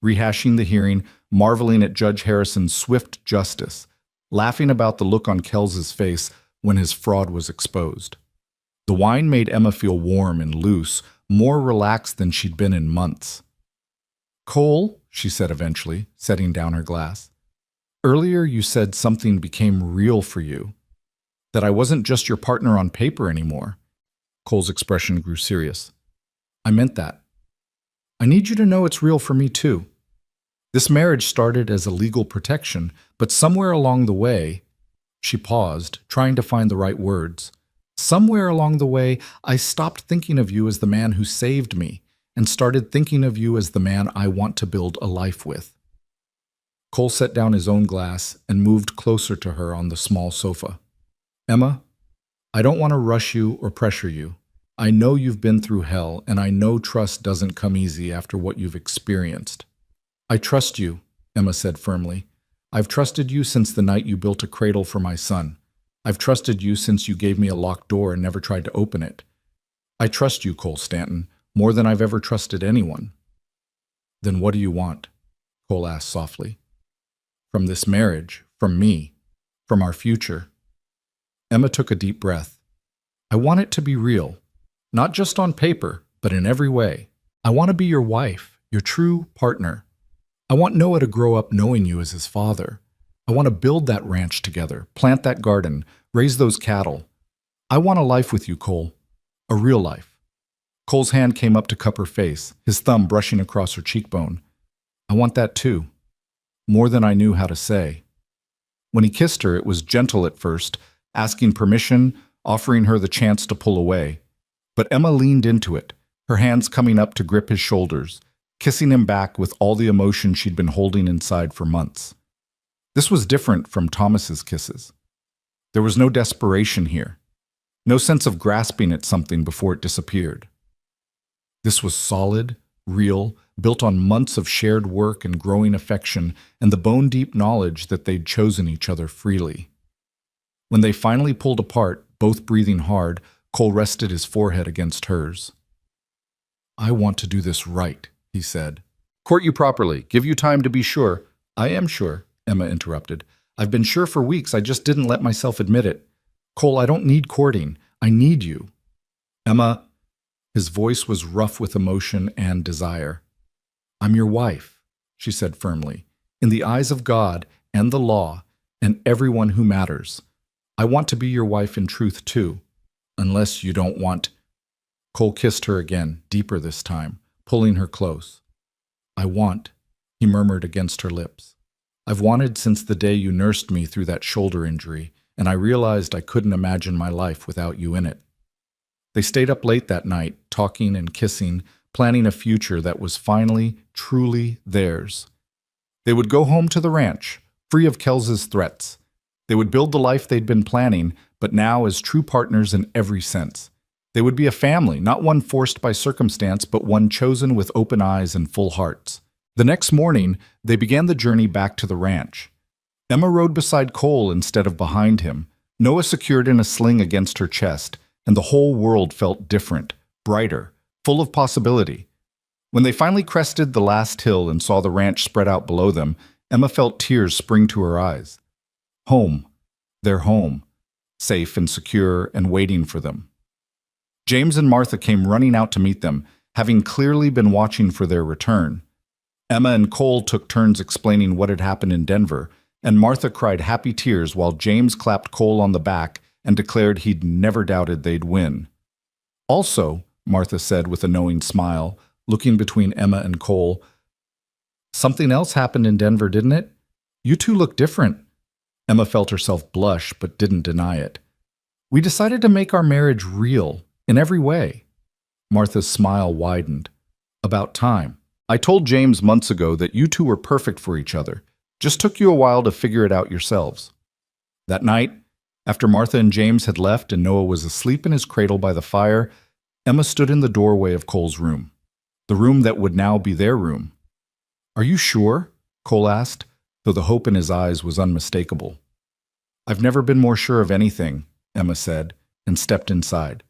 rehashing the hearing, marveling at Judge Harrison's swift justice, laughing about the look on Kells's face when his fraud was exposed. The wine made Emma feel warm and loose, more relaxed than she'd been in months. Cole, she said eventually, setting down her glass, earlier you said something became real for you, that I wasn't just your partner on paper anymore. Cole's expression grew serious. I meant that. I need you to know it's real for me too. This marriage started as a legal protection, but somewhere along the way, she paused, trying to find the right words. Somewhere along the way, I stopped thinking of you as the man who saved me and started thinking of you as the man I want to build a life with. Cole set down his own glass and moved closer to her on the small sofa. Emma, I don't want to rush you or pressure you. I know you've been through hell, and I know trust doesn't come easy after what you've experienced. I trust you, Emma said firmly. I've trusted you since the night you built a cradle for my son. I've trusted you since you gave me a locked door and never tried to open it. I trust you, Cole Stanton, more than I've ever trusted anyone. Then what do you want? Cole asked softly. From this marriage, from me, from our future. Emma took a deep breath. I want it to be real, not just on paper, but in every way. I want to be your wife, your true partner. I want Noah to grow up knowing you as his father. I want to build that ranch together, plant that garden, raise those cattle. I want a life with you, Cole. A real life. Cole's hand came up to cup her face, his thumb brushing across her cheekbone. I want that too. More than I knew how to say. When he kissed her, it was gentle at first, asking permission, offering her the chance to pull away. But Emma leaned into it, her hands coming up to grip his shoulders, kissing him back with all the emotion she'd been holding inside for months. This was different from Thomas's kisses. There was no desperation here, no sense of grasping at something before it disappeared. This was solid, real, built on months of shared work and growing affection and the bone-deep knowledge that they'd chosen each other freely. When they finally pulled apart, both breathing hard, Cole rested his forehead against hers. I want to do this right, he said. Court you properly. Give you time to be sure. I am sure, Emma interrupted. I've been sure for weeks. I just didn't let myself admit it. Cole, I don't need courting. I need you. Emma, his voice was rough with emotion and desire. I'm your wife, she said firmly, in the eyes of God and the law and everyone who matters. I want to be your wife in truth too, unless you don't want. Cole kissed her again, deeper this time, pulling her close. I want, he murmured against her lips. I've wanted since the day you nursed me through that shoulder injury, and I realized I couldn't imagine my life without you in it. They stayed up late that night, talking and kissing, planning a future that was finally, truly theirs. They would go home to the ranch, free of Kells's threats. They would build the life they'd been planning, but now as true partners in every sense. They would be a family, not one forced by circumstance, but one chosen with open eyes and full hearts. The next morning, they began the journey back to the ranch. Emma rode beside Cole instead of behind him, Noah secured in a sling against her chest, and the whole world felt different, brighter, full of possibility. When they finally crested the last hill and saw the ranch spread out below them, Emma felt tears spring to her eyes. Home, their home, safe and secure and waiting for them. James and Martha came running out to meet them, having clearly been watching for their return. Emma and Cole took turns explaining what had happened in Denver, and Martha cried happy tears while James clapped Cole on the back and declared he'd never doubted they'd win. Also, Martha said with a knowing smile, looking between Emma and Cole, something else happened in Denver, didn't it? You two look different. Emma felt herself blush, but didn't deny it. We decided to make our marriage real, in every way. Martha's smile widened. About time. I told James months ago that you two were perfect for each other. Just took you a while to figure it out yourselves. That night, after Martha and James had left and Noah was asleep in his cradle by the fire, Emma stood in the doorway of Cole's room, the room that would now be their room. Are you sure? Cole asked, though the hope in his eyes was unmistakable. I've never been more sure of anything, Emma said, and stepped inside.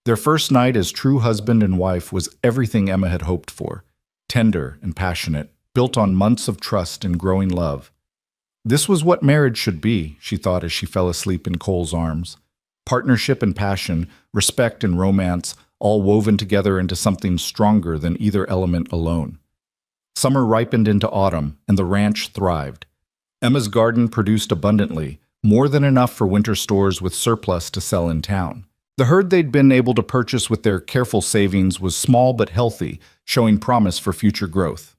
Their first night as true husband and wife was everything Emma had hoped for, tender and passionate, built on months of trust and growing love. This was what marriage should be, she thought as she fell asleep in Cole's arms. Partnership and passion, respect and romance, all woven together into something stronger than either element alone. Summer ripened into autumn, and the ranch thrived. Emma's garden produced abundantly, more than enough for winter stores with surplus to sell in town. The herd they'd been able to purchase with their careful savings was small but healthy, showing promise for future growth.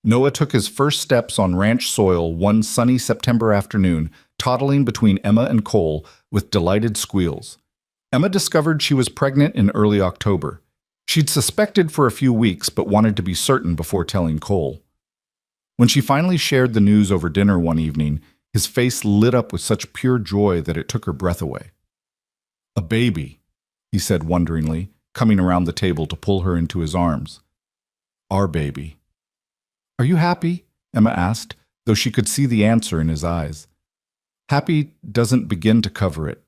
Noah took his first steps on ranch soil one sunny September afternoon, toddling between Emma and Cole with delighted squeals. Emma discovered she was pregnant in early October. She'd suspected for a few weeks but wanted to be certain before telling Cole. When she finally shared the news over dinner one evening, his face lit up with such pure joy that it took her breath away. "A baby," he said wonderingly, coming around the table to pull her into his arms. "Our baby." "Are you happy?" Emma asked, though she could see the answer in his eyes. Happy doesn't begin to cover it.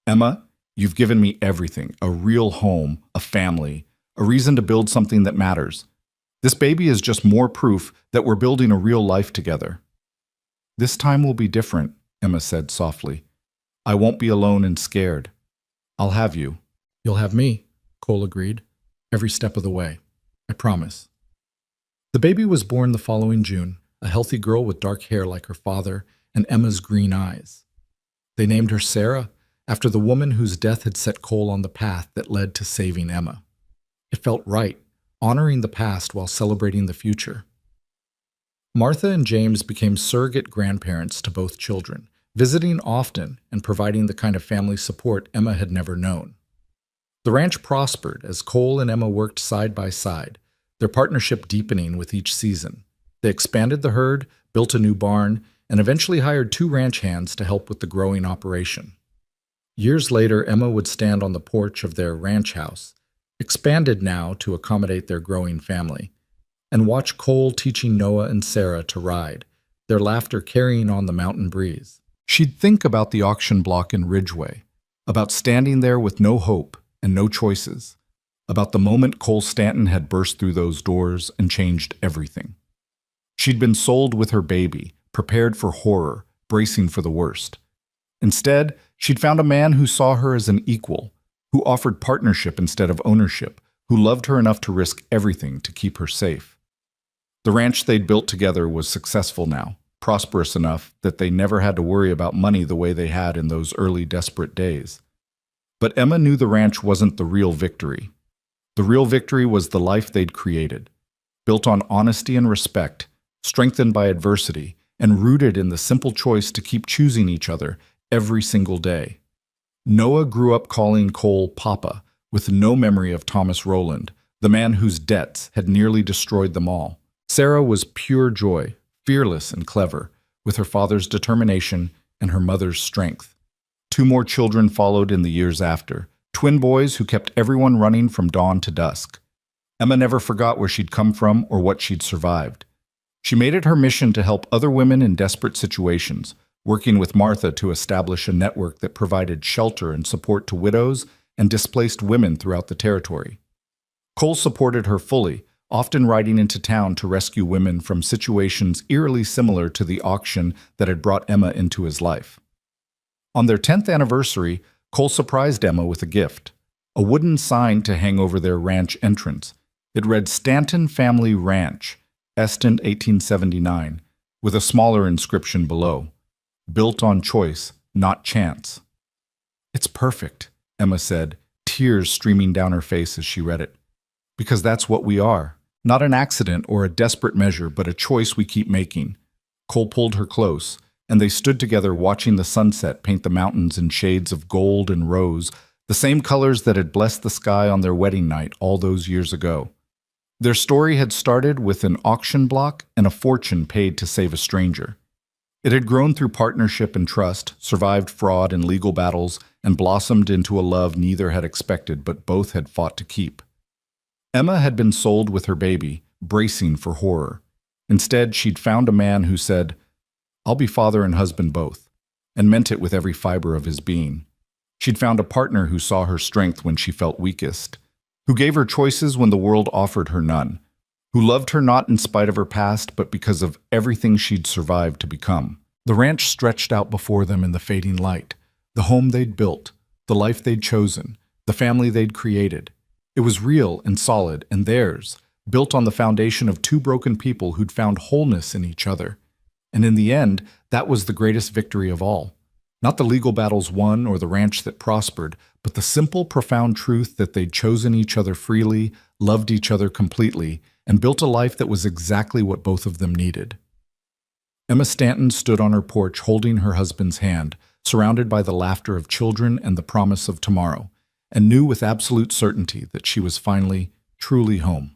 "Emma, you've given me everything, a real home, a family, a reason to build something that matters. This baby is just more proof that we're building a real life together." "This time will be different," Emma said softly. "I won't be alone and scared. I'll have you." "You'll have me," Cole agreed, "every step of the way. I promise." The baby was born the following June, a healthy girl with dark hair like her father and Emma's green eyes. They named her Sarah, after the woman whose death had set Cole on the path that led to saving Emma. It felt right, honoring the past while celebrating the future. Martha and James became surrogate grandparents to both children, visiting often and providing the kind of family support Emma had never known. The ranch prospered as Cole and Emma worked side by side, their partnership deepening with each season. They expanded the herd, built a new barn, and eventually hired 2 ranch hands to help with the growing operation. Years later, Emma would stand on the porch of their ranch house, expanded now to accommodate their growing family, and watch Cole teaching Noah and Sarah to ride, their laughter carrying on the mountain breeze. She'd think about the auction block in Ridgeway, about standing there with no hope and no choices, about the moment Cole Stanton had burst through those doors and changed everything. She'd been sold with her baby, prepared for horror, bracing for the worst. Instead, she'd found a man who saw her as an equal, who offered partnership instead of ownership, who loved her enough to risk everything to keep her safe. The ranch they'd built together was successful now, prosperous enough that they never had to worry about money the way they had in those early desperate days. But Emma knew the ranch wasn't the real victory. The real victory was the life they'd created, built on honesty and respect, strengthened by adversity, and rooted in the simple choice to keep choosing each other every single day. Noah grew up calling Cole Papa, with no memory of Thomas Rowland, the man whose debts had nearly destroyed them all. Sarah was pure joy, fearless and clever, with her father's determination and her mother's strength. 2 more children followed in the years after, twin boys who kept everyone running from dawn to dusk. Emma never forgot where she'd come from or what she'd survived. She made it her mission to help other women in desperate situations, working with Martha to establish a network that provided shelter and support to widows and displaced women throughout the territory. Cole supported her fully, often riding into town to rescue women from situations eerily similar to the auction that had brought Emma into his life. On their 10th anniversary, Cole surprised Emma with a gift, a wooden sign to hang over their ranch entrance. It read Stanton Family Ranch, Eston 1879, with a smaller inscription below, built on choice, not chance. "It's perfect," Emma said, tears streaming down her face as she read it. "Because that's what we are. Not an accident or a desperate measure, but a choice we keep making." Cole pulled her close, and they stood together watching the sunset paint the mountains in shades of gold and rose, the same colors that had blessed the sky on their wedding night all those years ago. Their story had started with an auction block and a fortune paid to save a stranger. It had grown through partnership and trust, survived fraud and legal battles, and blossomed into a love neither had expected but both had fought to keep. Emma had been sold with her baby, bracing for horror. Instead, she'd found a man who said, "I'll be father and husband both," and meant it with every fiber of his being. She'd found a partner who saw her strength when she felt weakest, who gave her choices when the world offered her none, who loved her not in spite of her past, but because of everything she'd survived to become. The ranch stretched out before them in the fading light, the home they'd built, the life they'd chosen, the family they'd created. It was real and solid, and theirs, built on the foundation of two broken people who'd found wholeness in each other. And in the end, that was the greatest victory of all. Not the legal battles won or the ranch that prospered, but the simple, profound truth that they'd chosen each other freely, loved each other completely, and built a life that was exactly what both of them needed. Emma Stanton stood on her porch holding her husband's hand, surrounded by the laughter of children and the promise of tomorrow, and knew with absolute certainty that she was finally, truly home.